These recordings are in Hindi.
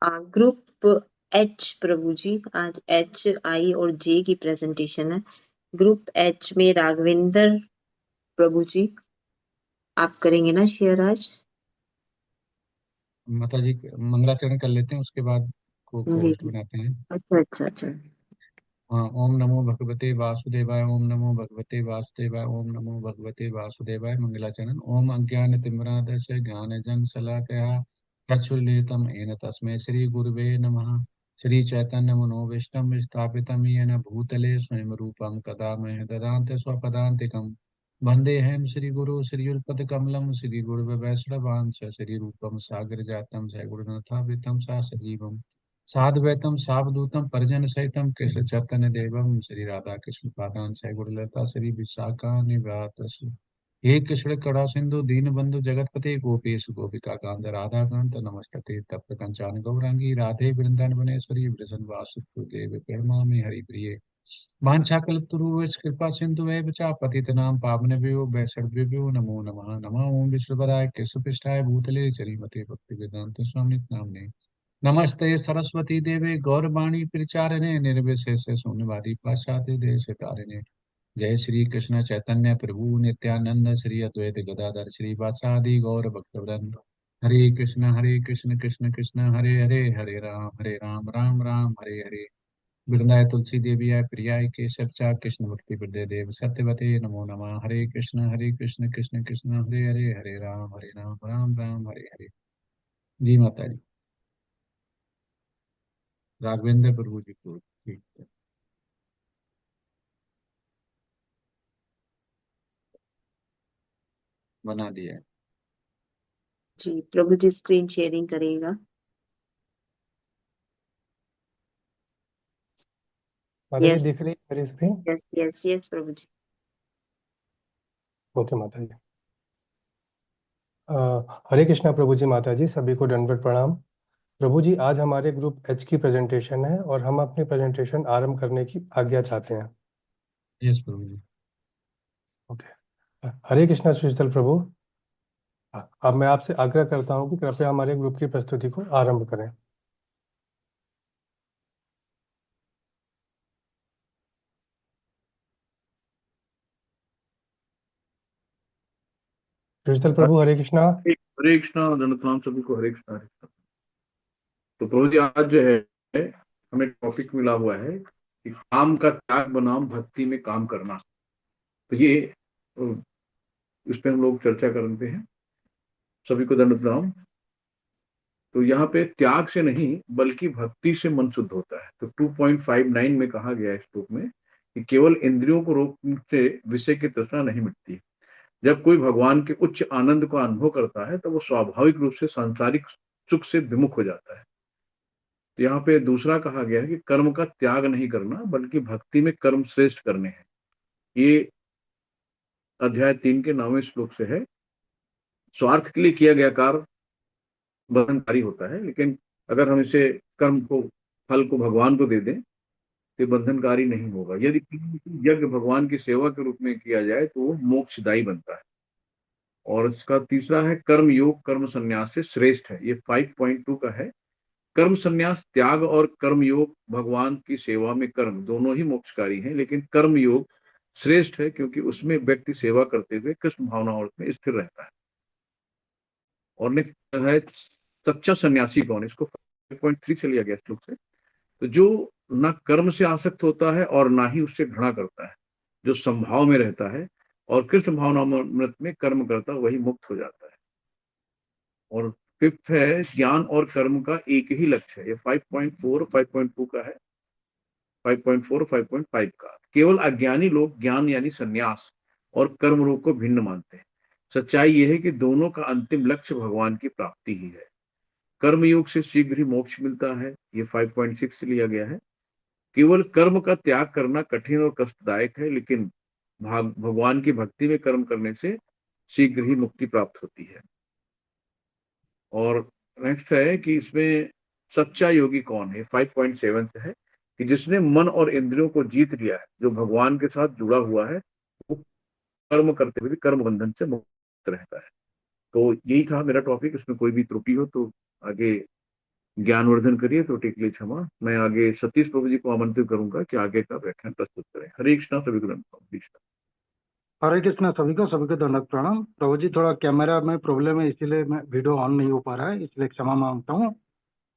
ग्रुप एच प्रभु जी, आज एच, आई और जे की प्रेजेंटेशन है। ग्रुप एच में राघवेंद्र प्रभु जी, आप करेंगे ना शेयर आज? माता जी मंगलाचरण कर लेते हैं, उसके बाद को जी होस्ट जी। बनाते हैं। अच्छा अच्छा अच्छा। हाँ, ओम नमो भगवते वासुदेवाय, ओम नमो भगवते वासुदेवाय, ओम नमो भगवते वासुदेवाय। मंगलाचरण। ओम अज्ञान तिम्रादस्य ज्ञान जन शलाकया चक्षुर्लितम येन तस्मै श्री गुरुवे नमः। श्री चैतन्य मनोभीष्टं स्थापितं येन भूतले स्वयं रूपं कदा मह्यं ददाति स्वपदान्तिकम्। वन्देऽहं श्रीगुरु श्रीयुतपदकमलं श्रीगुरुवैष्णवांश श्रीरूपं सागरजातं सगुणनाथावितं सा सजीवम् साद्वैतम सावधूतम परिजन सहितम कृष्ण चैतन्य देवम श्री राधा कृष्ण पादान सह गुरुलता श्री विशाखा निवातस। हे कृष्ण कड़ा सिंधु दीन बंधु जगतपते गोपेश गोपिका कांत राधा कांत नमस्तते तप्त कंचान गौरांगी राधे वृंदावन वनेश्वरी वृषण वासुदेव प्रणमामि हरि प्रिय। वाञ्छाकल्पतरुश्च कृपा सिन्धु एव च पतितनां पावनेभ्यो वैष्णवेभ्यो नमो नमः। नमः ओं विश्वपदाय केशवपृष्ठाय भूतले श्रीमते भक्तिवेदान्त स्वामी नाम्ने। नमस्ते सरस्वती देवे गौरवाणी प्रचारिणे निर्विशेष शून्यवादी पाश्चात्य देश तारिणे। जय श्री कृष्ण चैतन्य प्रभु नित्यानंद श्री अद्वैत गदाधर श्री वासादि गौर भक्तवृंद। हरे कृष्ण कृष्ण कृष्ण हरे हरे, हरे राम राम राम हरे हरे। वृंदाय तुलसी देवी आय प्रियाय केशव चा कृष्ण भक्ति हृदय देव सत्यवते नमो नमः। हरे कृष्ण कृष्ण कृष्ण हरे हरे, हरे राम राम राम हरे हरे। जी माता जी। राघवेंद्र प्रभु जी को ठीक है, बना दिया है। जी प्रभु जी स्क्रीन शेयरिंग करेगा। माता जी यस दिख रही है मेरी स्क्रीन? यस यस यस प्रभु जी। ओके माता जी। हरे कृष्णा प्रभु जी, माता जी सभी को दंडवत प्रणाम। प्रभु जी, आज हमारे ग्रुप एच की प्रेजेंटेशन है और हम अपनी प्रेजेंटेशन आरंभ करने की आज्ञा चाहते हैं। यस प्रभु जी। ओके। हरे कृष्णा श्रीस्थल प्रभु। अब मैं आपसे आग्रह करता हूँ कि कृपया हमारे ग्रुप की प्रस्तुति को आरंभ करें। श्रीस्थल प्रभु, हरे कृष्णा। हरे कृष्णा दंडनाम सभी को हरे कृष्णा हरे कृष्णा। तो प्रभु जी आज जो है हमें टॉपिक मिला हुआ है कि काम का त्याग बनाम भक्ति में काम करना। तो ये इस पे हम लोग चर्चा करते हैं। सभी को दंडनाम। तो यहाँ पे त्याग से नहीं बल्कि भक्ति से मन शुद्ध होता है। तो 2.59 में कहा गया है श्लोक में कि केवल इंद्रियों को रोकने से विषय की तृष्णा नहीं मिटती। जब कोई भगवान के उच्च आनंद को अनुभव करता है तो वो स्वाभाविक रूप से सांसारिक सुख से विमुख हो जाता है। तो यहाँ पे दूसरा कहा गया है कि कर्म का त्याग नहीं करना बल्कि भक्ति में कर्म श्रेष्ठ करने हैं। ये अध्याय 3 के 9वें श्लोक से है। स्वार्थ के लिए किया गया कार्य बंधनकारी होता है, लेकिन अगर हम इसे कर्म को फल को भगवान को दे दें तो ये बंधनकारी नहीं होगा। यदि किसी यज्ञ भगवान की सेवा के रूप में किया जाए तो वो मोक्षदायी बनता है। और इसका तीसरा है कर्म योग कर्म संन्यास से श्रेष्ठ है। ये 5.2 का है। कर्म संन्यास त्याग और कर्म योग भगवान की सेवा में कर्म दोनों ही मोक्षकारी हैं, लेकिन कर्म योग श्रेष्ठ है क्योंकि उसमें व्यक्ति सेवा करते हुए कृष्ण भावनाओं में स्थिर रहता है। और नेक्स्ट है सच्चा सन्यासी कौन है, इसको 5.3 से लिया गया श्लोक से। तो जो ना कर्म से आसक्त होता है और ना ही उससे घृणा करता है, जो संभाव में रहता है और कृष्ण भावनामृत में कर्म करता है, वही मुक्त हो जाता है। और फिफ्थ है ज्ञान और कर्म का एक ही लक्ष्य है। ये 5.4 5.2 का है। 5.4 5.5 का केवल अज्ञानी लोग ज्ञान यानी सन्यास और कर्म रूप को भिन्न मानते हैं। सच्चाई यह है कि दोनों का अंतिम लक्ष्य भगवान की प्राप्ति ही है। कर्मयोग से शीघ्र ही मोक्ष मिलता है। ये 5.6 से लिया गया है। केवल कर्म का त्याग करना कठिन और कष्टदायक है, लेकिन भगवान की भक्ति में कर्म करने से शीघ्र ही मुक्ति प्राप्त होती है। और नेक्स्ट है कि इसमें सच्चा योगी कौन है। 5.7 से है कि जिसने मन और इंद्रियों को जीत लिया है, जो भगवान के साथ जुड़ा हुआ है, वो कर्म करते हुए भी कर्म बंधन से मुक्त रहता है। तो यही था मेरा टॉपिक। इसमें कोई भी त्रुटि हो तो आगे ज्ञानवर्धन करिए। तो के लिए क्षमा। मैं आगे सतीश प्रभु जी को आमंत्रित करूंगा कि आगे का व्याख्यान प्रस्तुत करें। हरे कृष्णा, सभी को कृष्णा। हरे कृष्णा, सभी को दंडवत प्रणाम। प्रभु जी, थोड़ा कैमरा में प्रॉब्लम है, इसीलिए मैं वीडियो ऑन नहीं हो पा रहा है, इसलिए क्षमा मांगता हूँ।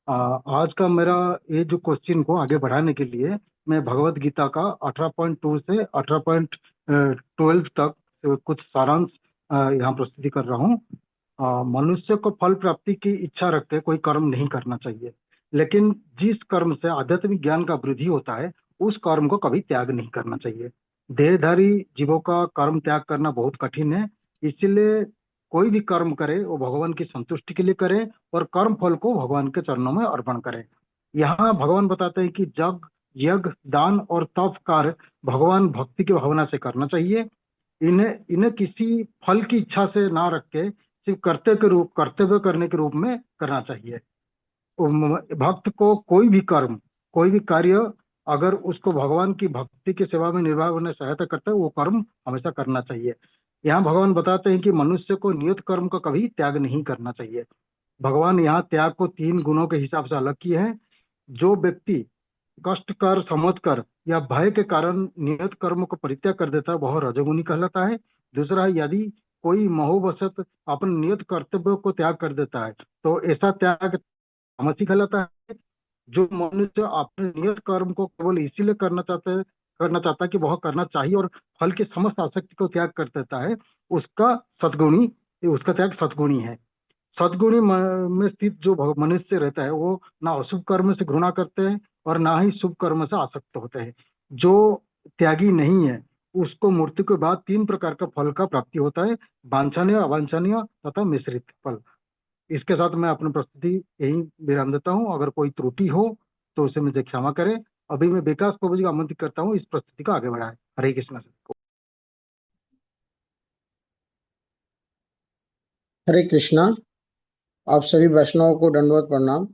आज का मेरा ये जो क्वेश्चन को आगे बढ़ाने के लिए मैं भगवत गीता का 18.2 से 18.12 तक कुछ सारांश यहाँ प्रस्तुति कर रहा हूँ। मनुष्य को फल प्राप्ति की इच्छा रख के कोई कर्म नहीं करना चाहिए, लेकिन जिस कर्म से आध्यात्मिक ज्ञान का वृद्धि होता है उस कर्म को कभी त्याग नहीं करना चाहिए। देहधारी जीवों का कर्म त्याग करना बहुत कठिन है, इसलिए कोई भी कर्म करे वो भगवान की संतुष्टि के लिए करे और कर्म फल को भगवान के चरणों में अर्पण करे। यहाँ भगवान बताते हैं कि जग, यज्ञ, दान और तप कार्य भगवान भक्ति की भावना से करना चाहिए। इन्हें इन्हें किसी फल की इच्छा से ना रख के सिर्फ कर्तव्य करने के रूप में करना चाहिए। भक्त को कोई भी कर्म, कोई भी कार्य अगर उसको भगवान की भक्ति की सेवा में निर्वाह होने सहायता करता है वो कर्म हमेशा करना चाहिए। यहाँ भगवान बताते हैं कि मनुष्य को नियत कर्म का कभी त्याग नहीं करना चाहिए। भगवान यहाँ त्याग को 3 गुणों के हिसाब से अलग किए हैं। जो व्यक्ति कष्टकर समझकर या भय के कारण नियत कर्म को परित्याग कर देता है वह रजोगुणी कहलाता है। दूसरा है, यदि कोई मोहवशत अपने नियत कर्तव्य को त्याग कर देता है तो ऐसा त्याग तामसी कहलाता है। जो मनुष्य अपने नियत कर्म को केवल इसीलिए करना चाहता है कि वह करना चाहिए और फल की समस्त आसक्ति को त्याग कर देता है, उसका त्याग सद्गुणी है। सद्गुणी में स्थित जो मनुष्य रहता है वो ना अशुभ कर्म से घृणा करते हैं और ना ही शुभ कर्म से आसक्त होते हैं। जो त्यागी नहीं है उसको मृत्यु के बाद 3 प्रकार का फल का प्राप्ति होता है, वांछनीय, अवांछनीय तथा मिश्रित फल। इसके साथ मैं अपनी प्रस्तुति यही विराम देता हूँ। अगर कोई त्रुटि हो तो उसे मुझे क्षमा करें। अभी मैं विकास प्रभु जी को आमंत्रित करता हूँ इस प्रस्तुति को आगे बढ़ाए। हरे कृष्णा। हरे कृष्णा। आप सभी वैष्णवों को दंडवत प्रणाम।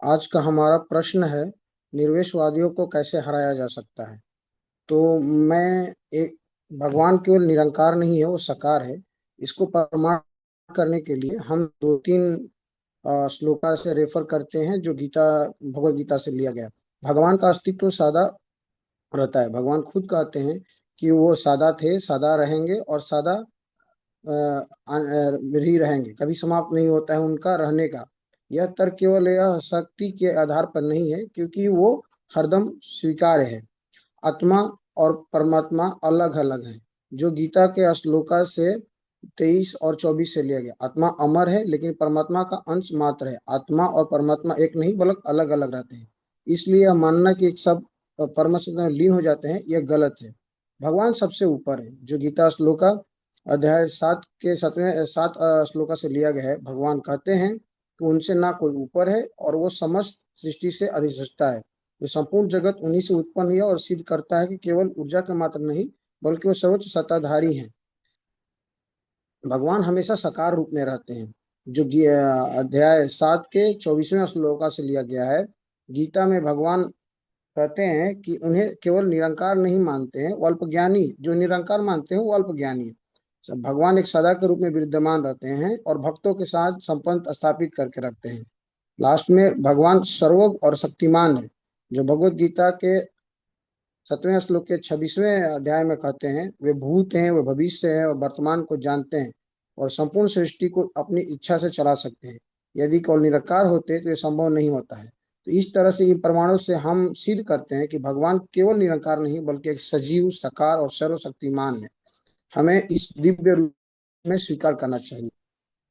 आज का हमारा प्रश्न है, निर्वेशवादियों को कैसे हराया जा सकता है। तो मैं एक भगवान केवल निरंकार नहीं है, वो साकार है। इसको प्रमाण करने के लिए हम 2-3 श्लोका से रेफर करते हैं जो भगवत गीता से लिया गया। भगवान का अस्तित्व सादा रहता है। भगवान खुद कहते हैं कि वो सादा थे, सादा रहेंगे और सादा ही रहेंगे, कभी समाप्त नहीं होता है उनका रहने का। यह तर्क केवल यह शक्ति के आधार पर नहीं है, क्योंकि वो हरदम स्वीकार्य है। आत्मा और परमात्मा अलग अलग है, जो गीता के श्लोका से 23 और 24 से लिया गया। आत्मा अमर है लेकिन परमात्मा का अंश मात्र है। आत्मा और परमात्मा एक नहीं बल्कि अलग अलग रहते हैं। इसलिए यह मानना कि एक सब परमात्मा में लीन हो जाते हैं, यह गलत है। भगवान सबसे ऊपर है, जो गीता श्लोका अध्याय 7 के 7 श्लोका से लिया गया है। भगवान कहते हैं कि उनसे ना कोई ऊपर है और वो समस्त सृष्टि से अधिष्ठता है। वे संपूर्ण जगत उन्हीं से उत्पन्न हुआ और सिद्ध करता है कि केवल ऊर्जा के मात्र नहीं बल्कि वो सर्वोच्च सत्ताधारी हैं। भगवान हमेशा साकार रूप में रहते हैं, जो अध्याय 7 के 24वें श्लोका से लिया गया है। गीता में भगवान कहते हैं कि उन्हें केवल निरंकार नहीं मानते हैं, वो अल्पज्ञानी। जो निरंकार मानते हैं वो अल्पज्ञानी है। भगवान एक सदा के रूप में विद्यमान रहते हैं और भक्तों के साथ संबंध स्थापित करके रखते हैं। लास्ट में भगवान सर्वज्ञ और शक्तिमान है, जो भगवत गीता के 7वें श्लोक के 26वें अध्याय में कहते हैं वे भूत हैं, वे भविष्य है और वर्तमान को जानते हैं और संपूर्ण सृष्टि को अपनी इच्छा से चला सकते हैं। यदि केवल निरंकार होते तो ये संभव नहीं होता है। तो इस तरह से इन प्रमाणों से हम सिद्ध करते हैं कि भगवान केवल निरंकार नहीं बल्कि एक सजीव, साकार और सर्वशक्तिमान है। हमें इस दिव्य रूप में स्वीकार करना चाहिए।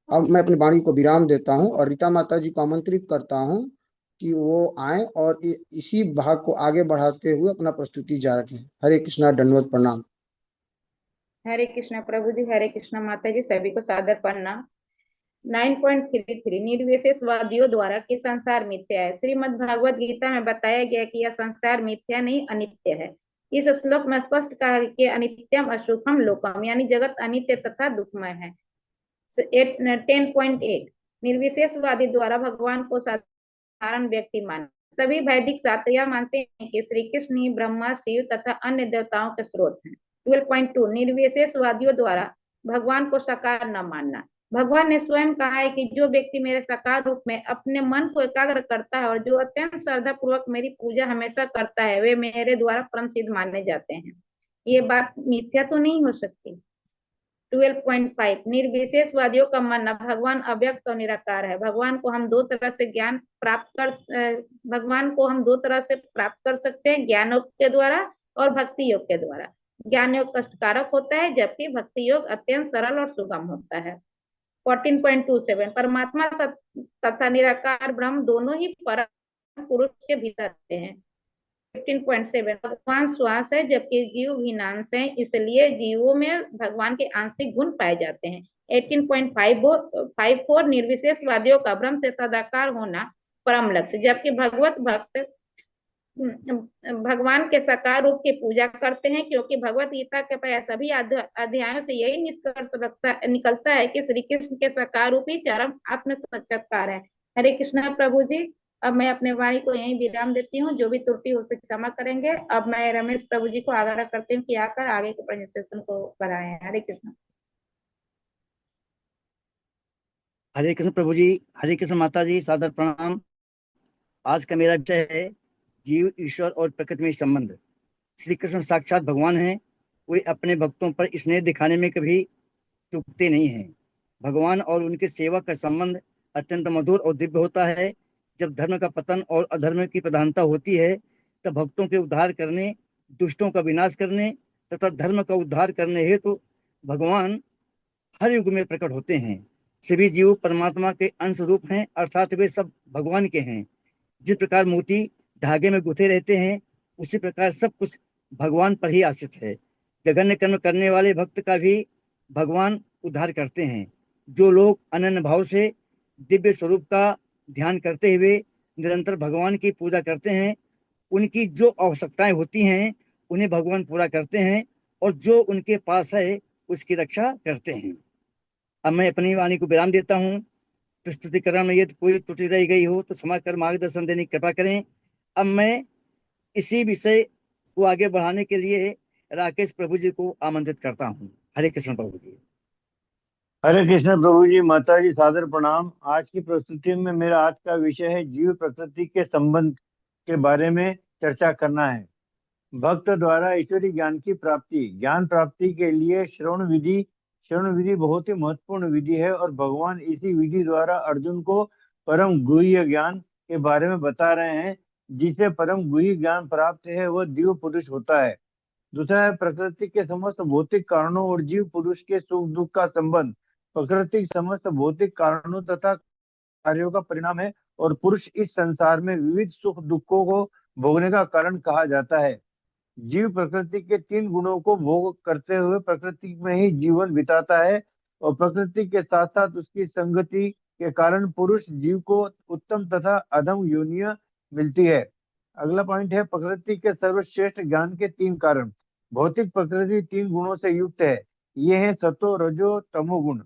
अब मैं अपनी वाणी को विराम देता हूँ और रीता माता जी को आमंत्रित करता हूँ कि वो आए और इसी भाग को आगे बढ़ाते हुए अपना प्रस्तुति जारी रखें। हरे कृष्णा, दंडवत प्रणाम। हरे कृष्णा प्रभु जी, हरे कृष्णा माता जी, सभी को सादर प्रणाम। 9.33 निर्विशेषवादियों द्वारा कि संसार मिथ्या है। श्रीमद् भागवत गीता में बताया गया कि यह संसार मिथ्या नहीं अनित्य है। इस श्लोक में स्पष्ट कहा कि अनित्यम असुखम लोकम, यानी जगत अनित्य तथा दुखमय है। 10.8 निर्विशेषवादी द्वारा भगवान को साधारण व्यक्ति माना। सभी वैदिक शास्त्र यह मानते हैं कि श्री कृष्ण ही ब्रह्मा, शिव तथा अन्य देवताओं के स्रोत हैं। 12.2 निर्विशेषवादियों द्वारा भगवान को साकार न मानना। भगवान ने स्वयं कहा है कि जो व्यक्ति मेरे साकार रूप में अपने मन को एकाग्र करता है और जो अत्यंत श्रद्धा पूर्वक मेरी पूजा हमेशा करता है वे मेरे द्वारा परम सिद्ध माने जाते हैं। ये बात मिथ्या तो नहीं हो सकती। 12.5 निर्विशेषवादियों का मानना भगवान अव्यक्त और निराकार है। भगवान को हम दो तरह से प्राप्त कर सकते हैं, ज्ञान योग के द्वारा और भक्ति योग के द्वारा। ज्ञान योग कष्टकारक होता है जबकि भक्ति योग अत्यंत सरल और सुगम होता है। 14.27 परमात्मा तथा निराकार ब्रह्म दोनों ही परम पुरुष के भीतर रहते हैं। 15.7 भगवान श्वास है जबकि जीव भिन्नांश है, इसलिए जीवों में भगवान के आंशिक गुण पाए जाते हैं। 18.54 निर्विशेषवादियों का ब्रह्म से तदाकार होना परम लक्ष्य, जबकि भगवत भक्त भगवान के साकार रूप की पूजा करते हैं, क्योंकि भगवत गीता के प्राय सभी अध्यायों से यही निष्कर्ष निकलता है कि श्री कृष्ण के साकार रूप ही चरम आत्म साक्षात्कार है। हरे कृष्णा प्रभु जी। अब मैं अपने वाणी को यहीं विराम देती हूँ, जो भी त्रुटि हो उसे क्षमा करेंगे। अब मैं रमेश प्रभु जी को आग्रह करती हूँ कि आकर आगे के प्रेजेंटेशन को बढ़ाएं। हरे कृष्ण। हरे कृष्ण प्रभु जी, हरे कृष्ण माता जी, सादर प्रणाम। आज का मेरा विषय है जीव, ईश्वर और प्रकृति में संबंध। श्री कृष्ण साक्षात भगवान हैं। वे अपने भक्तों पर स्नेह दिखाने में कभी चूकते नहीं हैं। भगवान और उनके सेवक का संबंध अत्यंत मधुर और दिव्य होता है। जब धर्म का पतन और अधर्म की प्रधानता होती है तब भक्तों के उद्धार करने, दुष्टों का विनाश करने तथा धर्म का उद्धार करने हेतु भगवान हर युग में प्रकट होते हैं। सभी जीव परमात्मा के अंश रूप हैं, अर्थात वे सब भगवान के हैं। जिस प्रकार मोती धागे में गुथे रहते हैं उसी प्रकार सब कुछ भगवान पर ही आश्रित है। जघन्य कर्म करने वाले भक्त का भी भगवान उद्धार करते हैं। जो लोग अनन्य भाव से दिव्य स्वरूप का ध्यान करते हुए निरंतर भगवान की पूजा करते हैं, उनकी जो आवश्यकताएं होती हैं उन्हें भगवान पूरा करते हैं और जो उनके पास है उसकी रक्षा करते हैं। अब मैं अपनी वाणी को विराम देता हूँ। प्रस्तुतिकरण में यदि कोई त्रुटि रह गई हो तो क्षमा कर मार्गदर्शन देने की कृपा करें। अब मैं इसी विषय को आगे बढ़ाने के लिए राकेश प्रभु जी को आमंत्रित करता हूँ। हरे कृष्ण प्रभु जी। हरे कृष्ण प्रभु जी, माता जी, सादर प्रणाम। आज की प्रस्तुति में मेरा आज का विषय है जीव प्रकृति के संबंध के बारे में चर्चा करना है। भक्त द्वारा ईश्वरीय ज्ञान की प्राप्ति। ज्ञान प्राप्ति के लिए श्रवण विधि बहुत ही महत्वपूर्ण विधि है और भगवान इसी विधि द्वारा अर्जुन को परम गुह्य ज्ञान के बारे में बता रहे हैं। जिसे परम गुह्य ज्ञान प्राप्त है वह दिव्य पुरुष होता है। दूसरा है प्रकृति के समस्त भौतिक कारणों और जीव पुरुष के सुख दुख का संबंध। प्रकृति समस्त भौतिक कारणों तथा कार्यों का परिणाम है और पुरुष इस संसार में विविध सुख दुखों को भोगने का कारण कहा जाता है। जीव प्रकृति के 3 गुणों को भोग करते हुए प्रकृति में ही जीवन बिताता है और प्रकृति के साथ साथ उसकी संगति के कारण पुरुष जीव को उत्तम तथा अधम योनियां मिलती है। अगला पॉइंट है प्रकृति के सर्वश्रेष्ठ ज्ञान के 3 कारण। भौतिक प्रकृति 3 गुणों से युक्त है। ये है सतो रजो तमोगुण।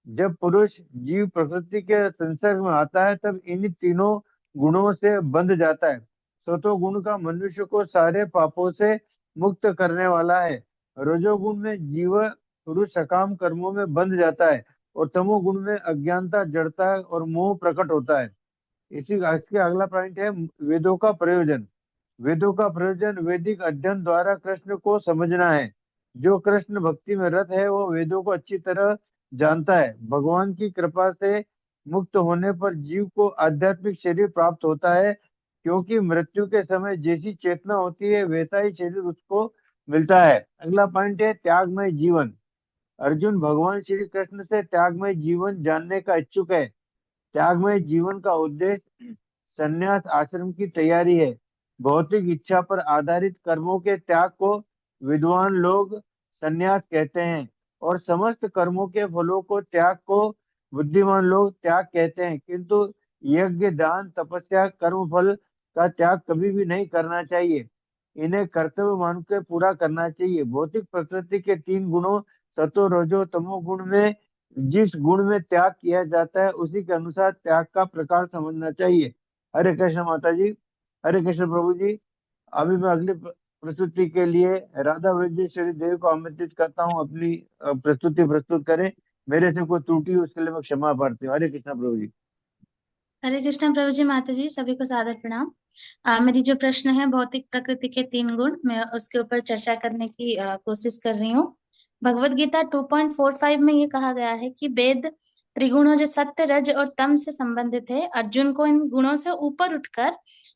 जब पुरुष जीव प्रकृति के संसर्ग में आता है तब इन तीनों गुणों से बंध जाता है। सतोगुण का मनुष्य को सारे पापों से मुक्त करने वाला है। रजोगुण में जीव पुरुष सकाम कर्मों में बंध जाता है और तमोगुण में अज्ञानता, जड़ता और मोह प्रकट होता है। इसके अगला पॉइंट है वेदों का प्रयोजन। वेदों का प्रयोजन वैदिक अध्ययन द्वारा कृष्ण को समझना है। जो कृष्ण भक्ति में रत है वो वेदों को अच्छी तरह जानता है। भगवान की कृपा से मुक्त होने पर जीव को आध्यात्मिक शरीर प्राप्त होता है, क्योंकि मृत्यु के समय जैसी चेतना होती है वैसा ही शरीर उसको मिलता है। अगला पॉइंट है त्यागमय जीवन। अर्जुन भगवान श्री कृष्ण से त्यागमय जीवन जानने का इच्छुक है। त्यागमय जीवन का उद्देश्य संन्यास आश्रम की तैयारी है। भौतिक इच्छा पर आधारित कर्मों के त्याग को विद्वान लोग संन्यास कहते हैं और समस्त कर्मों के फलों को त्याग को बुद्धिमान लोग त्याग कहते हैं। किंतु यज्ञ, दान, तपस्या, कर्म फल का त्याग कभी भी नहीं करना चाहिए। इन्हें कर्तव्य मान के पूरा करना चाहिए। भौतिक प्रकृति के 3 गुणों सतो रजो तमो गुण में जिस गुण में त्याग किया जाता है उसी के अनुसार त्याग का प्रकार समझना चाहिए। हरे कृष्ण माता जी, हरे कृष्ण प्रभु जी। अभी मैं अगली प्रस्तुति के लिए राधा वैद्येश्वरी देवी को आमंत्रित करता हूँ अपनी प्रस्तुति प्रस्तुत करें। मेरे से कोई त्रुटि हो उसके लिए मैं क्षमा प्रार्थी हूँ। हरे कृष्णा प्रभु जी। हरे कृष्ण प्रभु जी, माता जी, सभी को सादर प्रणाम। मेरी जो प्रश्न है भौतिक प्रकृति के 3 गुण, मैं उसके ऊपर चर्चा करने की कोशिश कर रही हूँ। भगवत गीता 2.45 में ये कहा गया है कि वेद त्रिगुणों जो सत्य, रज और तम से संबंधित है, अर्जुन को इन गुणों से ऊपर उठकर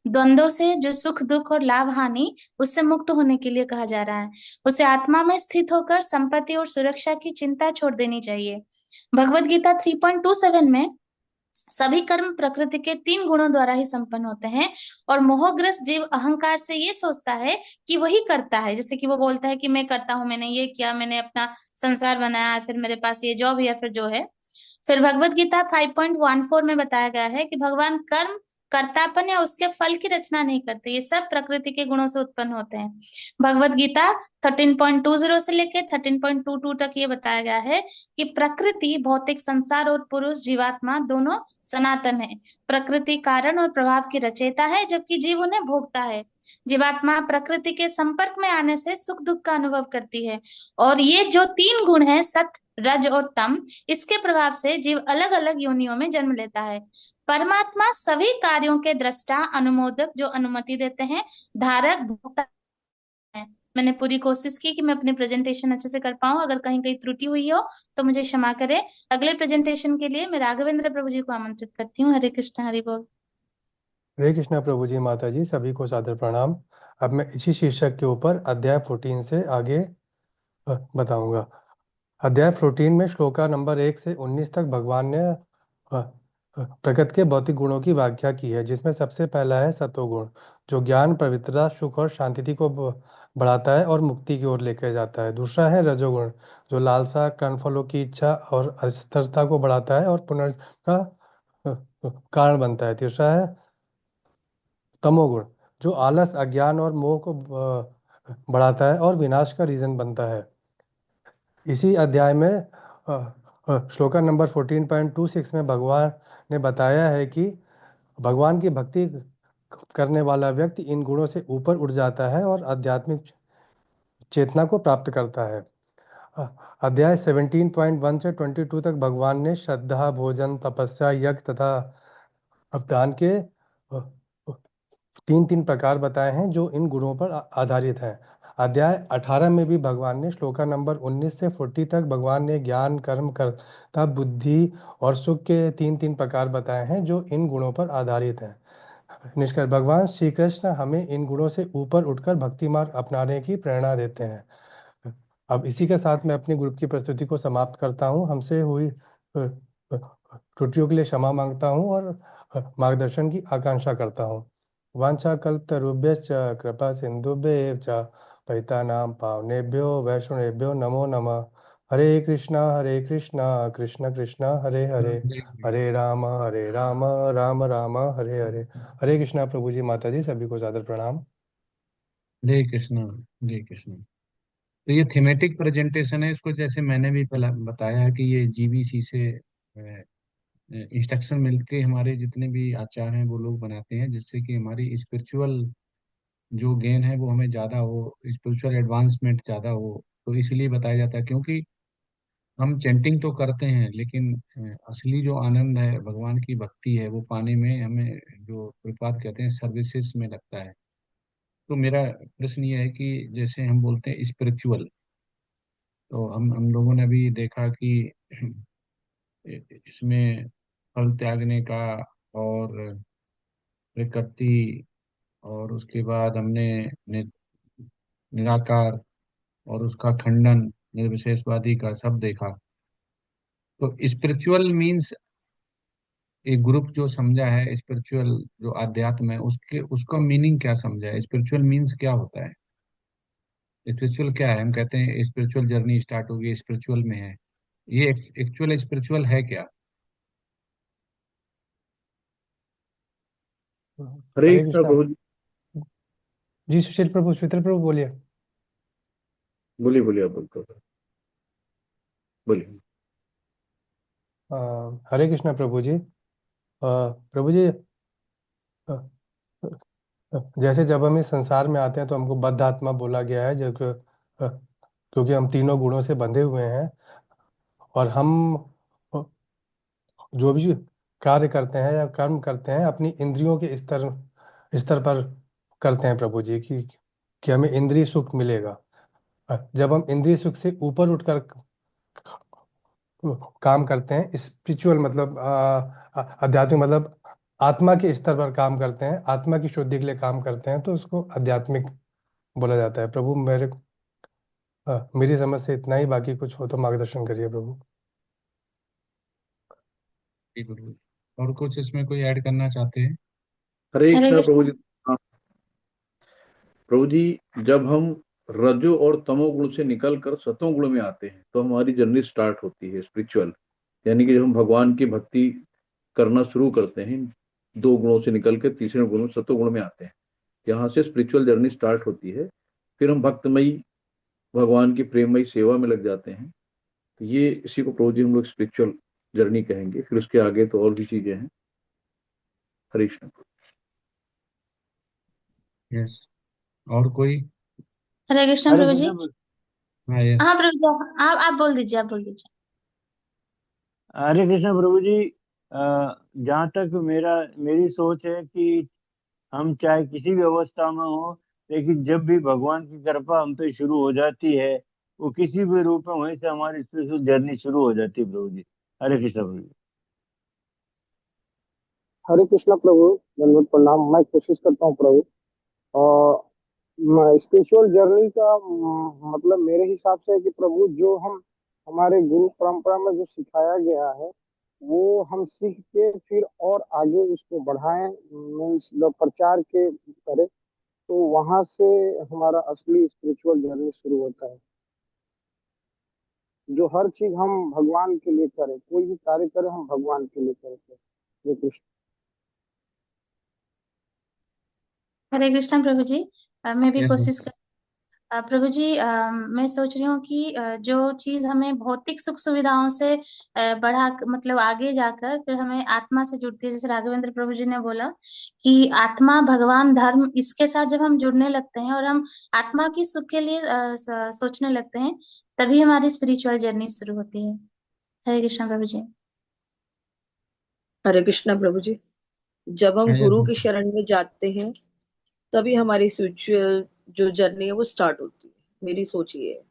द्वंद्वों से, जो सुख दुख और लाभ हानि, उससे मुक्त होने के लिए कहा जा रहा है। उसे आत्मा में स्थित होकर संपत्ति और सुरक्षा की चिंता छोड़ देनी चाहिए। भगवत गीता 3.27 में सभी कर्म प्रकृति के 3 गुणों द्वारा ही संपन्न होते हैं, और मोहग्रस्त जीव अहंकार से ये सोचता है कि वही करता है। जैसे कि वो बोलता है कि मैं करता हूं, मैंने ये किया, मैंने अपना संसार बनाया, फिर मेरे पास ये जॉब या फिर जो है। फिर भगवत गीता 5.14 में बताया गया है कि भगवान कर्म, कर्तापन या उसके फल की रचना नहीं करते, ये सब प्रकृति के गुणों से उत्पन्न होते हैं। भगवत गीता 13.20 से लेके 13.22 तक ये बताया गया है कि प्रकृति, भौतिक संसार और पुरुष जीवात्मा दोनों सनातन है। प्रकृति कारण और प्रभाव की रचयिता है, जबकि जीव उन्हें भोगता है। जीवात्मा प्रकृति के संपर्क में आने से सुख दुख का अनुभव करती है, और ये जो 3 गुण हैं, सत, रज और तम, इसके प्रभाव से जीव अलग अलग योनियों में जन्म लेता है। परमात्मा सभी कार्यों के दृष्टा, अनुमोदक, जो अनुमति देते हैं, धारक, भोक्ता है। मैंने पूरी कोशिश की कि मैं अपनी प्रेजेंटेशन अच्छे से कर पाऊं। अगर कहीं कहीं त्रुटि हुई हो तो मुझे क्षमा करें। अगले प्रेजेंटेशन के लिए मैं राघवेंद्र प्रभु जी को आमंत्रित करती हूँ। हरे कृष्ण, हरि बोल। हरे कृष्णा प्रभु जी, माता जी, सभी को सादर प्रणाम। अब मैं इसी शीर्षक के ऊपर अध्याय 14 से आगे बताऊंगा। अध्याय 14 में श्लोका नंबर 1 से 19 तक भगवान ने प्रकृति के भौतिक गुणों की व्याख्या की है, जिसमें सबसे पहला है सतोगुण, जो ज्ञान, पवित्रता, सुख और शांति को बढ़ाता है और मुक्ति की ओर लेकर जाता है। दूसरा है रजोगुण, जो लालसा, कर्मफलों की इच्छा और अस्थिरता को बढ़ाता है और पुनर्जन्म का कारण बनता है। तीसरा है तमोगुण, जो आलस, अज्ञान और मोह को बढ़ाता है और विनाश का रीजन बनता है। इसी अध्याय में श्लोका नंबर 14.26 में भगवान ने बताया है कि भगवान की भक्ति करने वाला व्यक्ति इन गुणों से ऊपर उठ जाता है और आध्यात्मिक चेतना को प्राप्त करता है। अध्याय 17.1 से 22 तक भगवान ने श्रद्धा, भोजन, तपस्या, यज्ञ तथा अवदान के 3 प्रकार बताए हैं, जो इन गुणों पर आधारित हैं। अध्याय 18 में भी भगवान ने श्लोका नंबर 19 से 40 तक भगवान ने ज्ञान, कर्म, कर्ता, बुद्धि और सुख के 3 प्रकार बताए हैं, जो इन गुणों पर आधारित हैं। निष्कर्ष, भगवान श्री कृष्ण हमें इन गुणों से ऊपर उठकर भक्ति मार्ग अपनाने की प्रेरणा देते हैं। अब इसी के साथ मैं अपनी ग्रुप की प्रस्तुति को समाप्त करता हूँ। हमसे हुई त्रुटियों के लिए क्षमा मांगता हूँ और मार्गदर्शन की आकांक्षा करता हूँ। वाञ्छाकल्पतरुभ्यश्च कृपा सिन्धुभ्येव च पतितानां पावनेभ्यो वैष्णवेभ्यो नमो नमः। हरे कृष्णा कृष्ण कृष्ण हरे हरे, हरे राम राम राम हरे हरे। हरे कृष्णा प्रभु जी, माता जी, सभी को सादर प्रणाम। हरे कृष्णा, हरे कृष्णा। तो ये थीमेटिक प्रेजेंटेशन है। इसको जैसे मैंने भी पहले बताया है कि ये जीबीसी से इंस्ट्रक्शन मिलके हमारे जितने भी आचार्य हैं वो लोग बनाते हैं, जिससे कि हमारी स्पिरिचुअल जो गेन है वो हमें ज़्यादा हो, स्पिरिचुअल एडवांसमेंट ज़्यादा हो। तो इसलिए बताया जाता है, क्योंकि हम चैंटिंग तो करते हैं, लेकिन असली जो आनंद है, भगवान की भक्ति है, वो पाने में हमें, जो प्रभुपाद कहते हैं, सर्विसेज में लगता है। तो मेरा प्रश्न ये है कि जैसे हम बोलते हैं स्पिरिचुअल, तो हम लोगों ने भी देखा कि इसमें फल त्यागने का और प्रकृति, और उसके बाद हमने निराकार और उसका खंडन, निर्विशेषवादी का सब देखा। तो स्पिरिचुअल मीन्स एक ग्रुप जो समझा है स्पिरिचुअल, जो अध्यात्म है, उसके उसका मीनिंग क्या समझा है? स्पिरिचुअल मीन्स क्या होता है? स्पिरिचुअल क्या है? हम कहते हैं स्पिरिचुअल जर्नी स्टार्ट होगी, स्पिरिचुअल में है। ये एक्चुअल स्पिरिचुअल है क्या? हरे हरे कृष्णा कृष्णा प्रभु जी। जी। सुशील प्रभु बोलिए। बोलिए बोलिए, आप बोलते हो, बोलिए। हरे कृष्णा प्रभु जी। प्रभु जी, जैसे जब हम इस संसार में आते हैं तो हमको बद्ध आत्मा बोला गया है, जो क्योंकि हम तीनों गुणों से बंधे हुए हैं। और हम जो भी कार्य करते हैं या कर्म करते हैं अपनी इंद्रियों के स्तर पर करते हैं प्रभु जी कि हमें इंद्रिय सुख मिलेगा। जब हम इंद्रिय सुख से ऊपर उठकर काम करते हैं, स्पिरिचुअल मतलब आध्यात्मिक मतलब आत्मा के स्तर पर काम करते हैं, आत्मा की शुद्धि के लिए काम करते हैं, तो उसको आध्यात्मिक बोला जाता है। प्रभु मेरी समझ से इतना ही, बाकी कुछ हो तो मार्गदर्शन करिए प्रभु। जी गुरु। और कुछ इसमें कोई ऐड करना चाहते हैं? हरे हरे कृष्ण प्रभु कृष्ण। जी। हाँ, प्रभु जी, जब हम रजो और तमोगुण से निकलकर सतोगुण में आते हैं तो हमारी जर्नी स्टार्ट होती है स्पिरिचुअल। यानी कि जब हम भगवान की भक्ति करना शुरू करते हैं, दो गुणों से निकल के तीसरे गुण में सतोगुण में आते हैं, यहाँ से स्पिरिचुअल जर्नी स्टार्ट होती है। फिर हम भक्तमयी भगवान की प्रेममयी सेवा में लग जाते हैं। तो ये इसी को प्रभु जी हम लोग स्पिरिचुअल जर्नी कहेंगे। फिर उसके आगे तो और भी चीजें हैं। हरे कृष्ण। यस। और कोई? हरे कृष्ण हरे प्रभु जी। कृष्ण। हाँ यस। हाँ प्रभु जी, आप बोल दीजिए, आप बोल दीजिए। हरे कृष्ण प्रभु जी। जहाँ तक मेरी सोच है कि हम चाहे किसी भी अवस्था में हो, लेकिन जब भी भगवान की कृपा हम पे शुरू हो जाती है, वो किसी भी रूप में, वहीं से हमारी स्पिरिचुअल जर्नी शुरू हो जाती है प्रभु जी। हरे कृष्ण प्रभु जी। हरे कृष्णा प्रभु, दंडवत प्रणाम। मैं कोशिश करता हूँ प्रभु। और स्पिरिचुअल जर्नी का मतलब मेरे हिसाब से है कि प्रभु जो हम हमारे गुरु परंपरा में जो सिखाया गया है वो हम सीख के फिर और आगे उसको बढ़ाएं, मीन्स प्रचार के करें, तो वहां से हमारा असली स्पिरिचुअल जर्नी शुरू होता है। जो हर चीज हम भगवान के लिए करें, कोई भी कार्य करें हम भगवान के लिए करें। ये कृष्ण। हरे कृष्ण प्रभु जी। मैं भी यस कोशिश कर प्रभु जी, मैं सोच रही हूँ कि जो चीज हमें भौतिक सुख सुविधाओं से मतलब आगे जाकर फिर हमें आत्मा से जुड़ती है, जैसे राघवेंद्र प्रभु जी ने बोला कि आत्मा भगवान धर्म, इसके साथ जब हम जुड़ने लगते हैं और हम आत्मा की सुख के लिए सोचने लगते हैं, तभी हमारी स्पिरिचुअल जर्नी शुरू होती है। हरे कृष्ण प्रभु जी। हरे कृष्णा प्रभु जी। जब हम हाँ गुरु यस। की शरण में जाते हैं तभी हमारी स्पिरिचुअल जो जर्नी है वो स्टार्ट होती है। मेरी सोच ये है।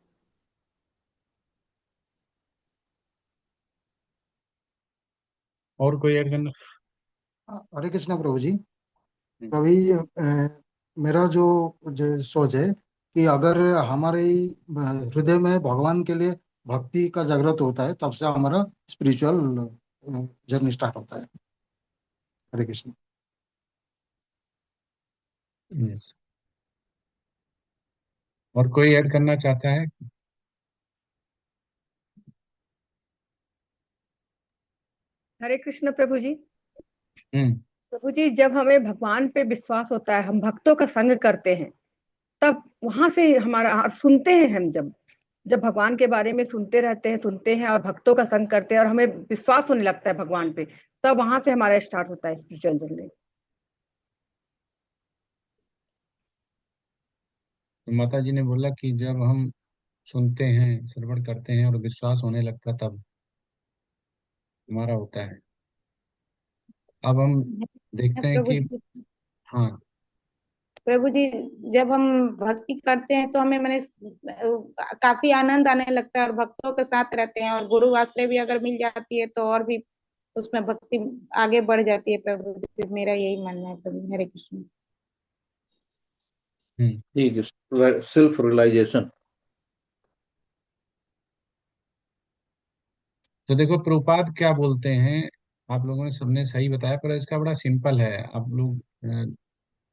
और कोई ऐड करना? हरे कृष्णा प्रभु जी। अभी मेरा जो सोच है कि अगर हमारे हृदय में भगवान के लिए भक्ति का जागृत होता है, तब से हमारा स्पिरिचुअल जर्नी स्टार्ट होता है। हरे कृष्ण। यस। और कोई ऐड करना चाहता है? हरे कृष्ण प्रभु जी। हम्म। प्रभु जी, जब हमें भगवान पे विश्वास होता है, हम भक्तों का संग करते हैं, तब वहां से हमारा सुनते हैं। हम जब जब भगवान के बारे में सुनते हैं और भक्तों का संग करते हैं और हमें विश्वास होने लगता है भगवान पे, तब वहां से हमारा स्टार्ट होता है स्पिरिचुअल जर्नी। तो माता जी ने बोला कि जब हम सुनते हैं, श्रवण करते हैं और विश्वास होने लगता तब हमारा होता है। अब हम देखते हैं प्रभु कि जी, हाँ। प्रभु जी, जब हम भक्ति करते हैं तो हमें मैंने काफी आनंद आने लगता है और भक्तों के साथ रहते हैं, और गुरु आश्रय भी अगर मिल जाती है तो और भी उसमें भक्ति आगे बढ़ जाती है। प्रभु जी, मेरा यही मानना है प्रभु। हरे कृष्ण। ठीक है, सेल्फ रियलाइजेशन। तो देखो प्रभुपाद क्या बोलते हैं, आप लोगों ने सबने सही बताया, पर इसका बड़ा सिंपल है। आप लोग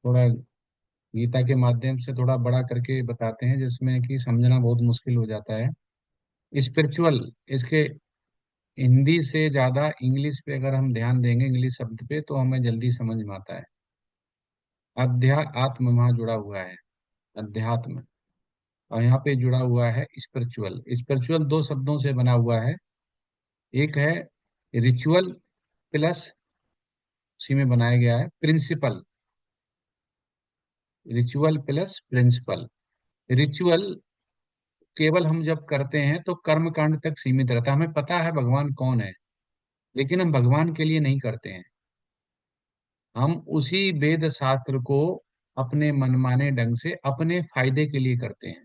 थोड़ा गीता के माध्यम से थोड़ा बड़ा करके बताते हैं, जिसमें कि समझना बहुत मुश्किल हो जाता है। स्पिरिचुअल, इसके हिंदी से ज्यादा इंग्लिश पे अगर हम ध्यान देंगे, इंग्लिश शब्द पे, तो हमें जल्दी समझ में आता है। आत्म वहां जुड़ा हुआ है, अध्यात्म, और यहाँ पे जुड़ा हुआ है स्पिरिचुअल। स्पिरिचुअल दो शब्दों से बना हुआ है। एक है रिचुअल, प्लस उसी में बनाया गया है principle. Ritual plus principle. Ritual केवल हम जब करते हैं तो कर्म कांड तक सीमित रहता है। हमें पता है भगवान कौन है, लेकिन हम भगवान के लिए नहीं करते हैं। हम उसी वेद शास्त्र को अपने मनमाने ढंग से अपने फायदे के लिए करते हैं।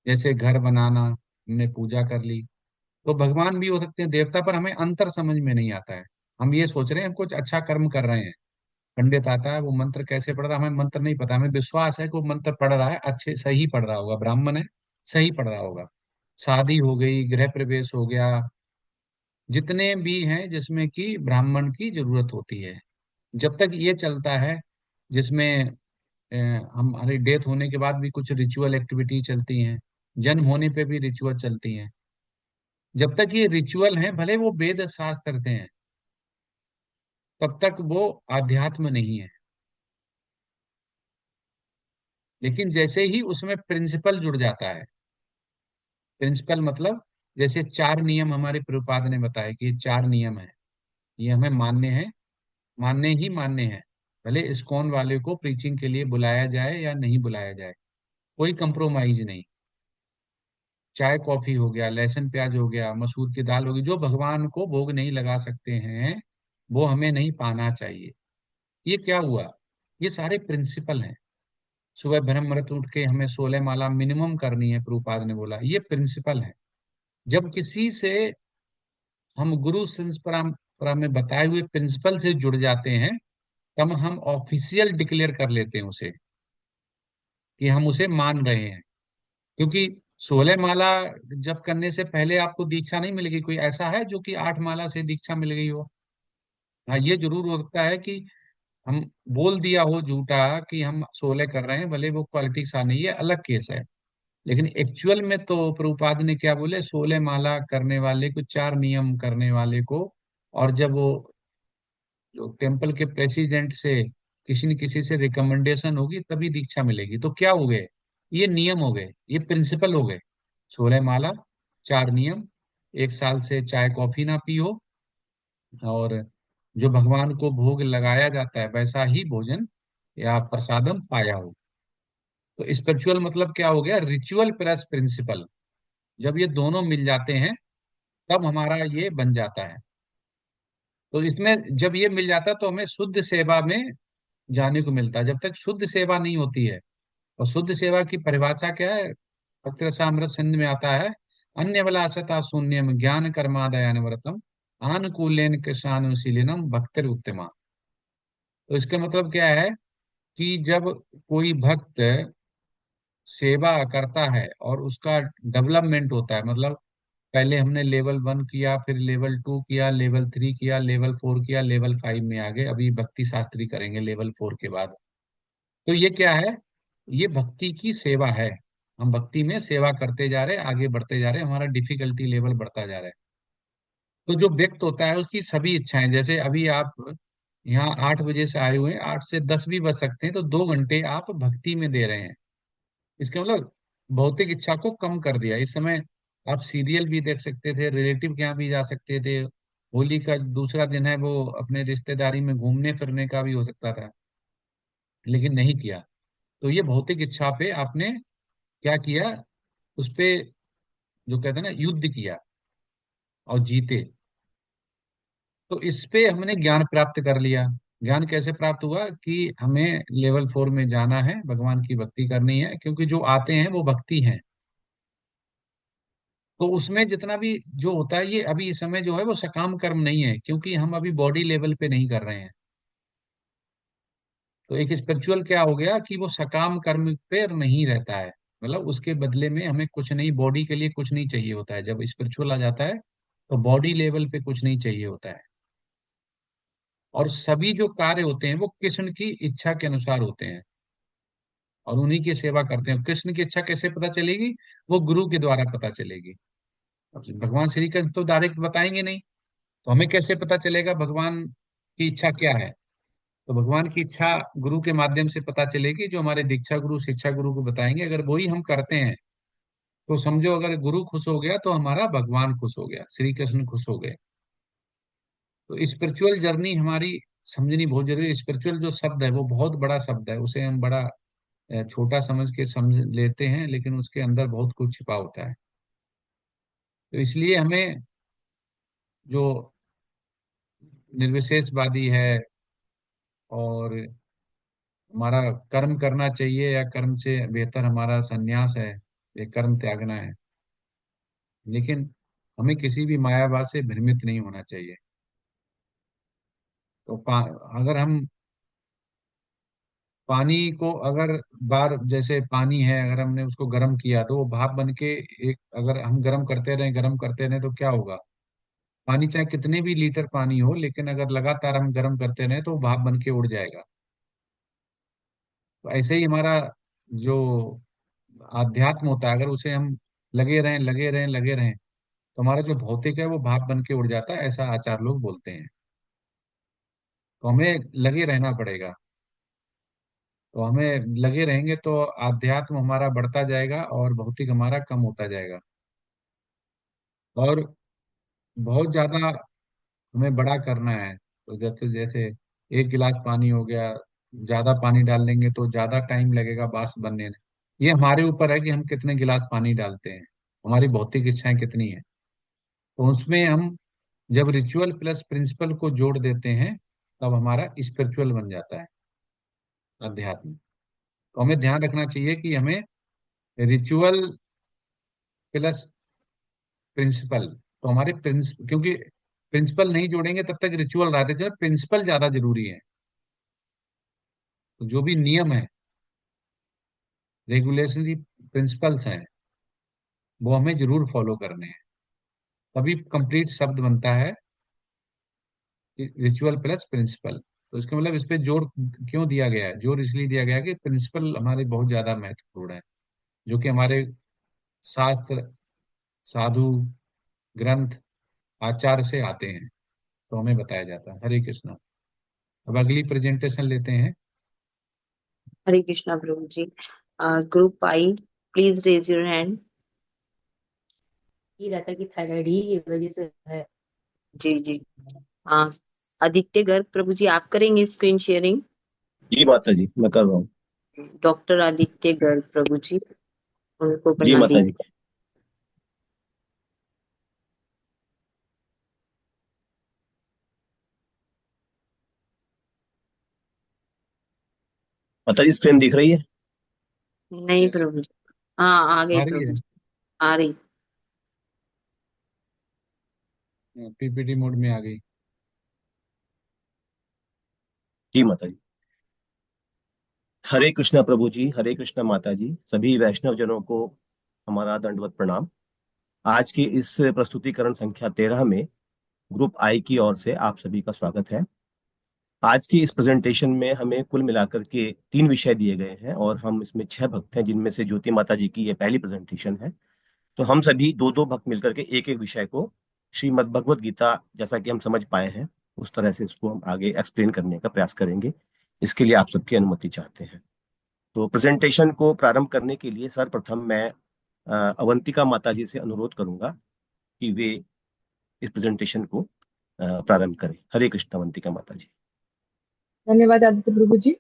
जैसे घर बनाना, हमने पूजा कर ली, तो भगवान भी हो सकते हैं, देवता, पर हमें अंतर समझ में नहीं आता है। हम ये सोच रहे हैं हम कुछ अच्छा कर्म कर रहे हैं। पंडित आता है, वो मंत्र कैसे पढ़ रहा है, हमें मंत्र नहीं पता, हमें विश्वास है कि वो मंत्र पढ़ रहा है, अच्छे सही पढ़ रहा होगा, ब्राह्मण है, सही पढ़ रहा होगा। शादी हो गई, गृह प्रवेश हो गया, जितने भी हैं जिसमें कि ब्राह्मण की जरूरत होती है, जब तक ये चलता है, जिसमें अ, हमारी डेथ होने के बाद भी कुछ रिचुअल एक्टिविटी चलती हैं, जन्म होने पे भी रिचुअल चलती हैं, जब तक ये रिचुअल हैं, भले वो वेद शास्त्र थे, तब तक वो आध्यात्म नहीं है। लेकिन जैसे ही उसमें प्रिंसिपल जुड़ जाता है, प्रिंसिपल मतलब जैसे 4 नियम हमारे प्रभुपाद ने बताए कि ये 4 नियम है, ये हमें मानने हैं, मानने ही मानने हैं, भले इस्कॉन वाले को प्रीचिंग के लिए बुलाया जाए या नहीं बुलाया जाए, कोई कंप्रोमाइज नहीं। चाय कॉफी हो गया, लहसुन प्याज हो गया, मसूर की दाल होगी, जो भगवान को भोग नहीं लगा सकते हैं, वो हमें नहीं पाना चाहिए। ये क्या हुआ? ये सारे प्रिंसिपल हैं। सुबह ब्रह्म मुहूर्त उठ के हमें 16 माला मिनिमम करनी है, प्रभुपाद ने बोला, ये प्रिंसिपल है। जब किसी से हम गुरु परंपरा में बताए हुए प्रिंसिपल से जुड़ जाते हैं, तब हम ऑफिशियल डिक्लेयर कर लेते हैं उसे, कि हम उसे मान रहे हैं। क्योंकि 16 माला जब करने से पहले आपको दीक्षा नहीं मिलेगी। कोई ऐसा है जो कि 8 माला से दीक्षा मिल गई हो? हाँ, ये जरूर हो सकता है कि हम बोल दिया हो झूठा कि हम 16 कर रहे हैं, भले वो क्वालिटी सा नहीं है, अलग केस है। लेकिन एक्चुअल में तो प्रभुपाद ने क्या बोले, 16 माला करने वाले को, 4 नियम करने वाले को, और जब वो जो टेम्पल के प्रेसिडेंट से किसी न किसी से रिकमेंडेशन होगी तभी दीक्षा मिलेगी। तो क्या हो गए? ये नियम हो गए, ये प्रिंसिपल हो गए। 16 माला, 4 नियम, 1 साल से चाय कॉफी ना पियो, और जो भगवान को भोग लगाया जाता है वैसा ही भोजन या प्रसादम पाया हो। तो स्पिरिचुअल मतलब क्या हो गया? Ritual plus principle. जब ये दोनों मिल जाते हैं, तब हमारा ये बन जाता है। तो इसमें जब ये मिल जाता है तो हमें शुद्ध सेवा में जाने को मिलता है। जब तक शुद्ध सेवा नहीं होती है, और शुद्ध सेवा की परिभाषा क्या है? भक्त रसामृत सिंध में आता है, अन्य बला असता शून्यम ज्ञान कर्मादयान व्रतम आनुकूल्यन कृष्णानुशीलिनम भक्तिर उत्तमा। तो इसका मतलब क्या है कि जब कोई भक्त सेवा करता है और उसका डेवलपमेंट होता है, मतलब पहले हमने लेवल 1 किया, फिर लेवल 2 किया, लेवल 3 किया, लेवल 4 किया, लेवल 5 में आ गए, अभी भक्ति शास्त्री करेंगे लेवल 4 के बाद। तो ये क्या है? ये भक्ति की सेवा है। हम भक्ति में सेवा करते जा रहे हैं, आगे बढ़ते जा रहे हैं, हमारा डिफिकल्टी लेवल बढ़ता जा रहा है। तो जो व्यक्त होता है उसकी सभी इच्छाएं, जैसे अभी आप यहाँ 8 बजे से आए हुए हैं, 8 से 10 भी बज सकते हैं, तो 2 घंटे आप भक्ति में दे रहे हैं। इसका मतलब भौतिक इच्छा को कम कर दिया। इस समय आप सीरियल भी देख सकते थे, रिलेटिव के यहाँ भी जा सकते थे, होली का दूसरा दिन है, वो अपने रिश्तेदारी में घूमने फिरने का भी हो सकता था, लेकिन नहीं किया। तो ये भौतिक इच्छा पे आपने क्या किया? उस पे जो कहते हैं ना, युद्ध किया और जीते। तो इस पे हमने ज्ञान प्राप्त कर लिया। ज्ञान कैसे प्राप्त हुआ? कि हमें लेवल 4 में जाना है, भगवान की भक्ति करनी है, क्योंकि जो आते हैं वो भक्ति हैं। तो उसमें जितना भी जो होता है, ये अभी इस समय जो है वो सकाम कर्म नहीं है, क्योंकि हम अभी बॉडी लेवल पे नहीं कर रहे हैं। तो एक स्पिरिचुअल क्या हो गया कि वो सकाम कर्म पे नहीं रहता है, मतलब उसके बदले में हमें कुछ नहीं, बॉडी के लिए कुछ नहीं चाहिए होता है। जब स्पिरिचुअल आ जाता है तो बॉडी लेवल पे कुछ नहीं चाहिए होता है, और सभी जो कार्य होते हैं वो कृष्ण की इच्छा के अनुसार होते हैं, और उन्हीं की सेवा करते हैं। कृष्ण की इच्छा कैसे पता चलेगी? वो गुरु के द्वारा पता चलेगी। अब भगवान श्री कृष्ण तो डायरेक्ट बताएंगे नहीं, तो हमें कैसे पता चलेगा भगवान की इच्छा क्या है? तो भगवान की इच्छा गुरु के माध्यम से पता चलेगी, जो हमारे दीक्षा गुरु शिक्षा गुरु को बताएंगे। अगर वही हम करते हैं तो समझो, अगर गुरु खुश हो गया तो हमारा भगवान खुश हो गया, श्री कृष्ण खुश हो गए। तो स्पिरिचुअल जर्नी हमारी समझनी बहुत जरूरी है। स्पिरिचुअल जो शब्द है वो बहुत बड़ा शब्द है, उसे हम बड़ा छोटा समझ के समझ लेते हैं, लेकिन उसके अंदर बहुत कुछ छिपा होता है। तो इसलिए हमें जो निर्विशेषवादी है और हमारा कर्म करना चाहिए या कर्म से बेहतर हमारा संन्यास है, ये कर्म त्यागना है, लेकिन हमें किसी भी मायावाद से भ्रमित नहीं होना चाहिए। तो अगर हम पानी को अगर बार जैसे पानी है, अगर हमने उसको गर्म किया तो वो भाप बन के एक, अगर हम गर्म करते रहें तो क्या होगा? पानी चाहे कितने भी लीटर पानी हो, लेकिन अगर लगातार हम गर्म करते रहें तो वो भाप बन के उड़ जाएगा। तो ऐसे ही हमारा जो आध्यात्म होता है, अगर उसे हम लगे रहें तो हमारा जो भौतिक है वो भाप बन के उड़ जाता है, ऐसा आचार्य लोग बोलते हैं। तो हमें लगे रहना पड़ेगा। तो हमें लगे रहेंगे तो आध्यात्म हमारा बढ़ता जाएगा और भौतिक हमारा कम होता जाएगा। और बहुत ज्यादा हमें बड़ा करना है, तो जैसे एक गिलास पानी हो गया, ज्यादा पानी डाल देंगे तो ज्यादा टाइम लगेगा बांस बनने में। ये हमारे ऊपर है कि हम कितने गिलास पानी डालते हैं, हमारी भौतिक इच्छाएं कितनी है। तो उसमें हम जब रिचुअल प्लस प्रिंसिपल को जोड़ देते हैं तब हमारा स्पिरिचुअल बन जाता है, अध्यात्म। तो हमें ध्यान रखना चाहिए कि हमें रिचुअल प्लस प्रिंसिपल, तो हमारे क्योंकि प्रिंसिपल नहीं जोड़ेंगे तब तक रिचुअल रहते हैं, प्रिंसिपल ज्यादा जरूरी है। तो जो भी नियम है, रेगुलेशनरी प्रिंसिपल्स हैं, वो हमें जरूर फॉलो करने हैं, तभी कंप्लीट शब्द बनता है रिचुअल प्लस प्रिंसिपल। तो इसका मतलब इस पे जोर क्यों दिया गया है? जोर इसलिए दिया गया है कि प्रिंसिपल हमारे बहुत ज्यादा महत्वपूर्ण है, जो कि हमारे शास्त्र, साधु, ग्रंथ, आचार से आते हैं, तो हमें बताया जाता है। हरे कृष्णा। अब अगली प्रेजेंटेशन लेते हैं। Hare Krishna Prabhu ji. Group I, please raise your hand. ये रहता है कि थायराइड ही की वजह से है। जी जी। हाँ, आदित्य गर्ग प्रभु जी, आप करेंगे स्क्रीन शेयरिंग? जी माता जी, मैं कर रहा हूँ। डॉक्टर आदित्य गर्ग प्रभु जी, उनको जी करना माता जी। दीजिए। माता जी स्क्रीन दिख रही है? नहीं प्रभु जी। हाँ, आ गई आ रही प्रभु है, जी, आ रही। पीपीटी मोड में आ गई। जी माता जी। हरे कृष्णा प्रभु जी, हरे कृष्णा माता जी, सभी वैष्णव जनों को हमारा दंडवत प्रणाम। आज की इस प्रस्तुतिकरण संख्या 13 में ग्रुप आई की ओर से आप सभी का स्वागत है। आज की इस प्रेजेंटेशन में हमें कुल मिलाकर के 3 विषय दिए गए हैं और हम इसमें 6 भक्त हैं, जिनमें से ज्योति माता जी की ये पहली प्रेजेंटेशन है। तो हम सभी 2-2 भक्त मिलकर के एक एक विषय को श्रीमद् भगवद गीता जैसा कि हम समझ पाए हैं उस तरह से इसको हम आगे एक्सप्लेन करने का प्रयास करेंगे। इसके लिए आप सबकी अनुमति चाहते हैं। तो प्रेजेंटेशन को प्रारंभ करने के लिए सर्वप्रथम मैं अवंतिका माता जी से अनुरोध करूंगा कि वे इस प्रेजेंटेशन को प्रारंभ करें। हरे कृष्ण अवंतिका माता जी। धन्यवाद आदित्य प्रभु जी।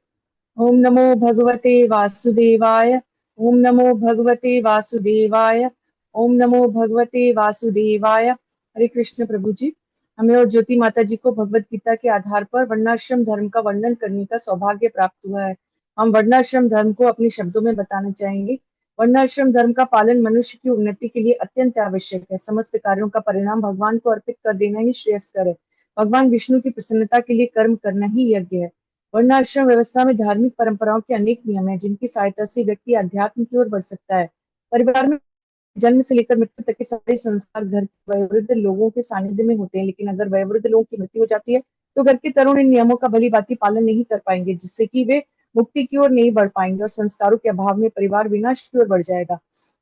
ओम नमो भगवते वासुदेवाय। ओम नमो भगवते वासुदेवाय। ओम नमो भगवते वासुदेवाय। हरे कृष्ण प्रभु जी। हमें और ज्योति माता जी को भगवत गीता के आधार पर वर्णाश्रम धर्म का वर्णन करने का सौभाग्य प्राप्त हुआ है। हम वर्णाश्रम धर्म को अपने शब्दों में बताना चाहेंगे। वर्णाश्रम धर्म का पालन मनुष्य की उन्नति के लिए अत्यंत आवश्यक है। समस्त कार्यों का परिणाम भगवान को अर्पित कर देना ही श्रेयस्कर है। भगवान विष्णु की प्रसन्नता के लिए कर्म करना ही यज्ञ है। वर्णाश्रम व्यवस्था में धार्मिक परंपराओं के अनेक नियम हैं, जिनकी सहायता से व्यक्ति अध्यात्म की ओर बढ़ सकता है। परिवार में जन्म से लेकर मृत्यु तक के सारे संस्कार घर के वयोवृद्ध लोगों के सानिध्य में होते हैं, लेकिन अगर वयोवृद्ध लोगों की मृत्यु हो जाती है तो घर के तरुण इन नियमों का भली भांति पालन नहीं कर पाएंगे, जिससे कि वे मुक्ति की ओर नहीं बढ़ पाएंगे और संस्कारों के अभाव में परिवार विनाश की ओर बढ़ जाएगा।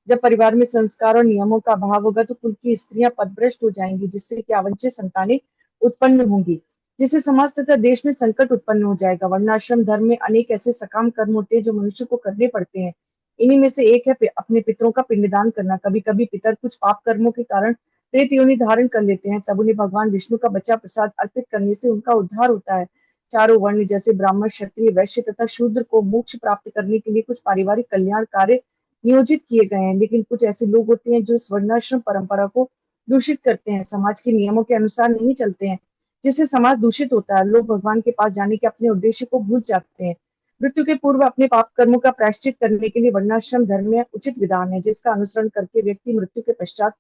जब परिवार में संस्कार और नियमों का अभाव होगा तो कुल की स्त्रियां पदभ्रष्ट हो जाएंगी, जिससे कि अवांछित संतानें उत्पन्न होंगी, जिससे समाज तथा देश में संकट उत्पन्न हो जाएगा। वर्णाश्रम धर्म में अनेक ऐसे सकाम कर्म होते हैं जो मनुष्य को करने पड़ते हैं। इन्हीं में से एक है अपने पितरों का पिंडदान करना। कभी कभी पितर कुछ पाप कर्मों के कारण प्रेत योनि धारण कर लेते हैं, तब उन्हें भगवान विष्णु का बच्चा प्रसाद अर्पित करने से उनका उद्धार होता है। चारों वर्ण जैसे ब्राह्मण, क्षत्रिय, वैश्य तथा शूद्र को मोक्ष प्राप्त करने के लिए कुछ पारिवारिक कल्याण कार्य नियोजित किए गए हैं, लेकिन कुछ ऐसे लोग होते हैं जो इस वर्णाश्रम परंपरा को दूषित करते हैं, समाज के नियमों के अनुसार नहीं चलते हैं, जिससे समाज दूषित होता है। लोग भगवान के पास जाने के अपने उद्देश्य को भूल जाते हैं। मृत्यु के पूर्व अपने पाप कर्मों का प्रायश्चित करने के लिए वर्णाश्रम धर्म में उचित विधान है, जिसका अनुसरण करके व्यक्ति मृत्यु के पश्चात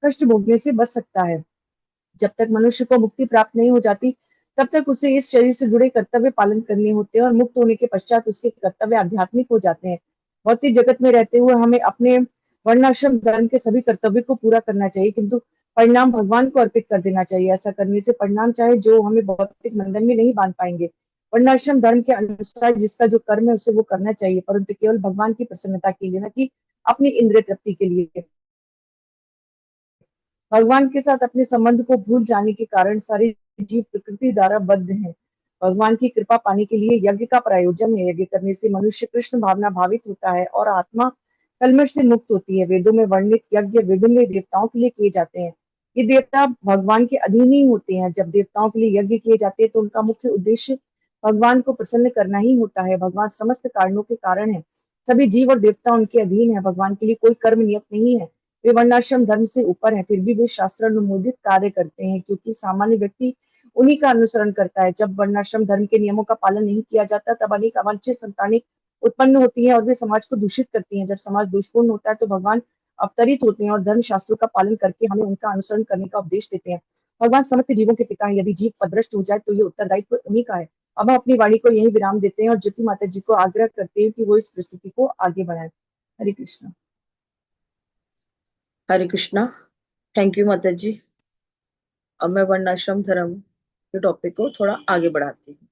कष्ट भोगने से बच सकता है। जब तक मनुष्य को मुक्ति प्राप्त नहीं हो जाती, तब तक उसे इस शरीर से जुड़े कर्तव्य पालन करने होते हैं और मुक्त होने के पश्चात उसके कर्तव्य आध्यात्मिक हो जाते हैं। भौतिक जगत में रहते हुए हमें अपने वर्णाश्रम धर्म के सभी कर्तव्य को पूरा करना चाहिए, किंतु परिणाम भगवान को अर्पित कर देना चाहिए। ऐसा करने से परिणाम चाहे जो हमें भौतिक बंधन में नहीं बांध पाएंगे। वर्णाश्रम धर्म के अनुसार जिसका जो कर्म है उसे वो करना चाहिए, परंतु केवल भगवान की प्रसन्नता के लिए, न कि अपनी इंद्रिय तृप्ति के लिए। भगवान के साथ अपने संबंध को भूल जाने के कारण सारे जीव प्रकृति द्वारा बद्ध हैं। भगवान की कृपा पाने के लिए यज्ञ का प्रयोजन है। यज्ञ करने से मनुष्य कृष्ण भावना भावित होता है और आत्मा कल्मश से मुक्त होती है। वेदों में वर्णित यज्ञ विभिन्न देवताओं के लिए किए जाते हैं। ये देवता भगवान के अधीन ही होते हैं। जब देवताओं के लिए यज्ञ किए जाते हैं तो उनका मुख्य उद्देश्य भगवान को प्रसन्न करना ही होता है। भगवान समस्त कारणों के कारण है। सभी जीव और देवता उनके अधीन है। भगवान के लिए कोई कर्म नियत नहीं है। वे वर्णाश्रम धर्म से ऊपर हैं, फिर भी वे शास्त्र अनुमोदित कार्य करते हैं, क्योंकि सामान्य व्यक्ति उन्हीं का अनुसरण करता है। जब वर्णाश्रम धर्म के नियमों का पालन नहीं किया जाता, तब अनेक अवांछित संतानें उत्पन्न होती हैं और वे समाज को दूषित करती हैं। जब समाज दोषपूर्ण होता है तो भगवान अवतरित होते हैं और धर्म शास्त्रों का पालन करके हमें उनका अनुसरण करने का उपदेश देते हैं। भगवान समस्त जीवों के पिता हैं। यदि जीव पदभ्रष्ट हो जाए तो ये उत्तरदायित्व उन्हीं का है। अब हम अपनी वाणी को यही विराम देते हैं और ज्योति माता जी को आग्रह करते हैं कि वो इस प्रस्तुति को आगे बढ़ाएं। हरे कृष्ण। हरे कृष्णा। थैंक यू माता जी। अब मैं वर्णाश्रम धर्म के टॉपिक को थोड़ा आगे बढ़ाती हूँ।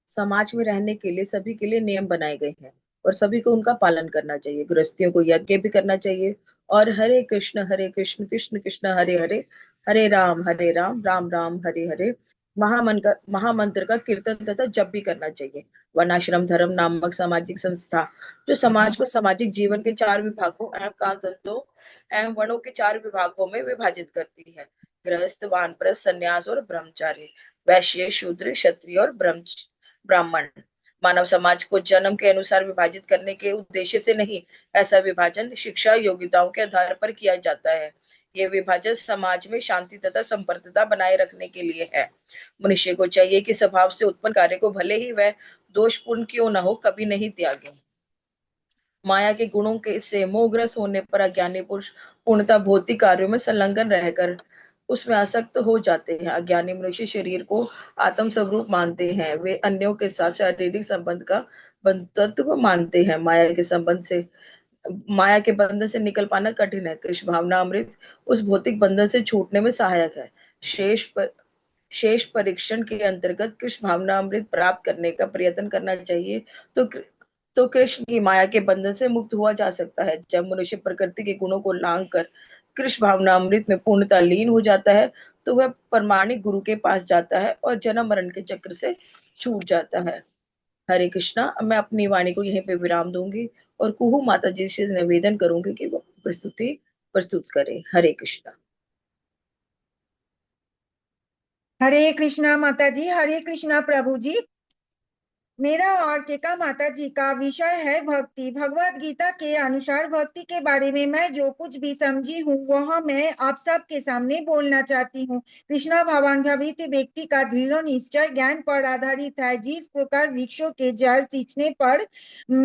समाज में रहने के लिए सभी के लिए नियम बनाए गए हैं और सभी को उनका पालन करना चाहिए। गृहस्थियों को यज्ञ भी करना चाहिए और हरे कृष्ण कृष्ण कृष्ण हरे हरे, हरे राम राम राम हरे हरे महामंत्र का कीर्तन तथा जप भी करना चाहिए। वर्णाश्रम धर्म नामक सामाजिक संस्था जो समाज को सामाजिक जीवन के 4 विभागों एवं कांतों एवं वर्णों के 4 विभागों में विभाजित करती है। गृहस्थ, वानप्रस्थ, संन्यास और ब्रह्मचारी, वैश्य, शूद्र, क्षत्रिय और ब्राह्मण। मानव समाज को जन्म के अनुसार विभाजित करने के उद्देश्य से नहीं, ऐसा विभाजन शिक्षा योग्यताओं के आधार पर किया जाता है। यह विभाजन समाज में शांति तथा संप्रभुता बनाए रखने के लिए है। मनुष्य को चाहिए कि स्वभाव से उत्पन्न कार्य को भले ही वह दोषपूर्ण क्यों न हो, कभी नहीं त्यागे। माया के गुणों के से मोहग्रस्त होने पर अज्ञानी पुरुष पूर्णतः भौतिक कार्यों में संलग्न रहकर उसमें आसक्त हो जाते हैं। अज्ञानी मनुष्य शरीर को आत्म स्वरूप मानते हैं। वे अन्यों के साथ शारीरिक संबंध का बंधुत्व मानते हैं। माया के बंधन से निकल पाना कठिन है। कृष्ण भावना अमृत उस भौतिक बंधन से छूटने में सहायक है। शेष परीक्षण के अंतर्गत कृष्ण भावना अमृत प्राप्त करने का प्रयत्न करना चाहिए तो कृष्ण की माया के बंधन से मुक्त हुआ जा सकता है। जब मनुष्य प्रकृति के गुणों को लांघ कर कृष्ण भावना अमृत में पूर्णतः लीन हो जाता है तो वह परमाणिक गुरु के पास जाता है और जन्म मरण के चक्र से छूट जाता है। हरे कृष्णा। मैं अपनी वाणी को यहीं पे विराम दूंगी और कुहू माता जी से निवेदन करूंगी कि वो प्रस्तुति प्रस्तुत करें। हरे कृष्णा। हरे कृष्णा माता जी, हरे कृष्णा प्रभु जी। मेरा और केका माता जी का विषय है भक्ति। भगवत गीता के अनुसार भक्ति के बारे में मैं जो कुछ भी समझी हूँ वह मैं आप सबके सामने बोलना चाहती हूँ। कृष्णा भावान्वित व्यक्ति का दृढ़ निश्चय ज्ञान पर आधारित है। जिस प्रकार वृक्षों के जड़ सींचने पर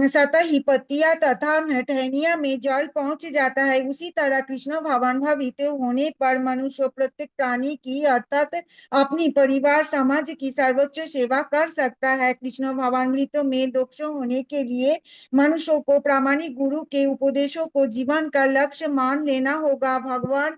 सतही पत्तियां तथा टहनियां में जल पहुंच जाता है, उसी तरह कृष्ण भावान्वित होने पर मनुष्य प्रत्येक प्राणी की अर्थात अपनी परिवार समाज की सर्वोच्च सेवा कर सकता है। कृष्ण भावामृत में दोष होने के लिए मनुष्यों को प्रामाणिक गुरु के उपदेशों को जीवन का लक्ष्य मान लेना होगा। भगवान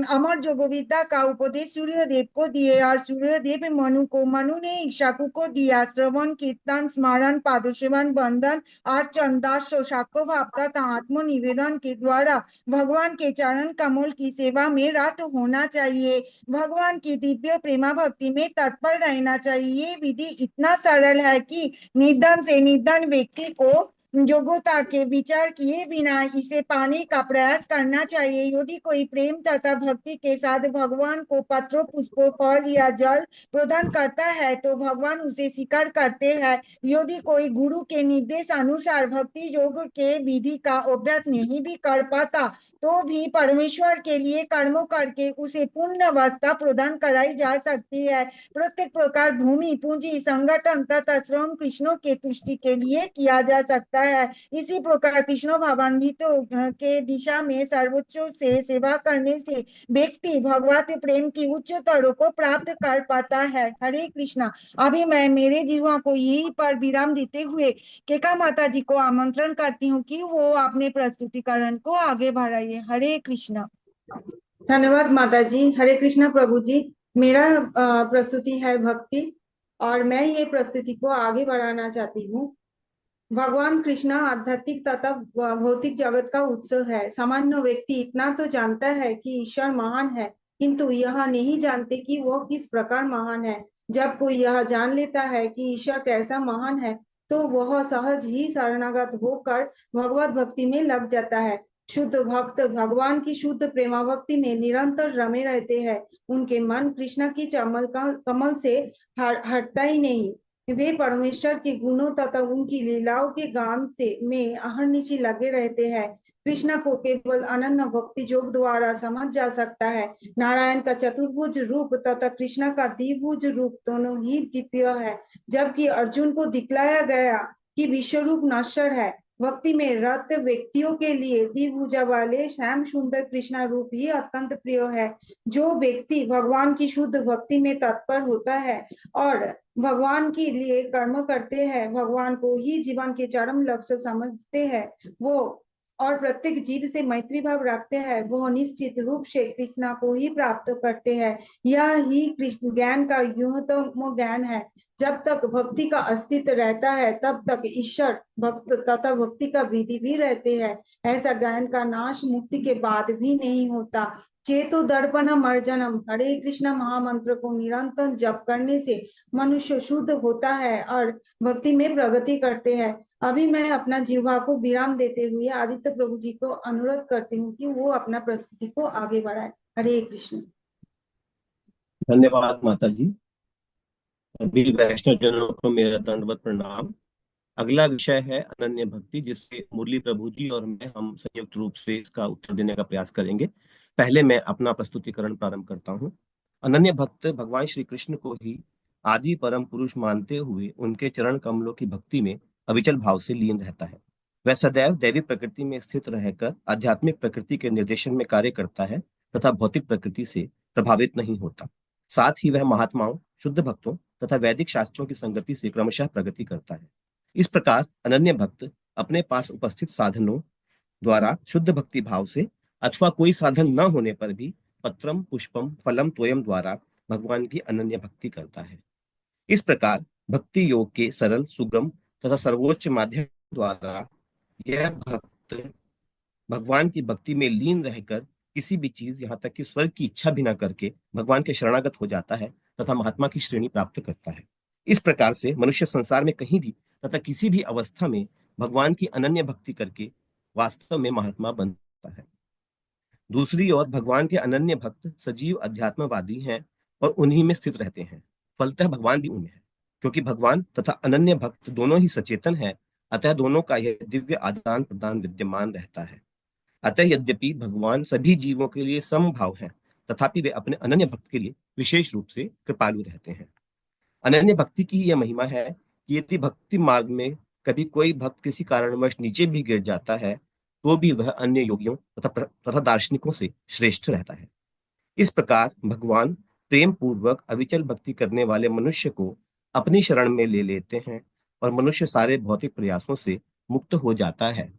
अमर जोगविद्या का उपदेश सूर्यदेव को दिए और सूर्यदेव मनु को, मनु ने इक्ष्वाकु को दिया। श्रवण, कीर्तन, स्मरण, पादसेवन, बंधन और चंदास शाक्य तथा आत्मनिवेदन के द्वारा भगवान के चरण कमल की सेवा में रत होना चाहिए। भगवान की दिव्य प्रेमा भक्ति में तत्पर रहना चाहिए। ये विधि इतना सरल है कि निर्धन से निर्धन व्यक्ति को योग्यता के विचार किए बिना इसे पाने का प्रयास करना चाहिए। यदि कोई प्रेम तथा भक्ति के साथ भगवान को पत्रों, पुष्पों, फल या जल प्रदान करता है तो भगवान उसे स्वीकार करते हैं। यदि कोई गुरु के निर्देश अनुसार भक्ति योग के विधि का अभ्यास नहीं भी कर पाता तो भी परमेश्वर के लिए कर्मों करके उसे पूर्ण अवस्था प्रदान कराई जा सकती है। प्रत्येक प्रकार भूमि, पूंजी, संगठन तथा श्रम कृष्णों के तुष्टि के लिए किया जा सकता है। इसी प्रकार कृष्ण भावान्वितों के दिशा में सर्वोच्च से सेवा करने से व्यक्ति भगवत प्रेम की उच्चतरों को प्राप्त कर पाता है। हरे कृष्णा। अभी मैं मेरे जीवा को यहीं पर विराम देते हुए केका माता जी को आमंत्रण करती हूँ कि वो अपने प्रस्तुतिकरण को आगे बढ़ाइए। हरे कृष्णा। धन्यवाद माता जी। हरे कृष्णा प्रभु जी। मेरा प्रस्तुति है भक्ति और मैं ये प्रस्तुति को आगे बढ़ाना चाहती हूँ। भगवान कृष्णा आध्यात्मिक तथा भौतिक जगत का उत्सव है। सामान्य व्यक्ति इतना तो जानता है कि ईश्वर महान है, किंतु यह नहीं जानते कि वो किस प्रकार महान है। जब कोई यह जान लेता है कि ईश्वर कैसा महान है तो वह सहज ही शरणागत होकर भगवत भक्ति में लग जाता है। शुद्ध भक्त भगवान की शुद्ध प्रेमा भक्ति में निरंतर रमे रहते हैं। उनके मन कृष्ण की कमल से हटता ही नहीं। वे परमेश्वर के गुणों तथा उनकी लीलाओं के गान से में अहर्निशि लगे रहते हैं। कृष्ण को केवल अनन्य भक्ति योग द्वारा समझ जा सकता है। नारायण का चतुर्भुज रूप तथा कृष्ण का द्विभुज रूप दोनों ही दिव्य है, जबकि अर्जुन को दिखलाया गया कि विश्व रूप नश्वर है। भक्ति में रत व्यक्तियों के लिए द्विभुजा वाले श्याम सुंदर कृष्ण रूप ही अत्यंत प्रिय है। जो व्यक्ति भगवान की शुद्ध भक्ति में तत्पर होता है और भगवान के लिए कर्म करते हैं, भगवान को ही जीवन के चरम लक्ष्य समझते हैं, वो और प्रत्येक जीव से मैत्री भाव रखते हैं, वो निश्चित रूप से कृष्णा को ही प्राप्त करते हैं। यह ही कृष्ण ज्ञान का न्यूनतम ज्ञान है। जब तक भक्ति का अस्तित्व रहता है तब तक ईश्वर भक्त तथा भक्ति का विधि भी रहते हैं। ऐसा ज्ञान का नाश मुक्ति के बाद भी नहीं होता। चेतो दर्पण मर्जनम हरे कृष्ण महामंत्र को निरंतर जप करने से मनुष्य शुद्ध होता है और भक्ति में प्रगति करते हैं। अभी मैं अपना जीवा को विराम देते हुए आदित्य प्रभु जी को अनुरोध करती हूँ कि वो अपना प्रस्तुति को आगे बढ़ाए। हरे कृष्ण। धन्यवाद माता जी। अभी वैष्णव जनों को मेरा दंडवत प्रणाम। अगला विषय है अनन्य भक्ति, जिससे मुरली प्रभु जी और मैं हम संयुक्त रूप से इसका उत्तर देने का प्रयास करेंगे। पहले मैं अपना प्रस्तुतिकरण प्रारंभ करता हूँ। अनन्य भक्त भगवान श्री कृष्ण को ही आदि परम पुरुष मानते हुए उनके चरण कमलों की भक्ति में अविचल भाव से लीन रहता है। वह सदैव दैवी प्रकृति में स्थित रहकर आध्यात्मिक प्रकृति के निर्देशन में कार्य करता है तथा भौतिक प्रकृति से प्रभावित नहीं होता। साथ ही वह महात्माओं, शुद्ध भक्तों तथा वैदिक शास्त्रों की संगति से क्रमशः प्रगति करता है। इस प्रकार अनन्य भक्त अपने पास उपस्थित साधनों द्वारा शुद्ध भक्ति भाव से अथवा कोई साधन न होने पर भी पत्रम, पुष्पम, फलम, तोयम द्वारा भगवान की अनन्य भक्ति करता है। इस प्रकार भक्ति योग के सरल, सुगम तथा सर्वोच्च माध्यम द्वारा यह भक्त भगवान की भक्ति में लीन रहकर किसी भी चीज, यहाँ तक कि स्वर्ग की इच्छा भी न करके भगवान के शरणागत हो जाता है तथा महात्मा की श्रेणी प्राप्त करता है। इस प्रकार से मनुष्य संसार में कहीं भी तथा किसी भी अवस्था में भगवान की अनन्य भक्ति करके वास्तव में महात्मा बनता है। दूसरी ओर भगवान के अनन्य भक्त सजीव अध्यात्मवादी हैं और उन्हीं में स्थित रहते हैं। फलतः भगवान भी उनमें है, क्योंकि भगवान तथा अनन्य भक्त दोनों ही सचेतन है। अतः दोनों का यह दिव्य आदान प्रदान विद्यमान रहता है। अतः यद्यपि भगवान सभी जीवों के लिए समभाव है, तथापि वे अपने अनन्य भक्त के लिए विशेष रूप से कृपालु रहते हैं। अनन्य भक्ति की यह महिमा है कि यदि भक्ति मार्ग में कभी कोई भक्त किसी कारणवश नीचे भी गिर जाता है तो भी वह अन्य योगियों तथा दार्शनिकों से श्रेष्ठ रहता है। इस प्रकार भगवान प्रेम पूर्वक अविचल भक्ति करने वाले मनुष्य को अपनी शरण में ले लेते हैं और मनुष्य सारे भौतिक प्रयासों से मुक्त हो जाता है।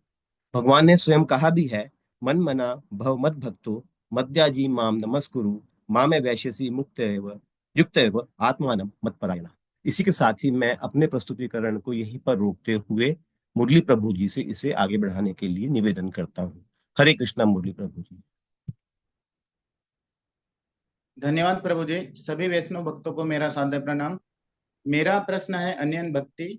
भगवान ने स्वयं कहा भी है, मन मना भव मद भक्तो मद्याजी माम नमस्कुरु मामे वैश्यसी मुक्त युक्त आत्मानम मत्परायणा। इसी के साथ ही मैं अपने प्रस्तुतिकरण को यहीं पर रोकते हुए मुरली प्रभु जी से इसे आगे बढ़ाने के लिए निवेदन करता हूँ। हरे कृष्णा। मुरली प्रभु जी। धन्यवाद प्रभु जी। सभी वैष्णव भक्तों को मेरा सादर प्रणाम। मेरा प्रश्न है अनन्य भक्ति।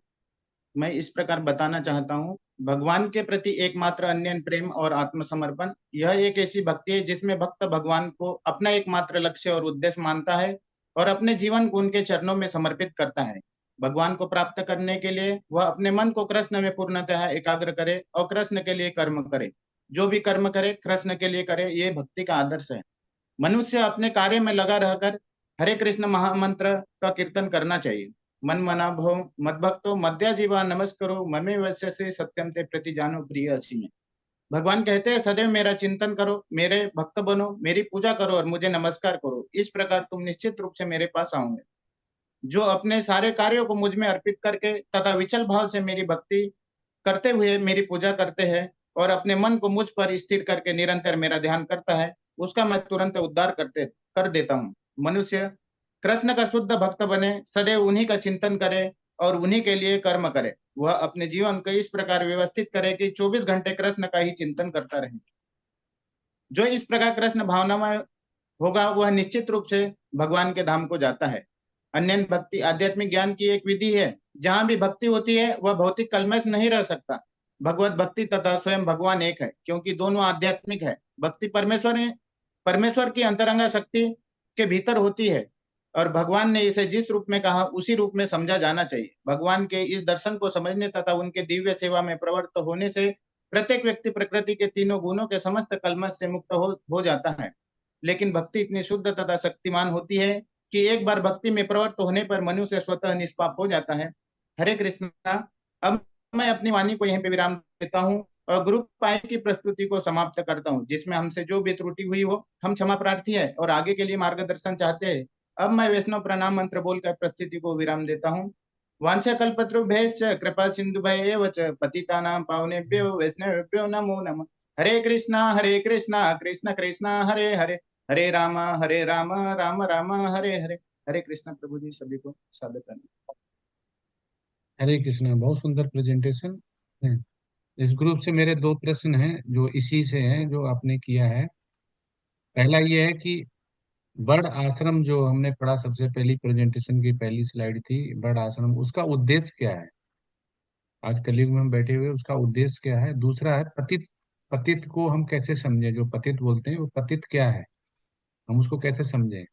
मैं इस प्रकार बताना चाहता हूँ भगवान के प्रति एकमात्र अन्य प्रेम और आत्मसमर्पण। यह एक ऐसी भक्ति है जिसमें भक्त भगवान को अपना एकमात्र लक्ष्य और उद्देश्य मानता है और अपने जीवन को उनके चरणों में समर्पित करता है। भगवान को प्राप्त करने के लिए वह अपने मन को कृष्ण में पूर्णतः एकाग्र करे और कृष्ण के लिए कर्म करे। जो भी कर्म करे कृष्ण के लिए करे, ये भक्ति का आदर्श है। मनुष्य अपने कार्य में लगा रहकर हरे कृष्ण महामंत्र का कीर्तन करना चाहिए। मन मना भो मद्भक्तो मध्या जीवा नमस्करो ममे वश्य से सत्यम ते प्रति जानो प्रिय असी में। भगवान कहते हैं सदैव मेरा चिंतन करो, मेरे भक्त बनो, मेरी पूजा करो और मुझे नमस्कार करो। इस प्रकार तुम निश्चित रूप से मेरे पास आओगे। जो अपने सारे कार्यों को मुझ में अर्पित करके तथा विचल भाव से मेरी भक्ति करते हुए मेरी पूजा करते हैं और अपने मन को मुझ पर स्थिर करके निरंतर मेरा ध्यान करता है, उसका मैं तुरंत उद्धार कर देता हूँ। मनुष्य कृष्ण का शुद्ध भक्त बने, सदैव उन्हीं का चिंतन करे और उन्हीं के लिए कर्म करे। वह अपने जीवन को इस प्रकार व्यवस्थित करे कि 24 घंटे कृष्ण का ही चिंतन करता रहे। जो इस प्रकार कृष्ण भावनामय होगा वह निश्चित रूप से भगवान के धाम को जाता है। अन्य भक्ति आध्यात्मिक ज्ञान की एक विधि है। जहां भी भक्ति होती है वह भौतिक कलमश नहीं रह सकता। भगवत भक्ति तथा स्वयं भगवान एक है, क्योंकि दोनों आध्यात्मिक है। भक्ति परमेश्वर की अंतरंगा शक्ति के भीतर होती है और भगवान ने इसे जिस रूप में कहा उसी रूप में समझा जाना चाहिए। भगवान के इस दर्शन को समझने तथा उनके दिव्य सेवा में प्रवृत्त होने से प्रत्येक व्यक्ति प्रकृति के तीनों गुणों के समस्त कलमश से मुक्त हो जाता है। लेकिन भक्ति इतनी शुद्ध तथा शक्तिमान होती है कि एक बार भक्ति में प्रवृत्त होने पर मनुष्य स्वतः निष्पाप हो जाता है। हरे कृष्णा। अब मैं अपनी वाणी को यहीं पे विराम देता हूँ और ग्रुप पाई की प्रस्तुति को समाप्त करता हूँ, जिसमें हमसे जो भी त्रुटि हुई हो हम क्षमा प्रार्थी है और आगे के लिए मार्गदर्शन चाहते हैं। अब मैं वैष्णव प्रणाम मंत्र बोलकर प्रस्तुति को विराम देता हूँ। वाञ्छाकल्पतरुभ्यश्च कृपा सिन्धुभ्येव च पतितानां पावनेभ्यो वैष्णवेभ्यो नमो नमः। हरे कृष्णा कृष्ण कृष्ण हरे हरे, हरे राम राम राम हरे हरे। हरे कृष्ण प्रभु जी, सभी को सादर प्रणाम। हरे कृष्णा। बहुत सुंदर प्रेजेंटेशन है। इस ग्रुप से मेरे दो प्रश्न हैं जो इसी से हैं जो आपने किया है। पहला ये है कि वर्ण आश्रम जो हमने पढ़ा, सबसे पहली प्रेजेंटेशन की पहली स्लाइड थी वर्ण आश्रम, उसका उद्देश्य क्या है? आज कलयुग में हम बैठे हुए, उसका उद्देश्य क्या है? दूसरा है पतित। पतित को हम कैसे समझें? जो पतित बोलते हैं वो पतित क्या है, हम उसको कैसे समझें?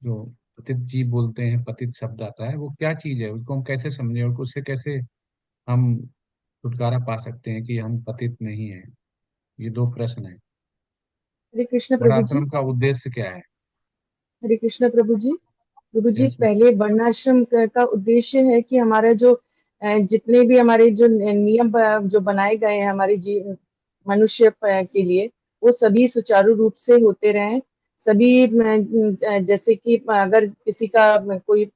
जो पतित जीव बोलते हैं, पतित शब्द आता है, वो क्या चीज है, उसको हम कैसे समझें और उससे कैसे हम छुटकारा पा सकते हैं कि हम पतित नहीं है? ये दो प्रश्न है। हरे कृष्ण वर्ण प्रभु जी। आश्रम का उद्देश्य क्या है? हरे कृष्ण प्रभु जी। प्रभु जी, यस। पहले वर्णाश्रम का उद्देश्य है कि हमारा जो जितने भी हमारे जो नियम जो बनाए गए हैं हमारे मनुष्य के लिए, वो सभी सुचारू रूप से होते रहें। सभी जैसे कि अगर किसी का कोई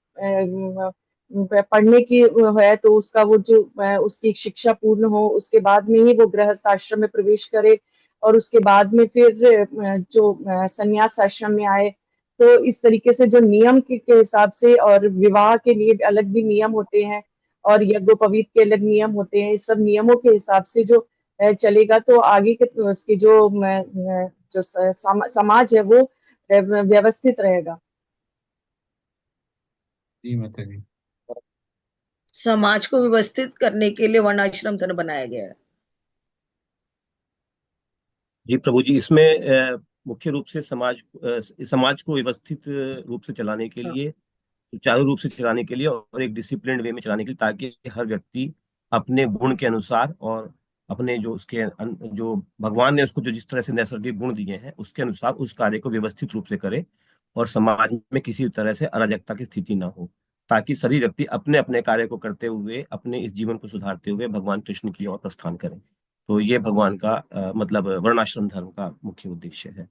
पढ़ने की है तो उसका वो जो उसकी शिक्षा पूर्ण हो, उसके बाद में ही वो गृहस्थ आश्रम में प्रवेश करे और उसके बाद में फिर जो संन्यास आश्रम में आए। तो इस तरीके से जो नियम के हिसाब से, और विवाह के लिए अलग भी नियम होते हैं और यज्ञोपवीत के अलग नियम होते हैं, इस सब नियमों के हिसाब से जो चलेगा तो आगे के उसकी जो समाज है वो व्यवस्थित रहेगा। जी माता जी। समाज को व्यवस्थित करने के लिए वर्णाश्रम धर्म बनाया गया है। जी प्रभु जी, इसमें मुख्य रूप से समाज को व्यवस्थित रूप से चलाने के लिए, सुचारू रूप से चलाने के लिए और एक डिसिप्लिन वे में चलाने के लिए, ताकि हर व्यक्ति अपने गुण के अनुसार और अपने जो भगवान ने उसको जो जिस तरह से नैसर्गिक गुण दिए हैं उसके अनुसार उस कार्य को व्यवस्थित रूप से करे और समाज में किसी तरह से अराजकता की स्थिति ना हो, ताकि सभी व्यक्ति अपने अपने कार्य को करते हुए अपने इस जीवन को सुधारते हुए भगवान कृष्ण की ओर प्रस्थान करें। तो ये भगवान का मतलब वर्णाश्रम धर्म का मुख्य उद्देश्य है।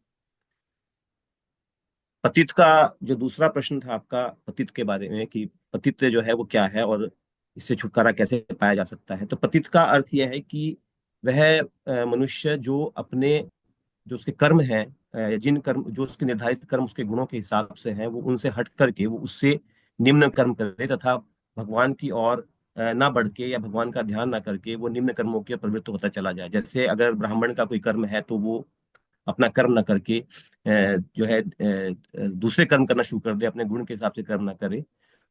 पतित का जो दूसरा प्रश्न था आपका, पतित के बारे में कि पतित जो है वो क्या है और इससे छुटकारा कैसे पाया जा सकता है। तो पतित का अर्थ यह है कि वह मनुष्य जो अपने जो उसके कर्म हैं, जिन कर्म जो उसके निर्धारित कर्म उसके गुणों के हिसाब से हैं, वो उनसे हट करके वो उससे निम्न कर्म करे तथा भगवान की ओर ना बढ़ के या भगवान का ध्यान ना करके वो निम्न कर्मों की ओर प्रवृत्त होता चला जाए। जैसे अगर ब्राह्मण का कोई कर्म है तो वो अपना कर्म न करके जो है दूसरे कर्म करना शुरू कर दे, अपने गुण के हिसाब से कर्म ना करे,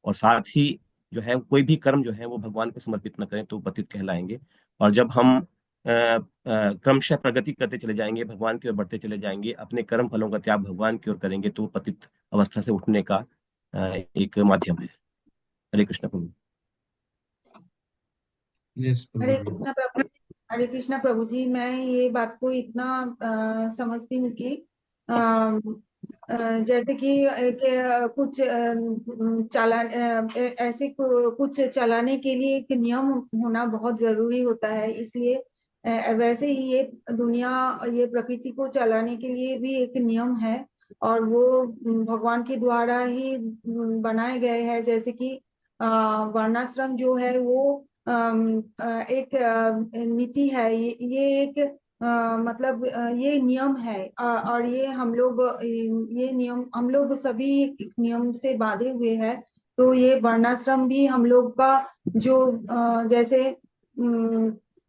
और साथ ही जो है कोई भी कर्म जो है वो भगवान को समर्पित न करें तो पतित कहलाएंगे। और जब हम क्रमशः प्रगति करते चले जाएंगे, भगवान की ओर बढ़ते चले जाएंगे, अपने कर्म फलों का त्याग भगवान की ओर करेंगे, तो पतित अवस्था से उठने का एक माध्यम है। हरे कृष्ण प्रभु। यस हरे प्रभु जी। कृष्णा प्रभु हरे कृष्णा प्रभु जी, मैं ये बात को इतना समझती हूँ कि अ, जैसे कि कुछ ऐसे कुछ चलाने के लिए एक नियम होना बहुत जरूरी होता है। इसलिए वैसे ही ये दुनिया, ये प्रकृति को चलाने के लिए भी एक नियम है और वो भगवान के द्वारा ही बनाए गए हैं। जैसे कि वर्णाश्रम जो है वो एक नीति है, ये एक मतलब ये नियम है और ये हम लोग ये नियम हम लोग सभी एक नियम से बांधे हुए हैं। तो ये वर्णाश्रम भी हम लोग का जो जैसे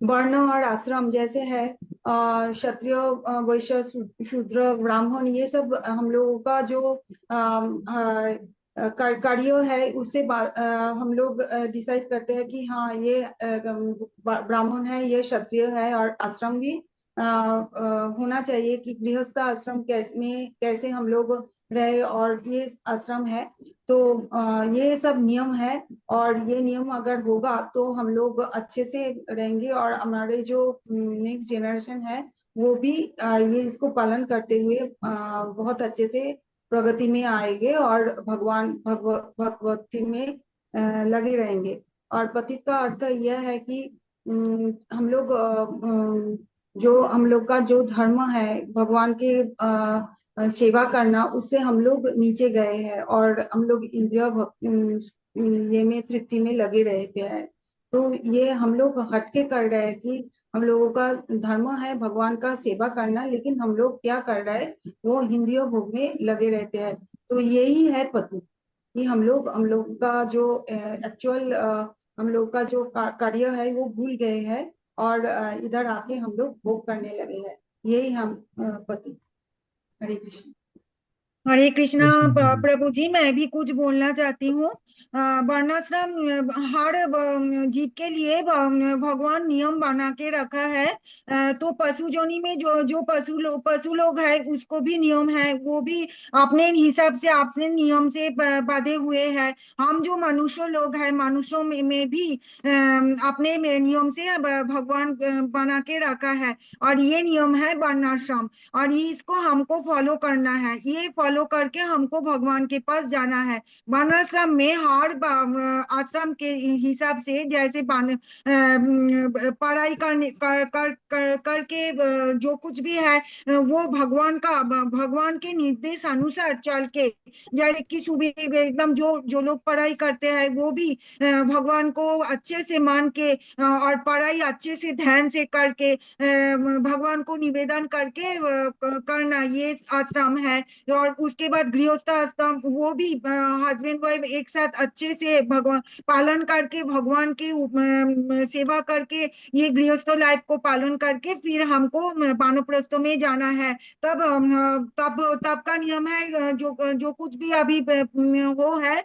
वर्ण और आश्रम जैसे है, क्षत्रिय वैश्य शूद्र ब्राह्मण, ये सब हम लोगों का जो कार्य है उससे हम लोग डिसाइड करते हैं कि हाँ ये ब्राह्मण है, ये क्षत्रिय है। और आश्रम भी होना चाहिए कि गृहस्थ आश्रम में कैसे हम लोग रहे, और ये आश्रम है। तो ये सब नियम है और ये नियम अगर होगा तो हम लोग अच्छे से रहेंगे और हमारे जो नेक्स्ट जनरेशन है वो भी ये इसको पालन करते हुए बहुत अच्छे से प्रगति में आएंगे और भगवती में लगे रहेंगे। और पतित का अर्थ यह है कि हम लोग जो हम लोग का जो धर्म है भगवान के सेवा करना, उससे हम लोग नीचे गए हैं और हम लोग ये में तृप्ति में लगे रहते हैं। तो ये हम लोग हटके कर रहे हैं कि हम लोगों का धर्म है भगवान का सेवा करना, लेकिन हम लोग क्या कर रहे हैं, वो इंद्रिय भोग में लगे रहते हैं। तो यही है पति कि हम लोग का जो एक्चुअल हम लोग का जो कार्य है वो भूल गए हैं और इधर आके हम लोग भोग करने लगे हैं। यही हम पति। हरे कृष्ण। हरे कृष्णा यस प्रभु जी। प्रभु जी, मैं भी कुछ बोलना चाहती हूँ। वर्णाश्रम हर जीव के लिए भगवान नियम बना के रखा है। तो पशु जोनि में जो जो पशु लोग है उसको भी नियम है, वो भी अपने हिसाब से अपने नियम से बांधे हुए हैं। हम जो मनुष्य लोग हैं, मनुष्यों में भी अपने नियम से भगवान बना के रखा है और ये नियम है वर्णाश्रम। और ये इसको हमको फॉलो करना है, ये फॉलो करके हमको भगवान के पास जाना है। वर्णाश्रम में हर आश्रम के हिसाब से जैसे पढ़ाई करके जो कुछ भी है वो भगवान के निर्देश अनुसार चल के, जैसे कि सुबह एकदम जो जो लोग पढ़ाई करते हैं वो भी भगवान को अच्छे से मान के और पढ़ाई अच्छे से ध्यान से करके भगवान को निवेदन करके करना, ये आश्रम है। और उसके बाद गृहस्थ आश्रम, वो भी हस्बैंड वाइफ एक साथ अच्छे से भगवान पालन करके भगवान की सेवा करके ये गृहस्थ लाइफ को पालन करके फिर हमको वानप्रस्थ में जाना है। तब तब का नियम है जो जो कुछ भी अभी वो है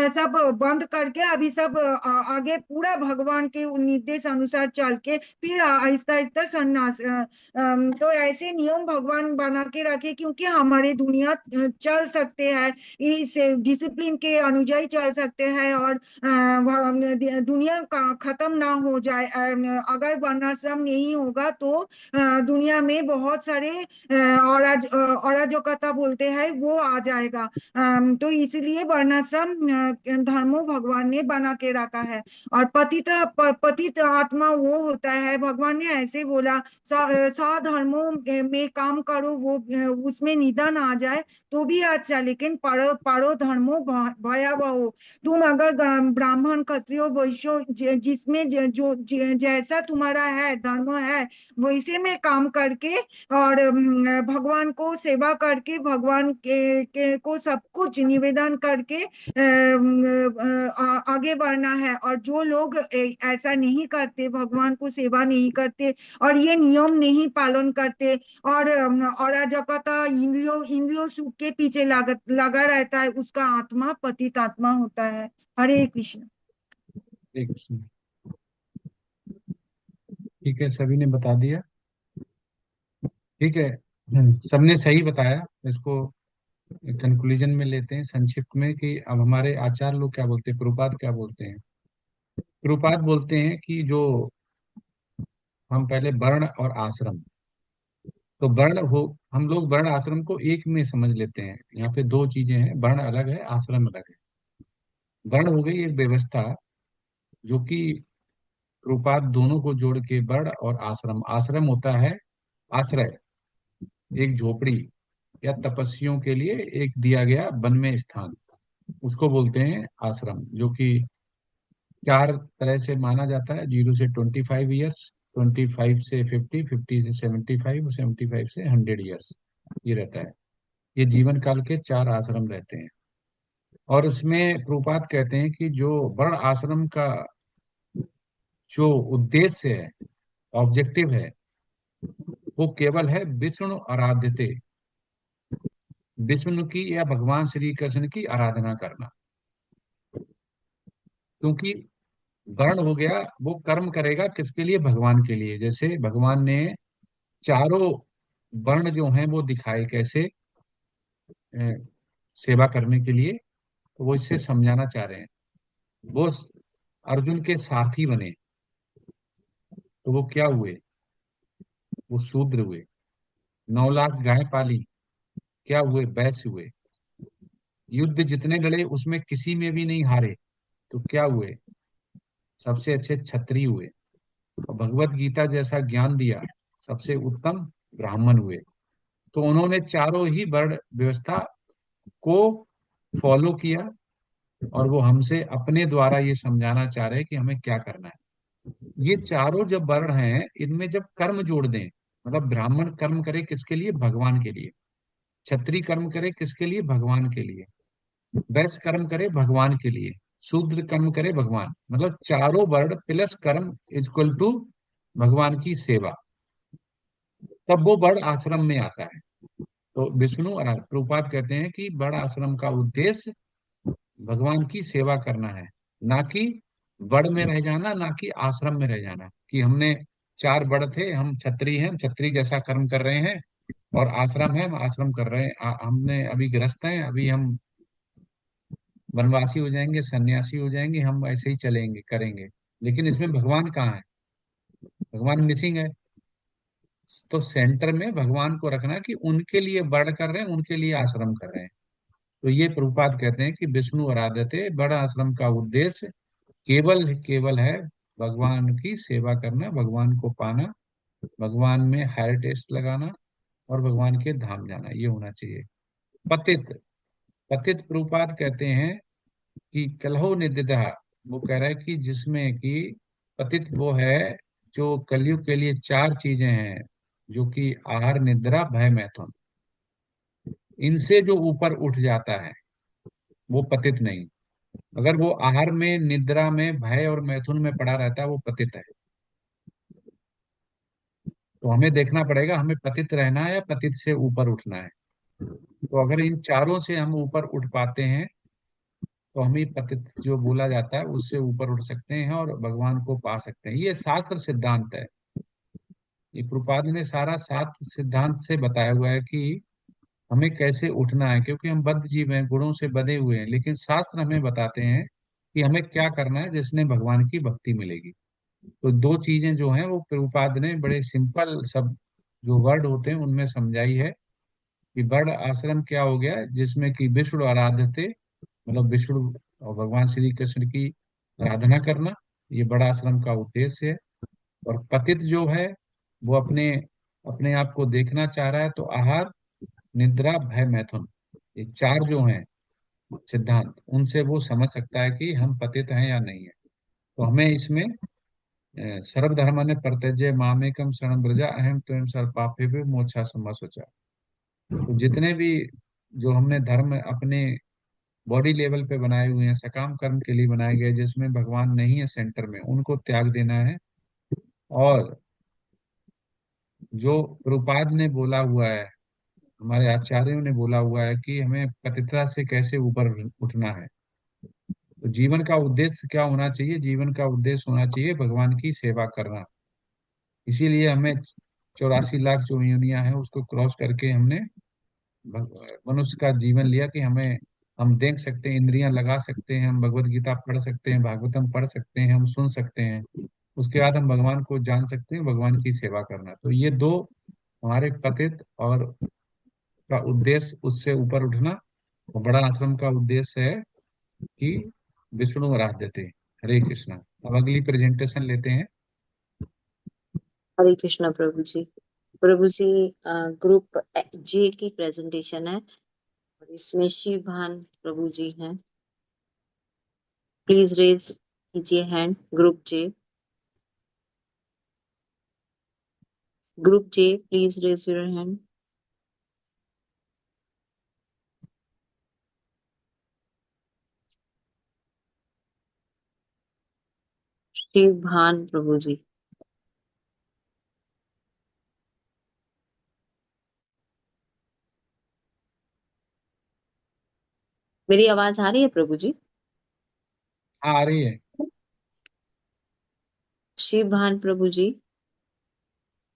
सब बंद करके अभी सब आगे पूरा भगवान के निर्देश अनुसार चल के फिर आहिस्ता आहिस्ता संन्यास। तो ऐसे नियम भगवान बना के रखे क्योंकि हमारे दुनिया चल सकते हैं, इस डिसिप्लिन के अनुଯାयी चल सकते हैं और दुनिया का खत्म ना हो जाए। अगर वर्णाश्रम नहीं होगा तो दुनिया में बहुत सारे अराजकता बोलते हैं वो आ जाएगा। तो इसलिए वर्णाश्रम धर्मो भगवान ने बना के रखा है। और पतित आत्मा वो होता है, भगवान ने ऐसे बोला स्वधर्मों में काम करो, वो उसमें निधन आ जाए तो भी अच्छा, लेकिन परो धर्मो भयावह। तुम अगर ब्राह्मण क्षत्रिय वैश्य जिसमें जो जैसा तुम्हारा है धर्म है वैसे में काम करके और भगवान को सेवा करके भगवान के को सब कुछ निवेदन करके आगे बढ़ना है। और जो लोग ऐसा नहीं करते, भगवान को सेवा नहीं करते और ये नियम नहीं पालन करते और अराजकता इंद्रियों सुख के पीछे लगा रहता है, उसका आत्मा पतित आत्मा होता है। हरे कृष्ण। एक ठीक है, सभी ने बता दिया। ठीक है, सबने सही बताया। इसको कंक्लूजन में लेते हैं संक्षिप्त में कि अब हमारे आचार्य लोग क्या बोलते हैं, प्रभुपाद क्या बोलते हैं। प्रभुपाद बोलते हैं कि जो हम पहले वर्ण और आश्रम, तो वर्ण हो, हम लोग वर्ण आश्रम को एक में समझ लेते हैं। यहाँ पे दो चीजें हैं, वर्ण अलग है, आश्रम अलग है। वर्ण हो गई एक व्यवस्था जो कि प्रभुपाद दोनों को जोड़ के वर्ण और आश्रम, आश्रम होता है आश्रय, एक झोपड़ी या तपस्वियों के लिए एक दिया गया वन में स्थान, उसको बोलते हैं आश्रम। जो कि चार तरह से माना जाता है, 0 से 25 ईयर्स, 25 से 50, 50 से 75, 75 से 100 ईयर्स, ये रहता है। ये जीवन काल के चार आश्रम रहते हैं। और इसमें प्रभुपाद कहते हैं कि जो वर्ण आश्रम का जो उद्देश्य है, ऑब्जेक्टिव है, वो केवल है विष्णु आराध्यते, विष्णु की या भगवान श्री कृष्ण की आराधना करना। क्योंकि वर्ण हो गया, वो कर्म करेगा किसके लिए, भगवान के लिए। जैसे भगवान ने चारों वर्ण जो हैं वो दिखाए कैसे अ, सेवा करने के लिए, तो वो इससे समझाना चाह रहे हैं। वो अर्जुन के सारथी बने, तो वो क्या हुए, वो शूद्र हुए। 9 लाख गाय पाली, क्या हुए, वैश्य हुए। युद्ध जितने लड़े उसमें किसी में भी नहीं हारे, तो क्या हुए, सबसे अच्छे क्षत्रिय हुए। और भगवत गीता जैसा ज्ञान दिया, सबसे उत्तम ब्राह्मण हुए। तो उन्होंने चारों ही वर्ण व्यवस्था को फॉलो किया, और वो हमसे अपने द्वारा ये समझाना चाह रहे हैं कि हमें क्या करना है। ये चारों जब वर्ण हैं, इनमें जब कर्म जोड़ दें, मतलब ब्राह्मण कर्म करे किसके लिए, भगवान के लिए। क्षत्रिय कर्म करे किसके लिए, भगवान के लिए। वैश्य कर्म करे भगवान के लिए। शूद्र कर्म करे भगवान, मतलब चारों वर्ण प्लस कर्म इक्वल टू भगवान की सेवा, तब वो वर्ण आश्रम में आता है। तो विष्णु और प्रभुपाद कहते हैं कि वर्ण आश्रम का उद्देश्य भगवान की सेवा करना है, ना कि वर्ण में रह जाना, ना कि आश्रम में रह जाना कि हमने चार वर्ण थे, हम क्षत्रिय हैं, हम क्षत्रिय जैसा कर्म कर रहे हैं, और आश्रम है, हम आश्रम कर रहे हैं। हमने अभी गृहस्थ हैं, अभी हम वनवासी हो जाएंगे, सन्यासी हो जाएंगे, हम ऐसे ही चलेंगे करेंगे। लेकिन इसमें भगवान कहाँ है, भगवान मिसिंग है। तो सेंटर में भगवान को रखना कि उनके लिए वर्ण कर रहे हैं, उनके लिए आश्रम कर रहे हैं। तो ये प्रभुपाद कहते हैं कि विष्णु आराध्यते, वर्ण आश्रम का उद्देश्य केवल है भगवान की सेवा करना, भगवान को पाना, भगवान में हायर टेस्ट लगाना, और भगवान के धाम जाना, ये होना चाहिए। पतित, पतित प्रभुपाद कहते हैं कि कलहो निदिदः, वो कह रहा है कि जिसमें कि पतित वो है जो कलयुग के लिए चार चीजें हैं, जो कि आहार, निद्रा, भय, मैथुन, इनसे जो ऊपर उठ जाता है वो पतित नहीं। अगर वो आहार में, निद्रा में, भय और मैथुन में पड़ा रहता है, वो पतित है। तो हमें देखना पड़ेगा हमें पतित रहना है या पतित से ऊपर उठना है। तो अगर इन चारों से हम ऊपर उठ पाते हैं, तो हम ही पतित जो बोला जाता है उससे ऊपर उठ सकते हैं और भगवान को पा सकते हैं। ये शास्त्र सिद्धांत है। ये प्रभुपाद ने सारा शास्त्र सिद्धांत से बताया हुआ है कि हमें कैसे उठना है, क्योंकि हम बद्ध जीव हैं, गुणों से बधे हुए हैं। लेकिन शास्त्र हमें बताते हैं कि हमें क्या करना है जिसने भगवान की भक्ति मिलेगी। तो दो चीजें जो हैं वो प्रभुपाद ने बड़े सिंपल सब जो वर्ड होते हैं उनमें समझाई है कि वर्ण आश्रम क्या हो गया, जिसमें कि विष्णु आराध्य थे, मतलब विष्णु और भगवान श्री कृष्ण की आराधना करना, ये बड़ा आश्रम का उद्देश्य है। और पतित जो है वो अपने अपने आप को देखना चाह रहा है, तो आहार, निद्रा, भय, मैथुन, ये चार जो हैं सिद्धांत, उनसे वो समझ सकता है कि हम पतित हैं या नहीं है। तो हमें इसमें सर्वधर्मान् परित्यज्य मामेकं शरणं व्रज अहं त्वं सर्वपापेभ्यो मोक्षाय शुचा। तो जितने भी जो हमने धर्म अपने बॉडी लेवल पे बनाए हुए हैं, सकाम कर्म के लिए बनाए गए, जिसमें भगवान नहीं है सेंटर में, उनको त्याग देना है। और जो प्रभुपाद ने बोला हुआ है, हमारे आचार्यों ने बोला हुआ है कि हमें पतितता से कैसे ऊपर उठना है, तो जीवन का उद्देश्य क्या होना चाहिए? जीवन का उद्देश्य होना चाहिए भगवान की सेवा करना। इसीलिए हमें 84 लाख जो योनियां हैं उसको क्रॉस करके हमने मनुष्य का जीवन लिया कि हम देख सकते हैं, इंद्रियां लगा सकते हैं, हम भगवत गीता पढ़ सकते हैं, भागवतम पढ़ सकते हैं, हम सुन सकते हैं। उसके बाद हम भगवान को जान सकते हैं, भगवान की सेवा करना। तो ये दो हमारे पतित और का उद्देश्य, उससे ऊपर उठना। और बड़ा आश्रम का उद्देश्य है कि विष्णु आराध्य थे। हरे कृष्णा। अब अगली प्रेजेंटेशन लेते हैं। हरे कृष्णा प्रभु जी। प्रभु जी, ग्रुप जे की प्रेजेंटेशन है और इसमें शिव भान प्रभु जी हैं। प्लीज रेज कीजिए hand. Group J, group J, please raise your hand. Shiv Bhan Prabhu जी। मेरी आवाज आ रही है प्रभु जी? हाँ, आ रही है। शिव भान प्रभु जी।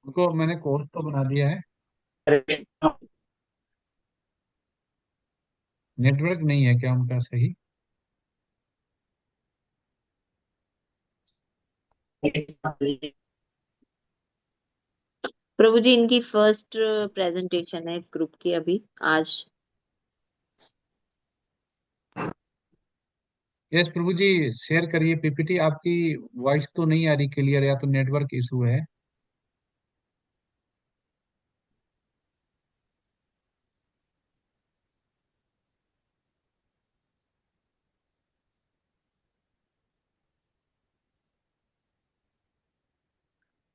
उनको मैंने कोर्स तो बना दिया है। नेटवर्क नहीं है क्या उनका सही? प्रभु जी, इनकी फर्स्ट प्रेजेंटेशन है ग्रुप की अभी आज। यस प्रभु जी, शेयर करिए पीपीटी। आपकी वॉइस तो नहीं आ रही क्लियर, या तो नेटवर्क इशू है।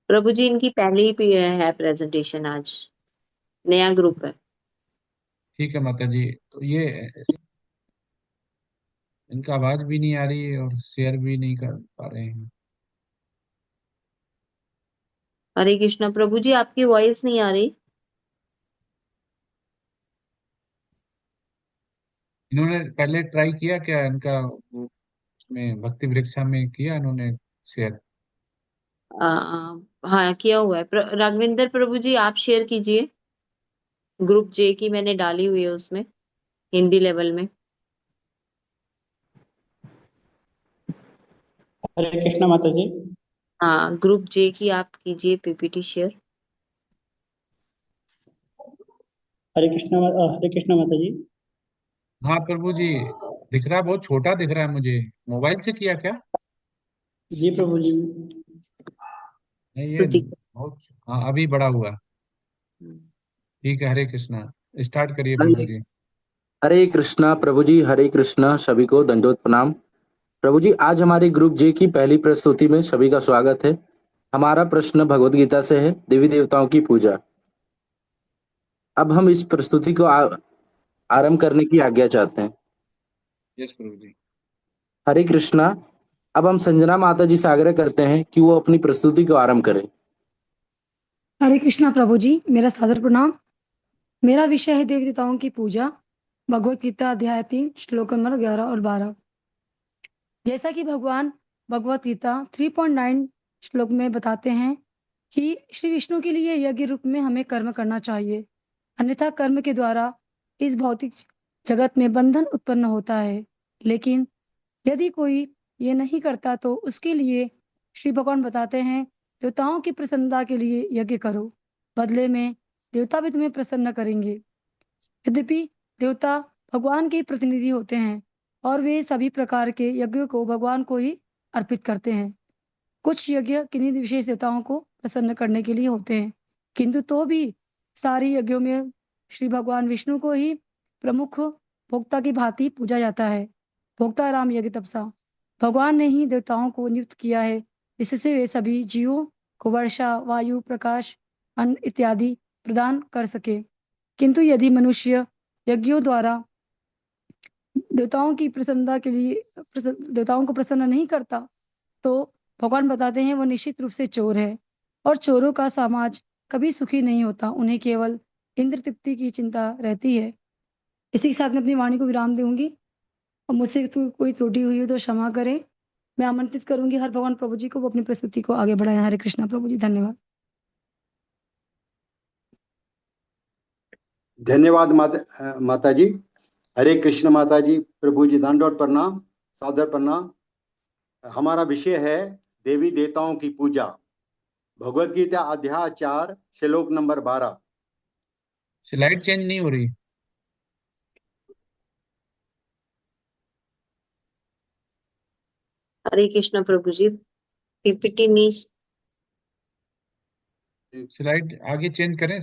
प्रभु जी, इनकी पहली भी है प्रेजेंटेशन आज, नया ग्रुप है। ठीक है माता जी। तो ये इनका आवाज भी नहीं आ रही है और शेयर भी नहीं कर पा रहे हैं। हरे कृष्णा प्रभु जी, आपकी वॉइस नहीं आ रही। इन्होंने पहले ट्राई किया क्या? इनका वो उसमें भक्ति वृक्षा में किया इन्होंने शेयर? हाँ, किया हुआ है। राघवेंद्र प्रभु जी, आप शेयर कीजिए। ग्रुप जे की मैंने डाली हुई है उसमें, हिंदी लेवल में। हरे कृष्णा माता जी। हाँ, ग्रुप जे की आप कीजिए पीपीटी शेयर। हरे कृष्णा माता जी। हाँ प्रभु जी, दिख रहा है, बहुत छोटा दिख रहा है मुझे। मोबाइल से किया क्या? जी प्रभु जी। नहीं, ये बहुत। हाँ, अभी बड़ा हुआ। ठीक है, हरे कृष्णा। स्टार्ट करिए प्रभु जी। हरे कृष्णा प्रभु जी। हरे कृष्णा। सभी को दंडवत प्रणाम। प्रभु जी, आज हमारे ग्रुप जे की पहली प्रस्तुति में सभी का स्वागत है। हमारा प्रश्न भगवत गीता से है, देवी देवताओं की पूजा। अब हम इस प्रस्तुति को आरंभ करने की आज्ञा चाहते हैं। यस प्रभु जी। हरे कृष्णा। अब हम संजना माता जी से आग्रह करते हैं कि वो अपनी प्रस्तुति को आरंभ करें। हरे कृष्णा प्रभु जी, मेरा सादर प्रणाम। मेरा विषय है देवी देवताओं की पूजा, भगवत गीता अध्याय 3 श्लोक नंबर 11 और 12। जैसा कि भगवान भगवत गीता 3.9 श्लोक में बताते हैं कि श्री विष्णु के लिए यज्ञ रूप में हमें कर्म करना चाहिए, अन्यथा कर्म के द्वारा इस भौतिक जगत में बंधन उत्पन्न होता है। लेकिन यदि कोई ये नहीं करता तो उसके लिए श्री भगवान बताते हैं, देवताओं की प्रसन्नता के लिए यज्ञ करो, बदले में देवता भी तुम्हें प्रसन्न करेंगे। यद्यपि देवता भगवान के प्रतिनिधि होते हैं और वे सभी प्रकार के यज्ञों को भगवान को ही अर्पित करते हैं। कुछ यज्ञ किन्हीं विशेष देवताओं को प्रसन्न करने के लिए होते हैं, किंतु तो भी सारी यज्ञों में श्री भगवान विष्णु को ही प्रमुख भोक्ता की भांति पूजा जाता है। भोक्ता राम यज्ञ तपसा, भगवान ने ही देवताओं को नियुक्त किया है, इससे वे सभी जीवों को वर्षा, वायु, प्रकाश, अन्न इत्यादि प्रदान कर सके। किंतु यदि मनुष्य यज्ञों द्वारा देवताओं की प्रसन्नता के लिए देवताओं को प्रसन्न नहीं करता, तो भगवान बताते हैं वो निश्चित रूप से चोर है, और चोरों का समाज कभी सुखी नहीं होता, उन्हें केवल इंद्र तृप्ति की चिंता रहती है। इसी के साथ मैं अपनी वाणी को विराम दूंगी। और मुझसे कोई त्रुटि हुई हो तो क्षमा करें। मैं आमंत्रित करूंगी हर भगवान प्रभु जी को वो अपनी प्रस्तुति को आगे बढ़ाएं। हरे कृष्णा प्रभु जी, धन्यवाद। धन्यवाद माता जी। हरे कृष्ण माता जी, प्रभु जी दंडवत प्रणाम, सादर प्रणाम। हमारा विषय है देवी देवताओं की पूजा, भगवत गीता अध्याय 4 श्लोक नंबर 12। स्लाइड चेंज नहीं हो रही। हरे कृष्णा प्रभु जी, पीपीटी नहीं। स्लाइड आगे चेंज करें।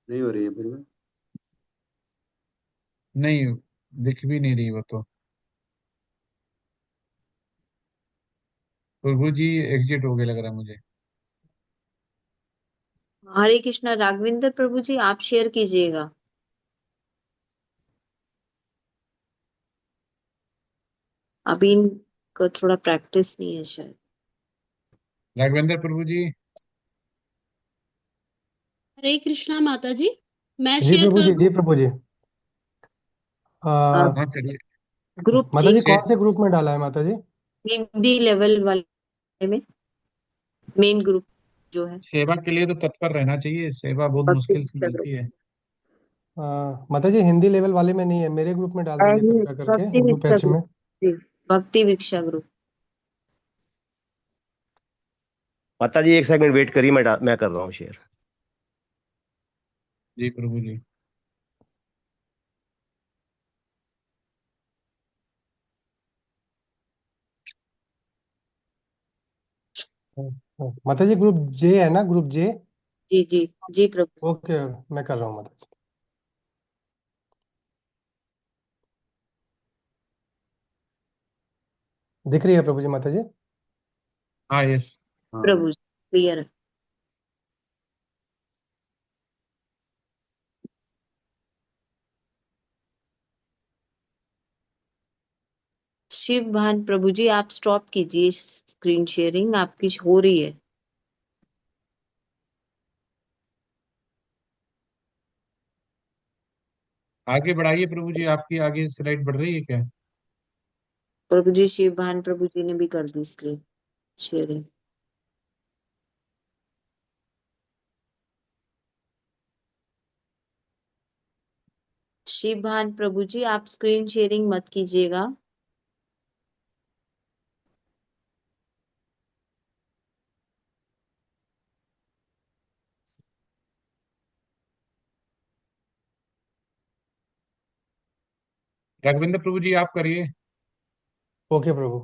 नहीं हो रही है फिर में। नहीं दिख भी नहीं रही वो तो। प्रभु जी एग्जिट हो गए लग रहा है मुझे। हरे कृष्णा राघवेंद्र प्रभु जी, आप शेयर कीजिएगा। अभी इनको थोड़ा प्रैक्टिस नहीं है शायद। राघवेंद्र प्रभु जी। हरे कृष्णा माता जी, मैं जी शेयर प्रभु कर जी, दूं? जी प्रभु जी। हाँ करिए। ग्रुप माता जी जी कौन से ग्रुप में डाला है माता जी? हिंदी लेवल वाले में, मेन ग्रुप जो है। सेवा के लिए तो तत्पर रहना चाहिए, सेवा बहुत मुश्किल से मिलती है। माता जी हिंदी लेवल वाले में नहीं है, मेरे ग्रुप में डाल दीजिए कृपया करके, भक्ति ग्रुप विक्षा एच ग्रुप में। जी, भक्ति विक्षा ग्रुप। माता जी एक सेकंड वेट करिए, मैं कर रहा हूँ शेयर। जी प्रभु जी। माता जी ग्रुप जे है ना, ग्रुप जे? जी जी जी प्रभु। ओके, मैं कर रहा हूँ माता जी। दिख रही है प्रभु जी माता जी? हाँ यस। प्रभु जी क्लियर है। शिव भान प्रभु जी, आप स्टॉप कीजिए स्क्रीन शेयरिंग, आपकी हो रही है। आगे बढ़ाइए प्रभु जी, आपकी आगे स्लाइड बढ़ रही है क्या? प्रभु जी शिव भान प्रभु जी ने भी कर दी स्क्रीन शेयरिंग। शिव भान प्रभु जी, आप स्क्रीन शेयरिंग मत कीजिएगा। राघवेंद्र प्रभु जी आप करिए। ओके प्रभु।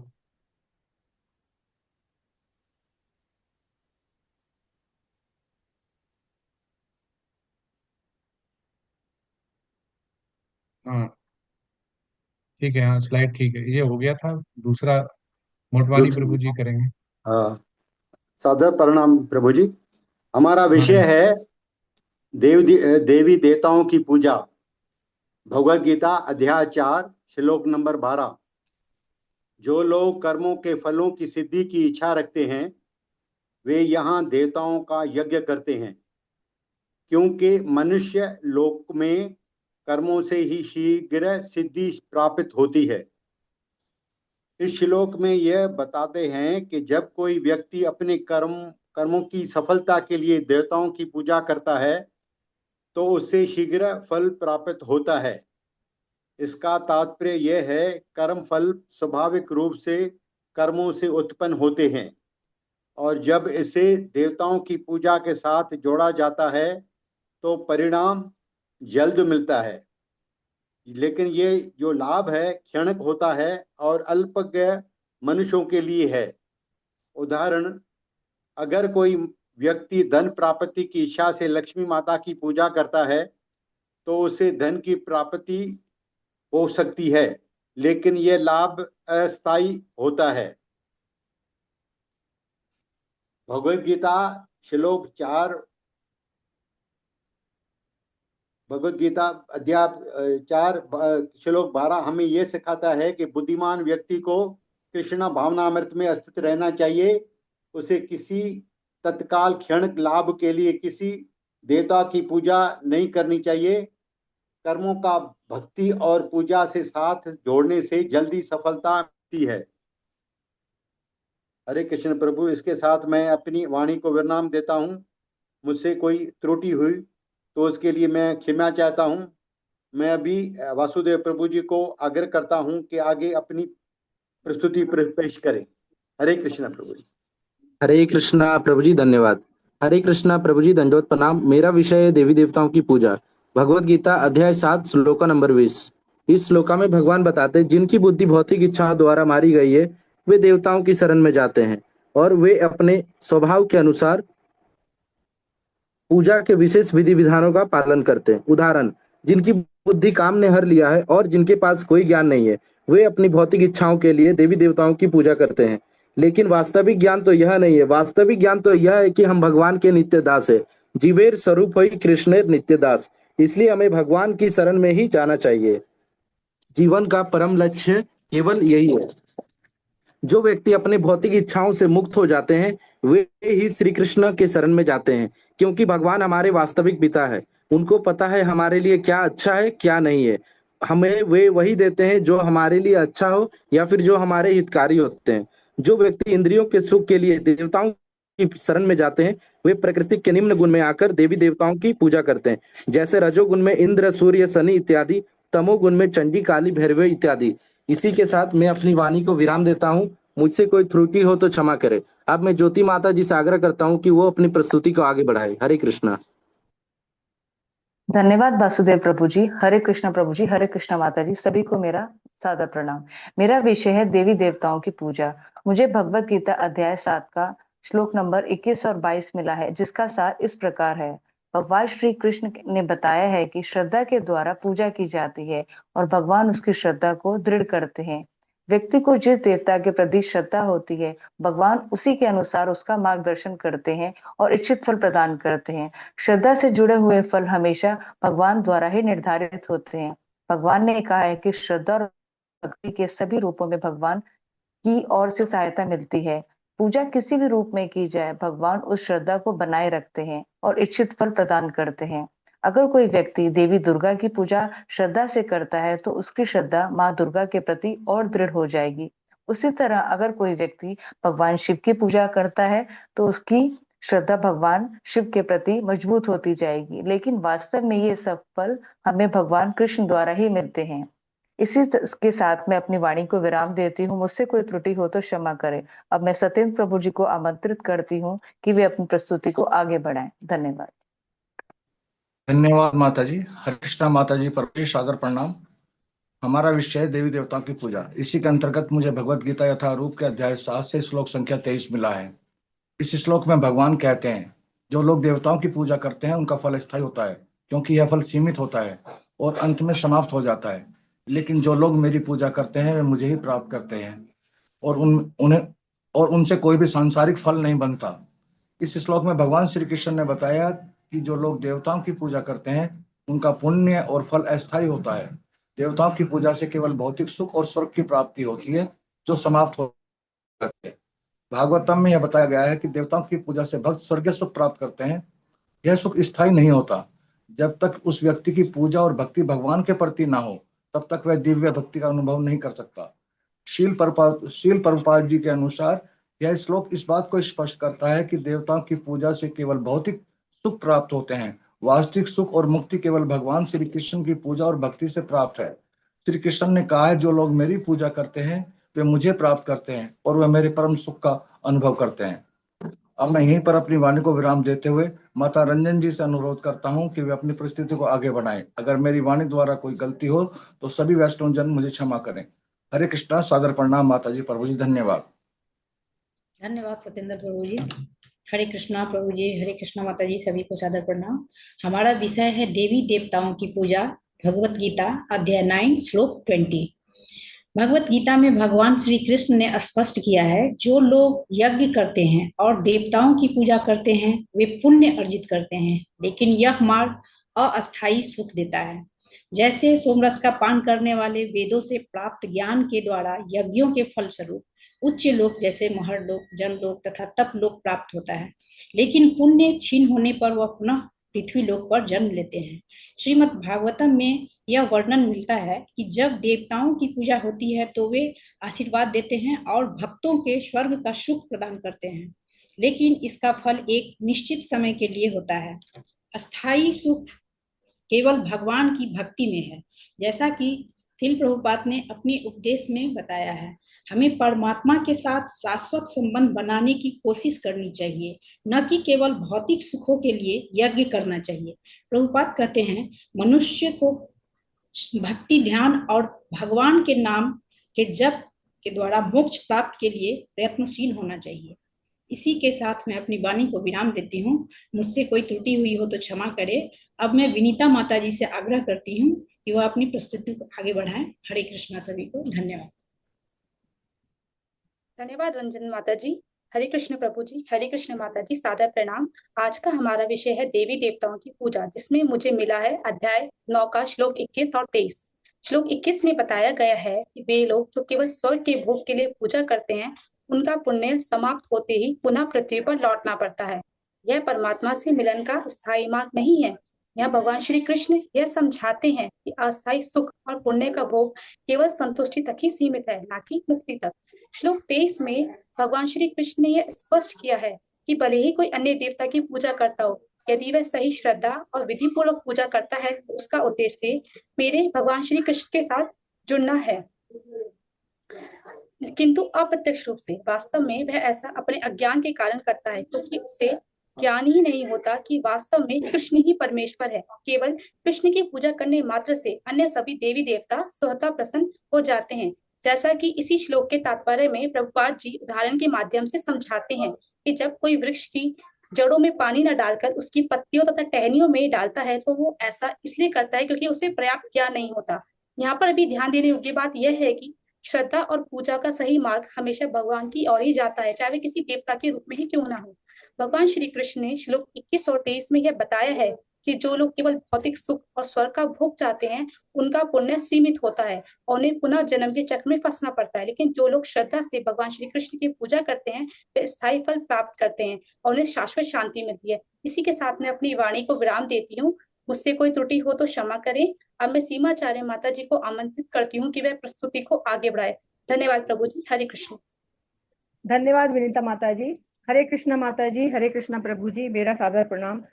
हाँ ठीक है, हाँ स्लाइड ठीक है, ये हो गया था। दूसरा मोटवानी प्रभु जी करेंगे। हाँ, सादर प्रणाम प्रभु जी। हमारा हाँ विषय यस। है देवी देवताओं की पूजा, भगवत गीता अध्याय 4 श्लोक नंबर 12। जो लोग कर्मों के फलों की सिद्धि की इच्छा रखते हैं वे यहाँ देवताओं का यज्ञ करते हैं, क्योंकि मनुष्य लोक में कर्मों से ही शीघ्र सिद्धि प्राप्त होती है। इस श्लोक में यह बताते हैं कि जब कोई व्यक्ति अपने कर्मों की सफलता के लिए देवताओं की पूजा करता है तो उससे शीघ्र फल प्राप्त होता है। इसका तात्पर्य यह है, कर्म फल स्वाभाविक रूप से कर्मों से उत्पन्न होते हैं और जब इसे देवताओं की पूजा के साथ जोड़ा जाता है तो परिणाम जल्द मिलता है। लेकिन ये जो लाभ है क्षणिक होता है और अल्पज्ञ मनुष्यों के लिए है। उदाहरण, अगर कोई व्यक्ति धन प्राप्ति की इच्छा से लक्ष्मी माता की पूजा करता है तो उसे धन की प्राप्ति हो सकती है, लेकिन यह लाभ अस्थायी होता है। भगवत गीता श्लोक 4, भगवत गीता अध्याय 4 श्लोक 12 हमें यह सिखाता है कि बुद्धिमान व्यक्ति को कृष्ण भावनामृत में स्थित रहना चाहिए। उसे किसी तत्काल क्षणिक लाभ के लिए किसी देवता की पूजा नहीं करनी चाहिए। कर्मों का भक्ति और पूजा से साथ जोड़ने से जल्दी सफलता मिलती है। हरे कृष्ण प्रभु, इसके साथ मैं अपनी वाणी को विराम देता हूँ। मुझसे कोई त्रुटि हुई तो उसके लिए मैं क्षमा चाहता हूँ। मैं अभी वासुदेव प्रभु जी को आग्रह करता हूँ कि आगे अपनी प्रस्तुति पेश करें। हरे कृष्ण प्रभु जी। हरे कृष्णा प्रभु जी, धन्यवाद। हरे कृष्णा प्रभु जी, दंडवत प्रणाम। मेरा विषय है देवी देवताओं की पूजा। भगवत गीता अध्याय 7 श्लोका नंबर 20। इस श्लोका में भगवान बताते हैं, जिनकी बुद्धि भौतिक इच्छाओं द्वारा मारी गई है वे देवताओं की शरण में जाते हैं और वे अपने स्वभाव के अनुसार पूजा के विशेष विधि विधानों का पालन करते हैं। उदाहरण, जिनकी बुद्धि काम ने हर लिया है और जिनके पास कोई ज्ञान नहीं है, वे अपनी भौतिक इच्छाओं के लिए देवी देवताओं की पूजा करते हैं। लेकिन वास्तविक ज्ञान तो यह नहीं है। वास्तविक ज्ञान तो यह है कि हम भगवान के नित्य दास है। जीवेर स्वरूप ही कृष्णेर नित्य दास। इसलिए हमें भगवान की शरण में ही जाना चाहिए। जीवन का परम लक्ष्य केवल यही है। जो व्यक्ति अपने भौतिक इच्छाओं से मुक्त हो जाते हैं वे ही श्री कृष्ण के शरण में जाते हैं, क्योंकि भगवान हमारे वास्तविक पिता है। उनको पता है हमारे लिए क्या अच्छा है क्या नहीं है। हमें वे वही देते हैं जो हमारे लिए अच्छा हो या फिर जो हमारे हितकारी होते हैं। जो व्यक्ति इंद्रियों के सुख के लिए देवताओं की शरण में जाते हैं वे प्रकृति के निम्न गुण में आकर देवी देवताओं की पूजा करते हैं, जैसे रजोगुण में इंद्र, सूर्य, शनि इत्यादि, तमोगुण में चंडी, काली, भैरवी इत्यादि। इसी के साथ मैं अपनी वाणी को विराम देता हूँ। मुझसे कोई त्रुटि हो तो क्षमा करे। अब मैं ज्योति माता जी से आग्रह करता हूँ कि वो अपनी प्रस्तुति को आगे बढ़ाए। हरे कृष्णा। धन्यवाद वासुदेव प्रभु जी। हरे कृष्णा प्रभु जी, हरे कृष्णा माता जी, सभी को मेरा सादर प्रणाम। मेरा विषय है देवी देवताओं की पूजा। मुझे भगवत गीता अध्याय 7 का श्लोक नंबर 21 और 22 मिला है, जिसका सार इस प्रकार है। भगवान श्री कृष्ण ने बताया है कि श्रद्धा के द्वारा पूजा की जाती है और भगवान उसकी श्रद्धा को दृढ़ करते हैं। व्यक्ति को जिस देवता के प्रति श्रद्धा होती है भगवान उसी के अनुसार उसका मार्गदर्शन करते हैं और इच्छित फल प्रदान करते हैं। श्रद्धा से जुड़े हुए फल हमेशा भगवान द्वारा ही निर्धारित होते हैं। भगवान ने कहा है कि श्रद्धा और भक्ति के सभी रूपों में भगवान की ओर से सहायता मिलती है। पूजा किसी भी रूप में की जाए भगवान उस श्रद्धा को बनाए रखते हैं और इच्छित फल प्रदान करते हैं। अगर कोई व्यक्ति देवी दुर्गा की पूजा श्रद्धा से करता है तो उसकी श्रद्धा माँ दुर्गा के प्रति और दृढ़ हो जाएगी। उसी तरह अगर कोई व्यक्ति भगवान शिव की पूजा करता है तो उसकी श्रद्धा भगवान शिव के प्रति मजबूत होती जाएगी। लेकिन वास्तव में ये सब फल हमें भगवान कृष्ण द्वारा ही मिलते हैं। इसी के साथ मैं अपनी वाणी को विराम देती हूँ। मुझसे कोई त्रुटि हो तो क्षमा करें। अब मैं सत्येंद्र प्रभु जी को आमंत्रित करती हूँ कि वे अपनी प्रस्तुति को आगे बढ़ाएं। धन्यवाद। धन्यवाद माता जी। हरे कृष्णा माता जी, प्रभु जी सादर प्रणाम। हमारा विषय है देवी देवताओं की पूजा। इसी के अंतर्गत मुझे भगवत गीता यथारूप के अध्याय 7 से श्लोक संख्या 23 मिला है। इस श्लोक में भगवान कहते हैं, जो लोग देवताओं की पूजा करते हैं उनका फल स्थायी होता है, क्योंकि यह फल सीमित होता है और अंत में समाप्त हो जाता है। लेकिन जो लोग मेरी पूजा करते हैं वे मुझे ही प्राप्त करते हैं और उनसे कोई भी सांसारिक फल नहीं बनता। इस श्लोक में भगवान श्री कृष्ण ने बताया कि जो लोग देवताओं की पूजा करते हैं उनका पुण्य और फल अस्थायी होता है। देवताओं की पूजा से केवल भौतिक सुख और स्वर्ग की प्राप्ति होती है जो समाप्त हो जाती है। भागवतम में यह बताया गया है कि देवताओं की पूजा से भक्त स्वर्गीय सुख प्राप्त करते हैं। यह सुख स्थायी नहीं होता। जब तक उस व्यक्ति की पूजा और भक्ति भगवान के प्रति ना हो तब तक वह दिव्य भक्ति का अनुभव नहीं कर सकता। शील प्रभुपाद जी के अनुसार यह श्लोक इस बात को स्पष्ट करता है कि देवताओं की पूजा से केवल भौतिक सुख प्राप्त होते हैं। वास्तविक सुख और मुक्ति केवल भगवान श्री कृष्ण की पूजा और भक्ति से प्राप्त है। श्री कृष्ण ने कहा है, जो लोग मेरी पूजा करते हैं वे मुझे प्राप्त करते हैं और वे मेरे परम सुख का अनुभव करते हैं। अब मैं यहीं पर अपनी वाणी को विराम देते हुए माता रंजन जी से अनुरोध करता हूं कि वे अपनी परिस्थिति को आगे बढ़ाएं। अगर मेरी वाणी द्वारा कोई गलती हो तो सभी वैष्णव जन मुझे क्षमा करें। हरे कृष्णा, सादर प्रणाम माता जी, प्रभु जी धन्यवाद। धन्यवाद सत्येंद्र प्रभु जी। हरे कृष्णा प्रभु जी, हरे कृष्णा माता जी, सभी को सादर प्रणाम। हमारा विषय है देवी देवताओं की पूजा। भगवत गीता अध्याय 9 श्लोक 20। भगवत गीता में भगवान श्री कृष्ण ने स्पष्ट किया है, जो लोग यज्ञ करते हैं और देवताओं की पूजा करते हैं वे पुण्य अर्जित करते हैं, लेकिन यह मार्ग अस्थायी सुख देता है। जैसे सोमरस का पान करने वाले वेदों से प्राप्त ज्ञान के द्वारा यज्ञों के फलस्वरूप उच्च लोक जैसे महर लोक, जन लोक तथा तप लोक प्राप्त होता है, लेकिन पुण्य क्षीण होने पर वह पुनः पृथ्वी लोक पर जन्म लेते हैं। श्रीमद् भागवतम में यह वर्णन मिलता है कि जब देवताओं की पूजा होती है तो वे आशीर्वाद देते हैं और भक्तों के स्वर्ग का सुख प्रदान करते हैं, लेकिन इसका फल एक निश्चित समय के लिए होता है। अस्थायी सुख केवल भगवान की भक्ति में है। जैसा कि श्रील प्रभुपाद ने अपने उपदेश में बताया है, हमें परमात्मा के साथ शाश्वत संबंध बनाने की कोशिश करनी चाहिए, न कि केवल भौतिक सुखों के लिए यज्ञ करना चाहिए। प्रभुपाद कहते हैं, मनुष्य को भक्ति, ध्यान और भगवान के नाम के जप के द्वारा मोक्ष प्राप्त के लिए प्रयत्नशील होना चाहिए। इसी के साथ मैं अपनी वाणी को विराम देती हूँ। मुझसे कोई त्रुटि हुई हो तो क्षमा करे। अब मैं विनीता माता जी से आग्रह करती हूँ कि वह अपनी प्रस्तुति को आगे बढ़ाएं। हरे कृष्णा सभी को। धन्यवाद। धन्यवाद रंजन माता जी। हरे कृष्ण प्रभु जी, हरे कृष्ण माता जी, सादर प्रणाम। आज का हमारा विषय है देवी देवताओं की पूजा, जिसमें मुझे मिला है अध्याय 9 का श्लोक 21 और 23। श्लोक 21 में बताया गया है कि वे लोग जो केवल स्वर्ग के भोग के लिए पूजा करते हैं, उनका पुण्य समाप्त होते ही पुनः पृथ्वी पर लौटना पड़ता है। यह परमात्मा से मिलन का स्थायी मार्ग नहीं है। यह भगवान श्री कृष्ण यह समझाते हैं कि अस्थायी सुख और पुण्य का भोग केवल संतुष्टि तक ही सीमित है, न कि मुक्ति तक। श्लोक 23 में भगवान श्री कृष्ण ने यह स्पष्ट किया है कि भले ही कोई अन्य देवता की पूजा करता हो, यदि वह सही श्रद्धा और विधि पूर्वक पूजा करता है तो उसका उद्देश्य मेरे भगवान श्री कृष्ण के साथ जुड़ना है, किंतु अप्रत्यक्ष रूप से। वास्तव में वह ऐसा अपने अज्ञान के कारण करता है, क्योंकि उसे ज्ञान ही नहीं होता कि वास्तव में कृष्ण ही परमेश्वर है। केवल कृष्ण की पूजा करने मात्र से अन्य सभी देवी देवता स्वतः प्रसन्न हो जाते हैं। जैसा कि इसी श्लोक के तात्पर्य में प्रभुपाद जी उदाहरण के माध्यम से समझाते हैं कि जब कोई वृक्ष की जड़ों में पानी न डालकर उसकी पत्तियों तथा टहनियों में डालता है, तो वो ऐसा इसलिए करता है क्योंकि उसे पर्याप्त ज्ञान नहीं होता। यहाँ पर अभी ध्यान देने योग्य बात यह है कि श्रद्धा और पूजा का सही मार्ग हमेशा भगवान की ओर ही जाता है, चाहे वे किसी देवता के रूप में ही क्यों ना हो। भगवान श्री कृष्ण ने श्लोक 21 और 23 में यह बताया है कि जो लोग केवल भौतिक सुख और स्वर्ग का भोग चाहते हैं, उनका पुण्य सीमित होता है और उन्हें पुनः जन्म के चक्र में फंसना पड़ता है। लेकिन जो लोग श्रद्धा से भगवान श्री कृष्ण की पूजा करते हैं, वे स्थायी फल प्राप्त करते हैं और उन्हें शाश्वत शांति मिलती है। इसी के साथ मैं अपनी वाणी को विराम देती हूँ। मुझसे कोई त्रुटि हो तो क्षमा करें। अब मैं सीमाचार्य माता जी को आमंत्रित करती हूँ कि वह प्रस्तुति को आगे बढ़ाए। धन्यवाद प्रभु जी। हरे कृष्ण। धन्यवाद विनीता माता जी। हरे कृष्णा माता जी, हरे कृष्णा प्रभु जी, मेरा सादर प्रणाम।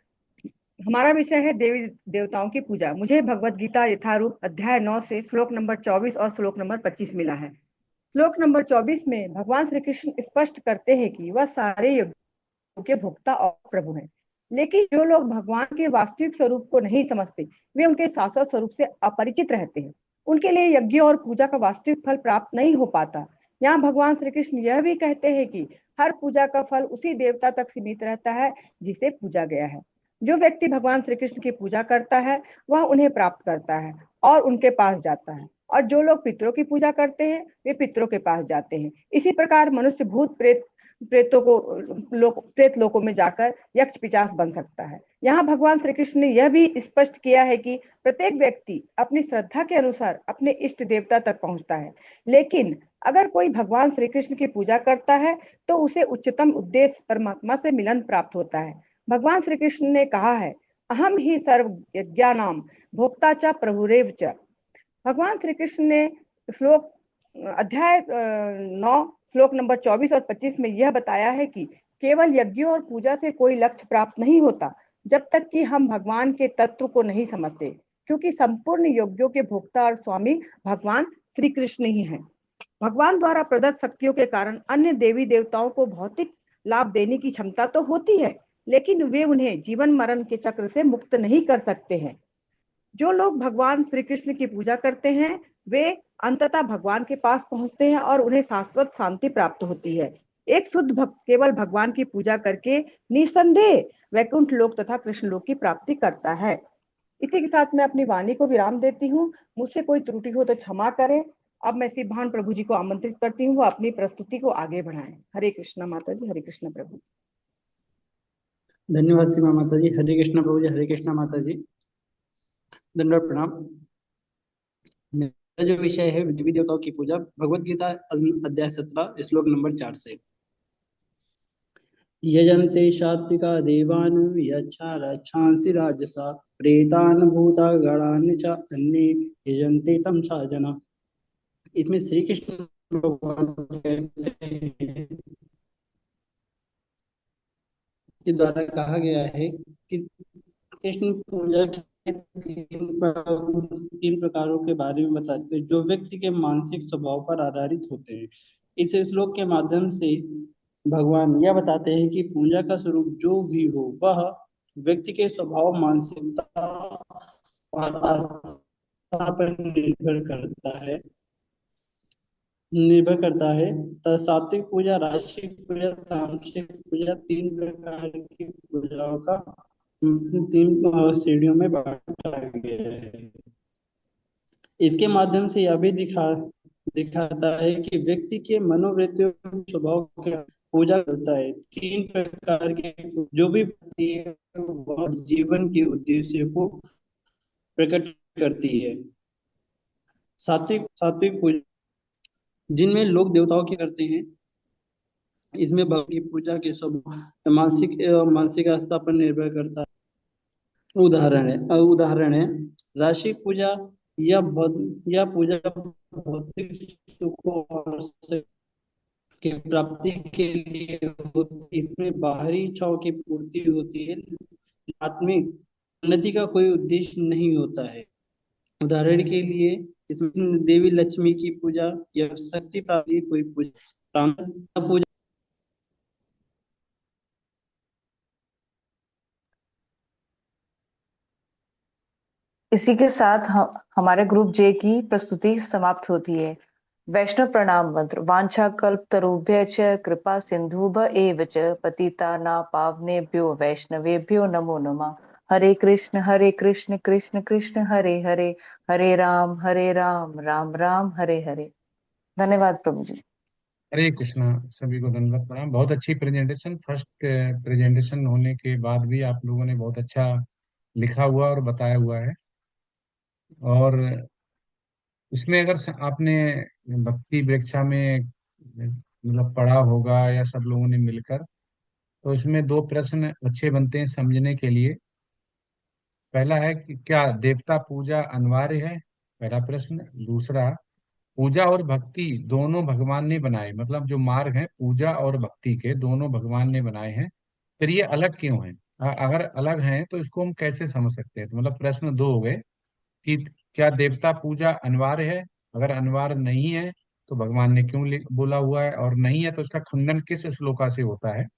हमारा विषय है देवी देवताओं की पूजा। मुझे भगवत गीता यथारूप अध्याय 9 से श्लोक नंबर 24 और श्लोक नंबर 25 मिला है। श्लोक नंबर 24 में भगवान श्री कृष्ण स्पष्ट करते हैं कि वह सारे यज्ञों के भोक्ता और प्रभु हैं। लेकिन जो लोग भगवान के वास्तविक स्वरूप को नहीं समझते, वे उनके शाश्वत स्वरूप से अपरिचित रहते हैं। उनके लिए यज्ञ और पूजा का वास्तविक फल प्राप्त नहीं हो पाता। यहाँ भगवान श्री कृष्ण यह भी कहते हैं कि हर पूजा का फल उसी देवता तक सीमित रहता है जिसे पूजा गया है। जो व्यक्ति भगवान श्री कृष्ण की पूजा करता है, वह उन्हें प्राप्त करता है और उनके पास जाता है, और जो लोग पितरों की पूजा करते हैं, वे पितरों के पास जाते हैं। इसी प्रकार मनुष्य भूत प्रेत लोकों में जाकर यक्ष पिशाच बन सकता है। यहाँ भगवान श्री कृष्ण ने यह भी स्पष्ट किया है कि प्रत्येक व्यक्ति अपनी श्रद्धा के अनुसार अपने इष्ट देवता तक पहुंचता है। लेकिन अगर कोई भगवान श्री कृष्ण की पूजा करता है तो उसे उच्चतम उद्देश्य परमात्मा से मिलन प्राप्त होता है। भगवान श्री कृष्ण ने कहा है, अहम ही सर्व यज्ञानाम भोक्ता च प्रभुरेव च। भगवान श्री कृष्ण ने श्लोक अध्याय 9 श्लोक नंबर 24 और 25 में यह बताया है कि केवल यज्ञों और पूजा से कोई लक्ष्य प्राप्त नहीं होता जब तक कि हम भगवान के तत्व को नहीं समझते, क्योंकि संपूर्ण यज्ञों के भोक्ता और स्वामी भगवान श्री कृष्ण ही हैं। भगवान द्वारा प्रदत्त शक्तियों के कारण अन्य देवी देवताओं को भौतिक लाभ देने की क्षमता तो होती है, लेकिन वे उन्हें जीवन मरण के चक्र से मुक्त नहीं कर सकते हैं। जो लोग भगवान श्री कृष्ण की पूजा करते हैं, वे अंततः भगवान के पास पहुंचते हैं और उन्हें शाश्वत शांति प्राप्त होती है। एक शुद्ध भक्त केवल भगवान की पूजा करके निसंदेह वैकुंठ लोक तथा कृष्ण लोक की प्राप्ति करता है। इसी के साथ मैं अपनी वाणी को विराम देती हूँ। मुझसे कोई त्रुटि हो तो क्षमा करें। अब मैं शिवभान प्रभु जी को आमंत्रित करती हूँ, वो अपनी प्रस्तुति को आगे बढ़ाएं। हरे कृष्णा माता जी, हरे कृष्णा प्रभु। धन्यवाद सीमा माता जी। हरे कृष्णा प्रभु जी, हरे कृष्णा माता जी, दंडवत प्रणाम। मेरा जो विषय है देवी देवताओं की पूजा, भगवत गीता अध्याय 17 श्लोक नंबर 4 से। यजन्ते सात्विका देवान् यच्छा रक्षांसि राजसा प्रेतान् भूता गणानि च अन्ये यजन्ते तं साजना। इसमें श्री कृष्ण भगवान कहते हैं के द्वारा कहा गया है कि कृष्ण पूजा के तीन प्रकारों के बारे में बताते हैं जो व्यक्ति के मानसिक स्वभाव पर आधारित होते हैं। इस श्लोक के माध्यम से भगवान यह बताते हैं कि पूजा का स्वरूप जो भी हो वह व्यक्ति के स्वभाव, मानसिकता और आस्था पर निर्भर करता है। सात्विक पूजा, राजसिक पूजा, तामसिक पूजा, तीन प्रकार की पूजाओं का तीन श्रेणियों में बांटा गया है। इसके माध्यम से यह भी दिखाता है कि व्यक्ति के मनोवृत्तियों स्वभाव का पूजा करता है। तीन प्रकार के जो भी जीवन के उद्देश्य को प्रकट करती है। सात्विक पूजा जिनमें लोग देवताओं की करते हैं, इसमें भगवान की पूजा के सब मानसिक आस्था पर निर्भर करता है। उदाहरण है राशिक पूजा। यह पूजा भौतिक सुखों और की प्राप्ति के लिए होती। इसमें बाहरी इच्छाओं की पूर्ति होती है, आत्मिक उन्नति का कोई उद्देश्य नहीं होता है। उदाहरण के लिए इसमें देवी लक्ष्मी की पूजा या शक्ति प्राप्ति कोई पूजा इसी के साथ हमारे ग्रुप जे की प्रस्तुति समाप्त होती है। वैष्णव प्रणाम मंत्र। वांछा कल्प तरुभ्य च कृपा सिंधुभ एव च पतितानां पावनेभ्यो वैष्णवेभ्यो नमो नमः। हरे कृष्ण कृष्ण कृष्ण हरे हरे, हरे राम राम राम हरे हरे। धन्यवाद प्रभु जी। हरे कृष्णा। सभी को धन्यवाद प्रणाम। बहुत अच्छी प्रेजेंटेशन। फर्स्ट प्रेजेंटेशन होने के बाद भी आप लोगों ने बहुत अच्छा लिखा हुआ और बताया हुआ है। और इसमें अगर आपने भक्ति वृक्षा में मतलब पढ़ा होगा या सब लोगों ने मिलकर, तो इसमें दो प्रश्न अच्छे बनते हैं समझने के लिए। पहला है कि क्या देवता पूजा अनिवार्य है, पहला प्रश्न। दूसरा, पूजा और भक्ति दोनों भगवान ने बनाए, मतलब जो मार्ग है पूजा और भक्ति के दोनों भगवान ने बनाए हैं, फिर ये अलग क्यों हैं? अगर अलग हैं तो इसको हम कैसे समझ सकते हैं? तो मतलब प्रश्न दो हो गए कि क्या देवता पूजा अनिवार्य है, अगर अनिवार्य नहीं है तो भगवान ने क्यों बोला हुआ है, और नहीं है तो इसका खंडन किस श्लोका से होता है।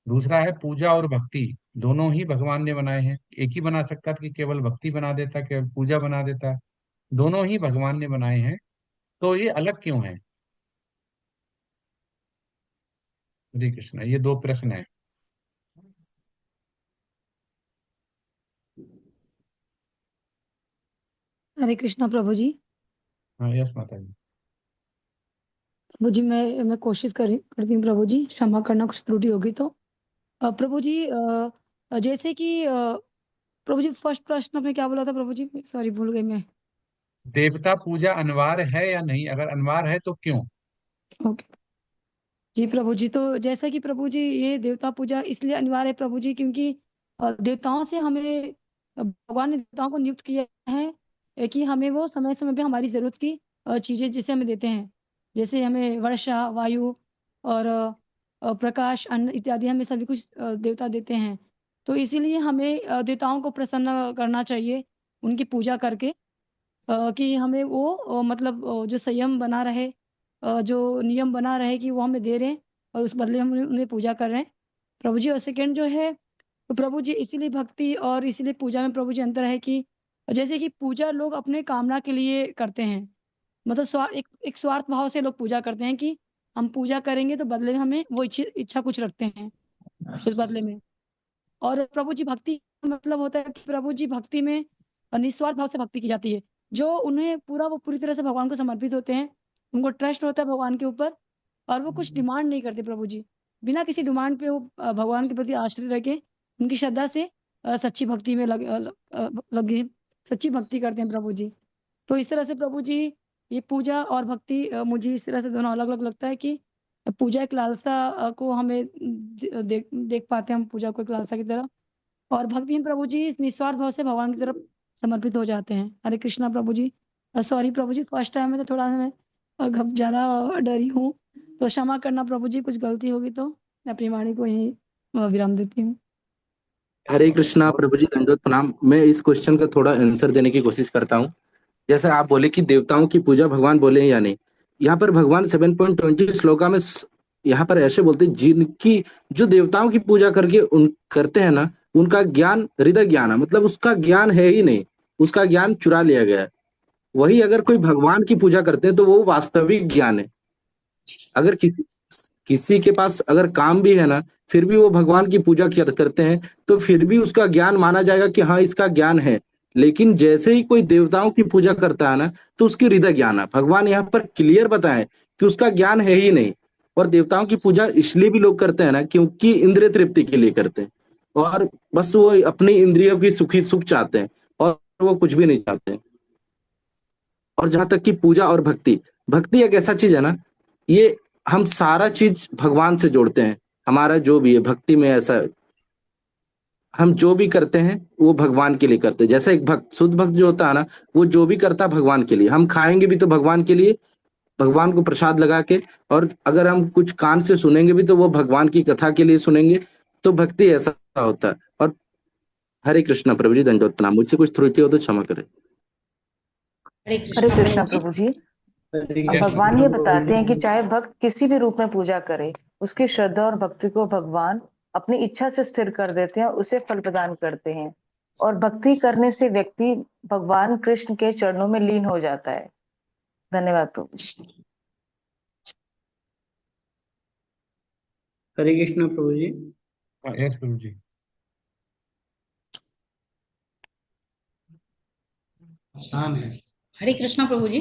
दूसरा है पूजा और भक्ति दोनों ही भगवान ने बनाए हैं। एक ही बना सकता था कि केवल भक्ति बना देता, केवल पूजा बना देता। दोनों ही भगवान ने बनाए हैं, तो ये अलग क्यों है? हरे कृष्णा। ये दो प्रश्न है। हरे कृष्णा प्रभु जी। हाँ, यस माता जी। प्रभु जी मैं कोशिश करती हूँ प्रभु जी, क्षमा करना कुछ त्रुटि होगी तो। प्रभु जी जैसे कि प्रभु जी फर्स्ट प्रश्न में क्या बोला था प्रभु जी? सॉरी भूल गई मैं। देवता पूजा अनिवार्य है या नहीं, अगर अनिवार्य है तो क्यों? ओके जी प्रभु जी। तो जैसा कि प्रभु जी ये देवता पूजा इसलिए अनिवार्य है प्रभु जी क्योंकि देवताओं से हमें भगवान ने देवताओं को नियुक्त किया है कि हमें वो समय समय पे हमारी जरूरत की चीजें जैसे हमें देते हैं। जैसे हमें वर्षा, वायु और प्रकाश, अन्न इत्यादि हमें सभी कुछ देवता देते हैं। तो इसीलिए हमें देवताओं को प्रसन्न करना चाहिए उनकी पूजा करके, कि हमें वो मतलब जो संयम बना रहे, जो नियम बना रहे कि वो हमें दे रहे हैं और उस बदले हम उन्हें पूजा कर रहे हैं प्रभु जी। और सेकंड जो है तो प्रभु जी इसीलिए भक्ति और इसीलिए पूजा में प्रभु जी अंतर है कि जैसे कि पूजा लोग अपने कामना के लिए करते हैं, मतलब एक स्वार्थ भाव से लोग पूजा करते हैं कि हम पूजा करेंगे तो बदले में हमें वो इच्छा कुछ रखते हैं उस बदले में। और प्रभु जी भक्ति का मतलब होता है कि प्रभु जी भक्ति में निस्वार्थ भाव से भक्ति की जाती है, जो उन्हें वो पूरी तरह से भगवान को समर्पित होते हैं, उनको ट्रस्ट होता है भगवान के ऊपर और वो कुछ डिमांड नहीं करते प्रभु जी। बिना किसी डिमांड पे वो भगवान के प्रति आश्रित रह के उनकी श्रद्धा से सच्ची भक्ति में लगे सच्ची भक्ति करते हैं प्रभु जी। तो इस तरह से प्रभु जी ये पूजा और भक्ति मुझे इस तरह से दोनों अलग अलग लगता है कि पूजा एक लालसा को हमें देख पाते हैं हम पूजा को एक लालसा की तरह। और भक्ति में प्रभु जी निस्वार्थ भाव से भगवान की तरफ समर्पित हो जाते हैं। हरे कृष्णा प्रभु जी। सॉरी प्रभु जी, फर्स्ट टाइम में तो थोड़ा मैं ज्यादा डरी हूँ, तो क्षमा करना प्रभु जी, कुछ गलती होगी तो मैं अपनी वाणी को यही विराम देती हूँ। हरे कृष्णा प्रभु जी, दंडवत प्रणाम। मैं इस क्वेश्चन का थोड़ा आंसर देने की कोशिश करता हूँ। जैसे आप बोले कि देवताओं की पूजा भगवान बोले हैं या नहीं, यहाँ पर भगवान 7.20 श्लोका में यहाँ पर ऐसे बोलते हैं, जिनकी जो देवताओं की पूजा करके उन करते हैं ना, उनका ज्ञान हृदय ज्ञान है, मतलब उसका ज्ञान है ही नहीं, उसका ज्ञान चुरा लिया गया है। वही अगर कोई भगवान की पूजा करते हैं तो वो वास्तविक ज्ञान है। अगर किसी के पास अगर काम भी है ना, फिर भी वो भगवान की पूजा करते हैं, तो फिर भी उसका ज्ञान माना जाएगा कि हाँ इसका ज्ञान है। लेकिन जैसे ही कोई देवताओं की पूजा करता है ना, तो उसकी हृदय ज्ञान है। भगवान यहाँ पर क्लियर बताएं कि उसका ज्ञान है ही नहीं। और देवताओं की पूजा इसलिए भी लोग करते हैं ना, क्योंकि इंद्रिय तृप्ति के लिए करते हैं, और बस वो अपनी इंद्रियों की सुख चाहते हैं, और वो कुछ भी नहीं चाहते हैं। और जहां तक कि पूजा और भक्ति, भक्ति एक ऐसा चीज है ना, ये हम सारा चीज भगवान से जोड़ते हैं। हमारा जो भी है भक्ति में ऐसा है, हम जो भी करते हैं वो भगवान के लिए करते हैं। जैसे एक भक्त, शुद्ध भक्त जो होता है ना, वो जो भी करता है भगवान के लिए। हम खाएंगे भी तो भगवान के लिए, भगवान को प्रसाद लगा के, और अगर हम कुछ कान से सुनेंगे भी तो वो भगवान की कथा के लिए सुनेंगे। तो भक्ति ऐसा होता है। और हरे कृष्णा प्रभु जी, दंडवत प्रणाम। मुझसे कुछ त्रुटि हो तो क्षमा करें। हरे हरे कृष्णा कृष्णा प्रभु जी। प्रभु जी। अब भगवान ये बताते हैं कि चाहे भक्त किसी भी रूप में पूजा करे, उसकी श्रद्धा और भक्ति को भगवान अपनी इच्छा से स्थिर कर देते हैं, उसे फल प्रदान करते हैं। और भक्ति करने से व्यक्ति भगवान कृष्ण के चरणों में लीन हो जाता है। धन्यवाद प्रभु। हरे कृष्णा प्रभु जी। यस प्रभु जी। आसान है। हरे कृष्णा प्रभु जी।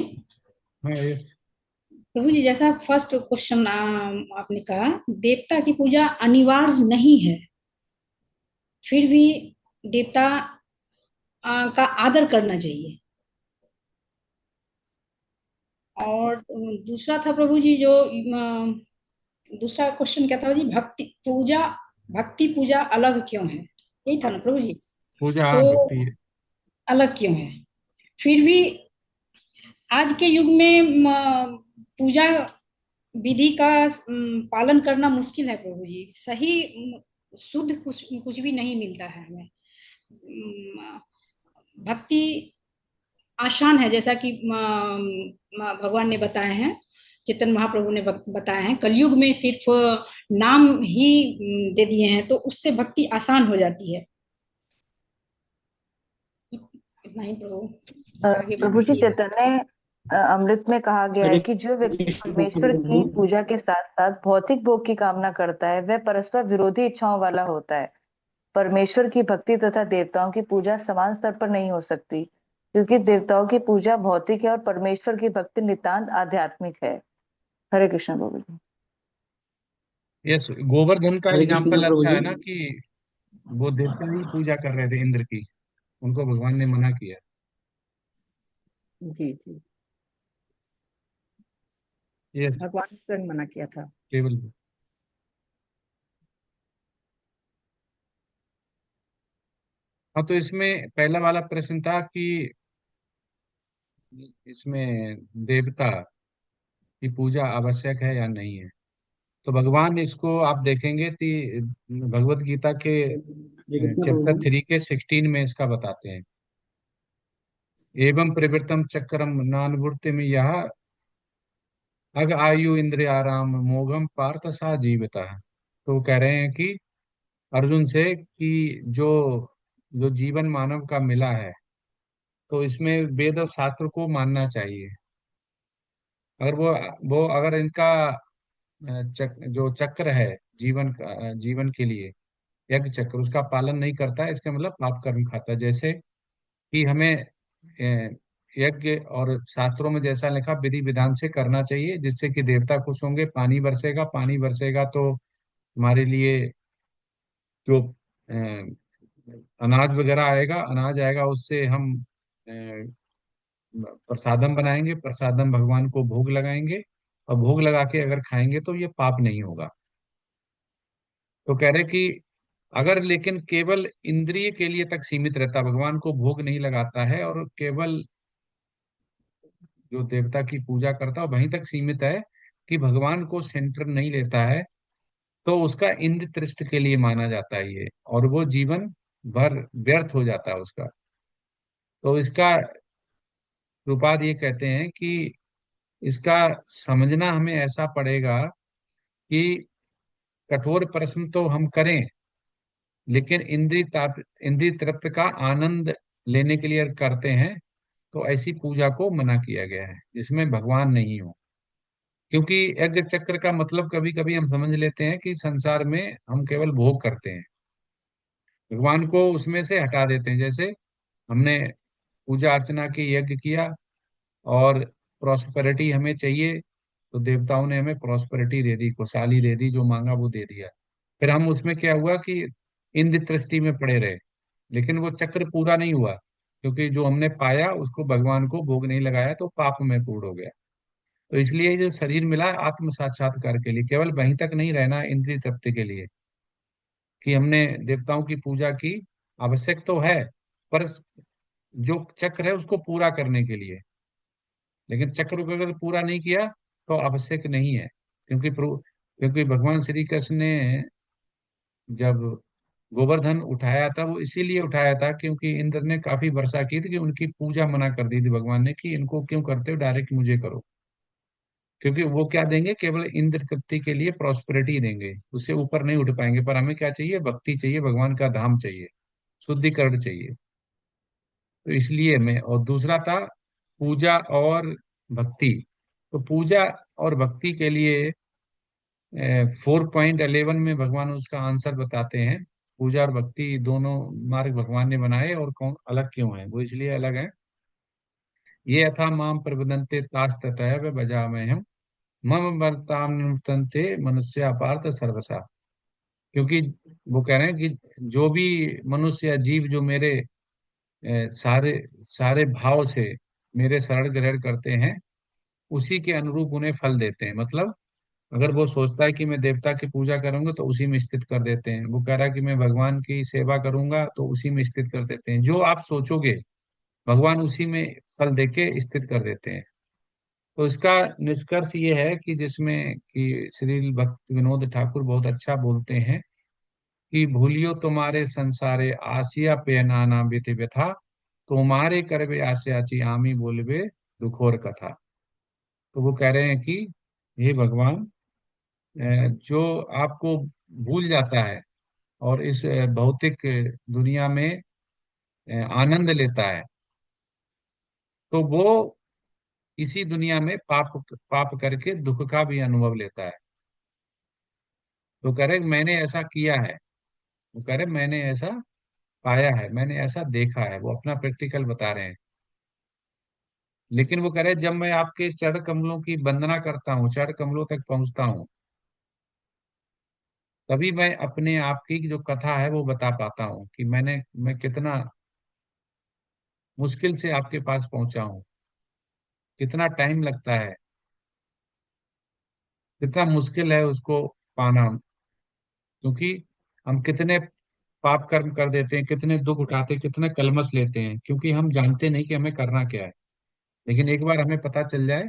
हाँ यस प्रभु जी, जैसा फर्स्ट क्वेश्चन आपने कहा, देवता की पूजा अनिवार्य नहीं है, फिर भी देवता का आदर करना चाहिए। और दूसरा था प्रभु जी, जो दूसरा क्वेश्चन क्या था जी, भक्ति पूजा अलग क्यों है, यही था ना प्रभु जी? पूजा तो भक्ति है। अलग क्यों है? फिर भी आज के युग में पूजा विधि का पालन करना मुश्किल है प्रभु जी। सही शुद्ध कुछ भी नहीं मिलता है हमें। भक्ति आसान है, जैसा कि भगवान ने बताए हैं, चैतन्य महाप्रभु ने बताया है, कलयुग में सिर्फ नाम ही दे दिए हैं, तो उससे भक्ति आसान हो जाती है। इतना ही प्रभु। आगे प्रभु जी, बढ़िए। चैतन्य अमृत में कहा गया है कि जो व्यक्ति परमेश्वर की पूजा के साथ साथ भौतिक भोग की कामना करता है, वह परस्पर विरोधी इच्छाओं वाला होता है। परमेश्वर की भक्ति तथा देवताओं की पूजा समान स्तर पर नहीं हो सकती, क्योंकि देवताओं की पूजा भौतिक है और परमेश्वर की भक्ति नितांत आध्यात्मिक है। हरे कृष्ण प्रभु जी। यस, गोवर्धन का हरे कृष्णा एग्जाम्पल प्रभु अच्छा जी। है ना, कि वो देवता ही पूजा कर रहे थे इंद्र की, उनको भगवान ने मना किया। जी जी, यस भगवान ने स्वयं मना किया था। केवल। हाँ, तो इसमें पहला वाला प्रश्न था कि इसमें देवता की पूजा आवश्यक है या नहीं है। तो भगवान इसको आप देखेंगे कि भगवत गीता के हरे कृष्णा प्रभु चैप्टर जी। 3 के 16 में इसका बताते हैं। एवं प्रवृत्तम चक्रम नानुवृत्ति में यह अग आयु इंद्रियाराम मोघम पार्थ सा जीविता। तो वो कह रहे हैं कि अर्जुन से कि जो जो जीवन मानव का मिला है, तो इसमें वेद और शास्त्र को मानना चाहिए। अगर वो अगर इनका जो चक्र है जीवन का, जीवन के लिए यज्ञ चक्र, उसका पालन नहीं करता है, इसका मतलब पाप कर्म खाता है। जैसे कि हमें यज्ञ और शास्त्रों में जैसा लिखा विधि विधान से करना चाहिए, जिससे कि देवता खुश होंगे। पानी बरसेगा, पानी बरसेगा तो हमारे लिए जो अनाज वगैरह आएगा, अनाज आएगा, उससे हम प्रसादम बनाएंगे, प्रसादम भगवान को भोग लगाएंगे। और भोग लगा के अगर खाएंगे तो ये पाप नहीं होगा। तो कह रहे कि अगर लेकिन केवल इंद्रिय के लिए तक सीमित रहता, भगवान को भोग नहीं लगाता है और केवल जो देवता की पूजा करता है वहीं तक सीमित है कि भगवान को सेंटर नहीं लेता है, तो उसका इंद्र तृष्ट के लिए माना जाता है ये, और वो जीवन भर व्यर्थ हो जाता है उसका। तो इसका रूपाद ये कहते हैं कि इसका समझना हमें ऐसा पड़ेगा कि कठोर परिश्रम तो हम करें, लेकिन इंद्रिय तृप्त का आनंद लेने के लिए करते हैं, तो ऐसी पूजा को मना किया गया है जिसमें भगवान नहीं हो। क्योंकि यज्ञ चक्र का मतलब कभी कभी हम समझ लेते हैं कि संसार में हम केवल भोग करते हैं, भगवान को उसमें से हटा देते हैं। जैसे हमने पूजा अर्चना की, यज्ञ किया और प्रॉस्पेरिटी हमें चाहिए, तो देवताओं ने हमें प्रॉस्पेरिटी दे दी, खुशहाली दे दी, जो मांगा वो दे दिया। फिर हम उसमें क्या हुआ कि इंद्र तृष्टि में पड़े रहे, लेकिन वो चक्र पूरा नहीं हुआ, क्योंकि जो हमने पाया उसको भगवान को भोग नहीं लगाया तो पाप में पूर्ण हो गया। तो इसलिए ये जो शरीर मिला है आत्म साक्षात्कार के लिए, केवल वहीं तक नहीं रहना इंद्रिय तृप्ति के लिए कि हमने देवताओं की पूजा की, आवश्यक तो है, पर जो चक्र है उसको पूरा करने के लिए। लेकिन चक्र को अगर पूरा नहीं किया तो आवश्यक नहीं है, क्योंकि भगवान श्री कृष्ण ने जब गोवर्धन उठाया था वो इसीलिए उठाया था क्योंकि इंद्र ने काफी वर्षा की थी कि उनकी पूजा मना कर दी थी भगवान ने कि इनको क्यों करते हो, डायरेक्ट मुझे करो। क्योंकि वो क्या देंगे, केवल इंद्र तृप्ति के लिए प्रॉस्पेरिटी देंगे, उससे ऊपर नहीं उठ पाएंगे। पर हमें क्या चाहिए, भक्ति चाहिए, भगवान का धाम चाहिए, शुद्धिकरण चाहिए। तो इसलिए मैं, और दूसरा था पूजा और भक्ति। तो पूजा और भक्ति के लिए 4.11 में भगवान उसका आंसर बताते हैं। पूजा और भक्ति दोनों मार्ग भगवान ने बनाए, और कौन अलग क्यों है, वो इसलिए अलग है। ये अथा माम प्रबदन्ते तास ततः बजा में हम मम वर्ताम निवर्तन्ते मनुष्य अपार्थ सर्वसा। क्योंकि वो कह रहे हैं कि जो भी मनुष्य या जीव जो मेरे सारे सारे भाव से मेरे शरण ग्रहण करते हैं, उसी के अनुरूप उन्हें फल देते हैं। मतलब अगर वो सोचता है कि मैं देवता की पूजा करूंगा तो उसी में स्थित कर देते हैं, वो कह रहा है कि मैं भगवान की सेवा करूंगा तो उसी में स्थित कर देते हैं। जो आप सोचोगे भगवान उसी में फल देके स्थित कर देते हैं। तो इसका निष्कर्ष ये है कि जिसमें कि श्री भक्त विनोद ठाकुर बहुत अच्छा बोलते हैं कि भूलियो तुम्हारे संसारे आसिया पे नाना बीते व्यथा, तुम्हारे करबे आसियाची आमी बोलबे दुखोर कथा। तो वो कह रहे हैं कि हे भगवान, जो आपको भूल जाता है और इस भौतिक दुनिया में आनंद लेता है, तो वो इसी दुनिया में पाप पाप करके दुख का भी अनुभव लेता है। तो कह रहे मैंने ऐसा किया है, वो कह रहे मैंने ऐसा पाया है, मैंने ऐसा देखा है, वो अपना प्रैक्टिकल बता रहे हैं। लेकिन वो कह रहे जब मैं आपके चरण कमलों की वंदना करता हूँ, चरण कमलों तक पहुंचता हूँ, तभी मैं अपने आप की जो कथा है वो बता पाता हूँ कि मैं कितना मुश्किल से आपके पास पहुंचा हूँ, कितना टाइम लगता है, कितना मुश्किल है उसको पाना। क्योंकि हम कितने पाप कर्म कर देते हैं, कितने दुख उठाते हैं, कितने कलमश लेते हैं, क्योंकि हम जानते नहीं कि हमें करना क्या है। लेकिन एक बार हमें पता चल जाए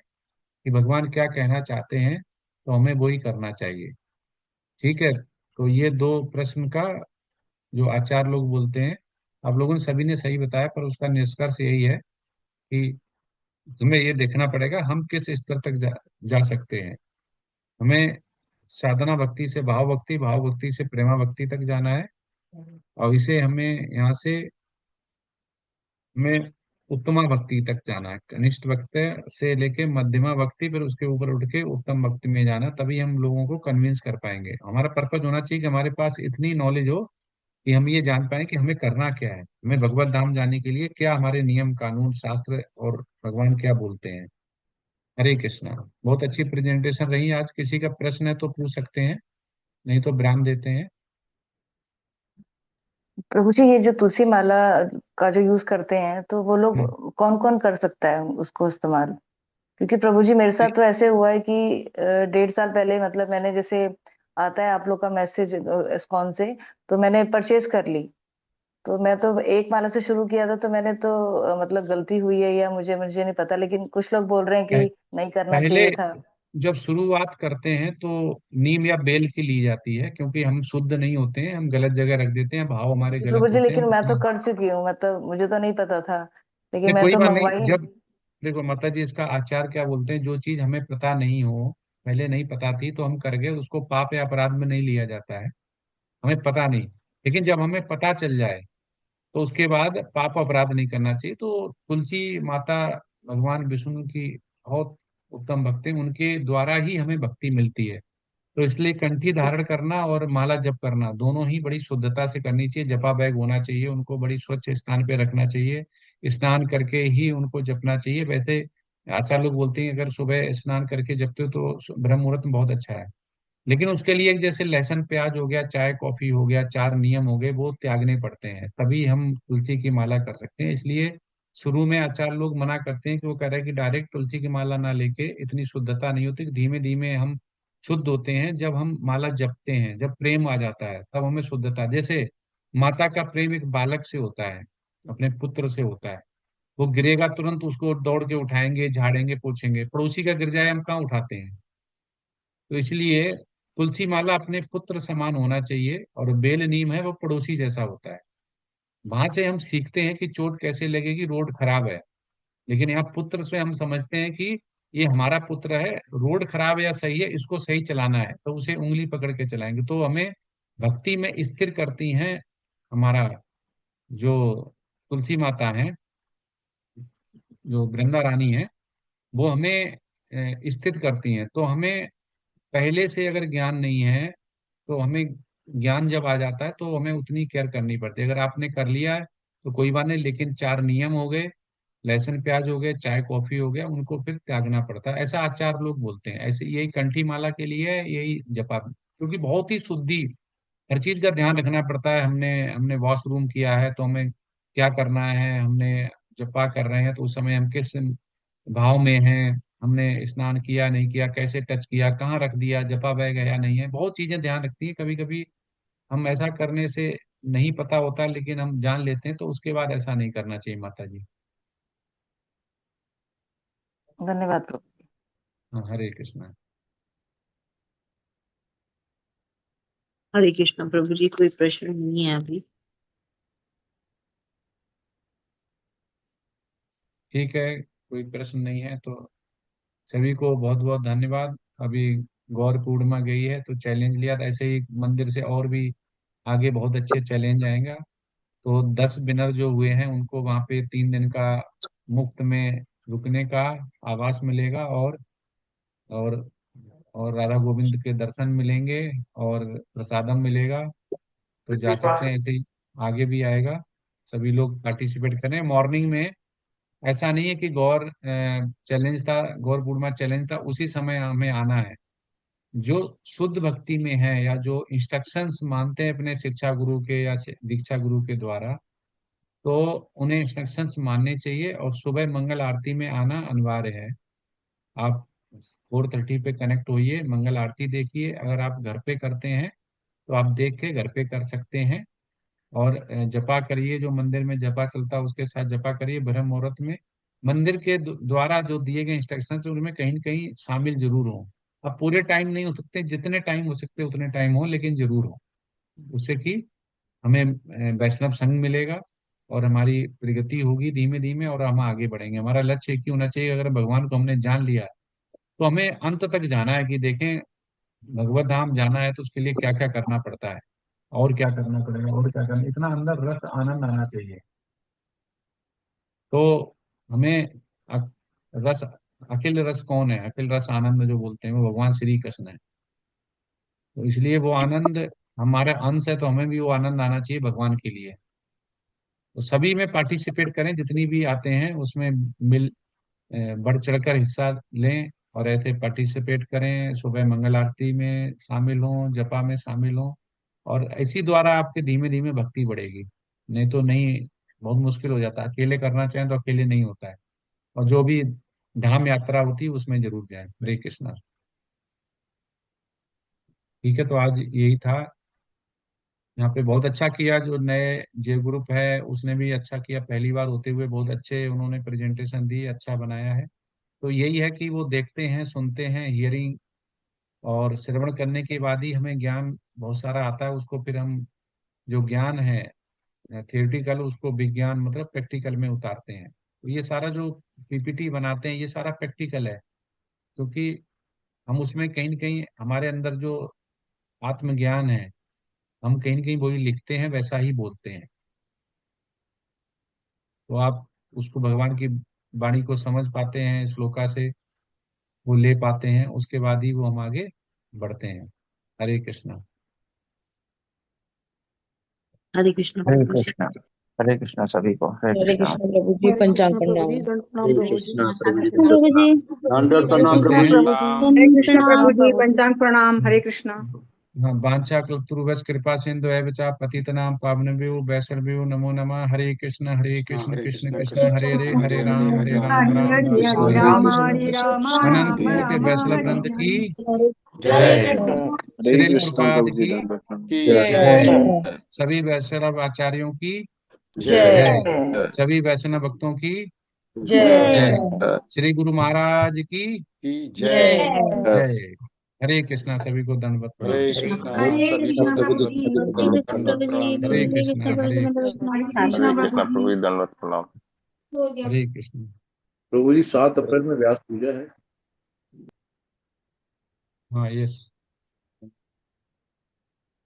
कि भगवान क्या कहना चाहते हैं तो हमें वही करना चाहिए। ठीक है। तो ये दो प्रश्न का जो आचार्य लोग बोलते हैं, आप लोगों ने सभी ने सही बताया, पर उसका निष्कर्ष यही है कि हमें ये देखना पड़ेगा हम किस स्तर तक जा सकते हैं। हमें साधना भक्ति से भाव भक्ति, भाव भक्ति से प्रेमा भक्ति तक जाना है, और इसे हमें यहाँ से हमें उत्तमा भक्ति तक जाना है। कनिष्ठ भक्ति से लेके मध्यमा भक्ति, फिर उसके ऊपर उठ के उत्तम भक्ति में जाना, तभी हम लोगों को कन्विंस कर पाएंगे। हमारा पर्पज होना चाहिए कि हमारे पास इतनी नॉलेज हो कि हम ये जान पाए कि हमें करना क्या है, हमें भगवत धाम जाने के लिए क्या हमारे नियम कानून शास्त्र और भगवान क्या बोलते हैं। हरे कृष्णा। बहुत अच्छी प्रेजेंटेशन रही आज। किसी का प्रश्न है तो पूछ सकते हैं, नहीं तो विराम देते हैं। प्रभु जी, ये जो तुलसी माला का जो यूज करते हैं, तो वो लोग कौन कौन कर सकता है उसको इस्तेमाल? क्योंकि प्रभु जी मेरे साथ तो ऐसे हुआ है कि 1.5 साल पहले मतलब मैंने जैसे आता है आप लोग का मैसेज इस्कॉन से, तो मैंने परचेज कर ली। तो मैं तो एक माला से शुरू किया था, तो मैंने तो मतलब गलती हुई है या मुझे मुझे नहीं पता, लेकिन कुछ लोग बोल रहे हैं पह- कि नहीं करना पहले चाहिए था। जब शुरुआत करते हैं तो नीम या बेल की ली जाती है, क्योंकि हम शुद्ध नहीं होते हैं, हम गलत जगह रख देते हैं, भाव हमारे जी गलत प्रभु जी, होते हैं, लेकिन हम मैं तो कितना। कर चुकी हूँ, मतलब मुझे तो नहीं पता था, लेकिन नहीं मैं कोई तो बात नहीं। मंगवाई। जब देखो माता जी, इसका आचार क्या बोलते हैं, जो चीज हमें पता नहीं हो, पहले नहीं पता थी तो हम कर गए, उसको पाप या अपराध में नहीं लिया जाता है। हमें पता नहीं, लेकिन जब हमें पता चल जाए तो उसके बाद पाप अपराध नहीं करना चाहिए। तो तुलसी माता भगवान विष्णु की बहुत उत्तम भक्त है, उनके द्वारा ही हमें भक्ति मिलती है। तो इसलिए कंठी धारण करना और माला जप करना दोनों ही बड़ी शुद्धता से करनी चाहिए। जपा बैग होना चाहिए, उनको बड़ी स्वच्छ स्थान पे रखना चाहिए, स्नान करके ही उनको जपना चाहिए। वैसे आचार्य लोग बोलते हैं अगर सुबह स्नान करके जपते हो तो ब्रह्म मुहूर्त में बहुत अच्छा है, लेकिन उसके लिए एक जैसे लहसुन प्याज हो गया, चाय कॉफी हो गया, 4 नियम हो गए, वो त्यागने पड़ते हैं, तभी हम तुलसी की माला कर सकते हैं। इसलिए शुरू में आचार्य लोग मना करते हैं कि वो कह रहे हैं कि डायरेक्ट तुलसी की माला ना लेके इतनी शुद्धता नहीं होती, धीमे धीमे हम शुद्ध होते हैं। जब हम माला जपते हैं, जब प्रेम आ जाता है तब हमें शुद्धता, जैसे माता का प्रेम एक बालक से होता है, अपने पुत्र से होता है। वो गिरेगा तुरंत उसको दौड़ के उठाएंगे, झाड़ेंगे, पोछेंगे। पड़ोसी का गिर जाए हम कहाँ उठाते हैं। तो इसलिए तुलसी माला अपने पुत्र समान होना चाहिए, और बेल नीम है वो पड़ोसी जैसा होता है। वहां से हम सीखते हैं कि चोट कैसे लगेगी, रोड खराब है, लेकिन यहाँ पुत्र से हम समझते हैं कि ये हमारा पुत्र है, रोड खराब है या सही है, इसको सही चलाना है, तो उसे उंगली पकड़ के चलाएंगे। तो हमें भक्ति में स्थिर करती हैं। हमारा जो तुलसी माता है, जो वृंदा रानी है, वो हमें स्थित करती हैं। तो हमें पहले से अगर ज्ञान नहीं है तो हमें ज्ञान जब आ जाता है तो हमें उतनी केयर करनी पड़ती है। अगर आपने कर लिया है तो कोई बात नहीं, लेकिन 4 नियम हो गए, लहसुन प्याज हो गए, चाय कॉफी हो गया, उनको फिर त्यागना पड़ता है। ऐसा आचार लोग बोलते हैं। ऐसे यही कंठी माला के लिए है, यही जपा, क्योंकि बहुत ही शुद्धि, हर चीज का ध्यान रखना पड़ता है। हमने हमने वॉशरूम किया है तो हमें क्या करना है, हमने जपा कर रहे हैं तो उस समय हम किस भाव में हैं, हमने स्नान किया नहीं किया, कैसे टच किया, कहाँ रख दिया, जपा बैग है या नहीं है, बहुत चीजें ध्यान रखती हैं। कभी कभी हम ऐसा करने से नहीं पता होता, लेकिन हम जान लेते हैं, तो उसके बाद ऐसा नहीं करना चाहिए माता जी। धन्यवाद प्रभु। हाँ, हरे कृष्णा। हरे कृष्णा प्रभु जी, कोई प्रश्न नहीं है अभी। ठीक है, कोई प्रश्न नहीं है तो सभी को बहुत बहुत धन्यवाद। अभी गौर पूर्णिमा गई है तो चैलेंज लिया था, ऐसे ही मंदिर से और भी आगे बहुत अच्छे चैलेंज आएंगे। तो 10 विनर जो हुए हैं उनको वहाँ पे 3 दिन का मुफ्त में रुकने का आवास मिलेगा, और और राधा गोविंद के दर्शन मिलेंगे, और प्रसादम मिलेगा। तो जा सकते हैं, ऐसे ही आगे भी आएगा। सभी लोग पार्टिसिपेट करें मॉर्निंग में। ऐसा नहीं है कि गौर चैलेंज था, गौर पूर्णिमा चैलेंज था उसी समय हमें आना है। जो शुद्ध भक्ति में है या जो इंस्ट्रक्शंस मानते हैं अपने शिक्षा गुरु के या दीक्षा गुरु के द्वारा, तो उन्हें इंस्ट्रक्शंस मानने चाहिए, और सुबह मंगल आरती में आना अनिवार्य है। आप 4:30 पे कनेक्ट होइए, मंगल आरती देखिए। अगर आप घर पे करते हैं तो आप देख के घर पे कर सकते हैं, और जपा करिए, जो मंदिर में जपा चलता है उसके साथ जपा करिए ब्रह्म मुहूर्त में। मंदिर के द्वारा जो दिए गए इंस्ट्रक्शंस उनमें कहीं न कहीं शामिल जरूर हो। अब पूरे टाइम नहीं हो सकते, जितने टाइम हो सकते उतने टाइम हो, लेकिन जरूर हो, उससे कि हमें वैष्णव संघ मिलेगा, और हमारी प्रगति होगी धीमे धीमे, और हम आगे बढ़ेंगे। हमारा लक्ष्य एक ही होना चाहिए, अगर भगवान को हमने जान लिया तो हमें अंत तक जाना है, कि देखें भगवत धाम जाना है तो उसके लिए क्या क्या करना पड़ता है, और क्या करना पड़ेगा, और क्या करना, इतना अंदर रस आनंद आना चाहिए। तो हमें रस, अखिल रस कौन है, अखिल रस आनंद जो बोलते हैं वो भगवान श्री कृष्ण है। तो इसलिए वो आनंद हमारे अंश है, तो हमें भी वो आनंद आना चाहिए भगवान के लिए। तो सभी में पार्टिसिपेट करें, जितनी भी आते हैं उसमें मिल बढ़ चढ़कर हिस्सा लें, और ऐसे पार्टिसिपेट करें, सुबह मंगल आरती में शामिल हों, जपा में शामिल हों, और इसी द्वारा आपके धीमे धीमे भक्ति बढ़ेगी। नहीं तो नहीं, बहुत मुश्किल हो जाता है। अकेले करना चाहें तो अकेले नहीं होता है। और जो भी धाम यात्रा होती है उसमें जरूर जाए। हरे कृष्णा। ठीक है, तो आज यही था। यहाँ पे बहुत अच्छा किया जो नए जे ग्रुप है, उसने भी अच्छा किया, पहली बार होते हुए बहुत अच्छे उन्होंने प्रेजेंटेशन दी, अच्छा बनाया है। तो यही है कि वो देखते हैं, सुनते हैं, हियरिंग और श्रवण करने के बाद ही हमें ज्ञान बहुत सारा आता है। उसको फिर हम जो ज्ञान है थियोरिटिकल, उसको विज्ञान मतलब प्रैक्टिकल में उतारते हैं। तो ये सारा जो पीपीटी बनाते हैं ये सारा प्रैक्टिकल है, क्योंकि हम उसमें कहीं न कहीं हमारे अंदर जो आत्मज्ञान है, हम कहीं न कहीं वही लिखते हैं, वैसा ही बोलते हैं। तो आप उसको भगवान की वाणी को समझ पाते हैं, श्लोका से वो ले पाते हैं, उसके बाद ही वो हम आगे बढ़ते हैं। हरे कृष्णा। हरे कृष्णा हरे प्रभु जी। कृष्णा। हरे कृष्णा सभी को। हरे हरे कृष्णा। कृष्ण प्रभु जी, हरे पंचांग कृष्णा प्रभु प्रणाम। जी, दंड प्रणाम हरे प्रभु जी। कृष्णा प्रभु जी। प्रभु जी दंडवत तो प्रणाम चलते प्रभु हैं। जी। हरे कृष्ण प्रभु जी, प्रभु जी। पंचांग प्रणाम। हरे कृष्णा। हाँ, वांछा कल्पतरुभ्यश्च कृपा सिंधु एव च पतितनां पावनेभ्यो वैष्णवेभ्यो नमो नमः। हरे कृष्ण कृष्ण हरे कृष्ण कृष्ण कृष्ण हरे हरे, हरे हरे राम हरे राम हरे राम राम हरे हरे हरे। हरे। हरे राम अनंत राम कोटि के राम वैष्णव हरे वृंद की हरे। जय श्रील प्रभुपाद की जय जय। सभी वैष्णव आचार्यों की जय जय। सभी वैष्णव भक्तों की जय जय। श्री गुरु महाराज की जय। जय। हरे कृष्णा। सभी को दंडवत प्रणाम। हरे कृष्णा हरे सभी को कृष्णा प्रभु दंडवत जी। दंडवत प्रणाम हरे प्रभु जी। कृष्णा हरे कृष्णा हरे हरे कृष्णा कृष्णा प्रभु प्रभु जी। जी, दंडवत प्रणाम। हरे कृष्णा। प्रभु जी 7 अप्रैल में व्यास पूजा है। हाँ, यस।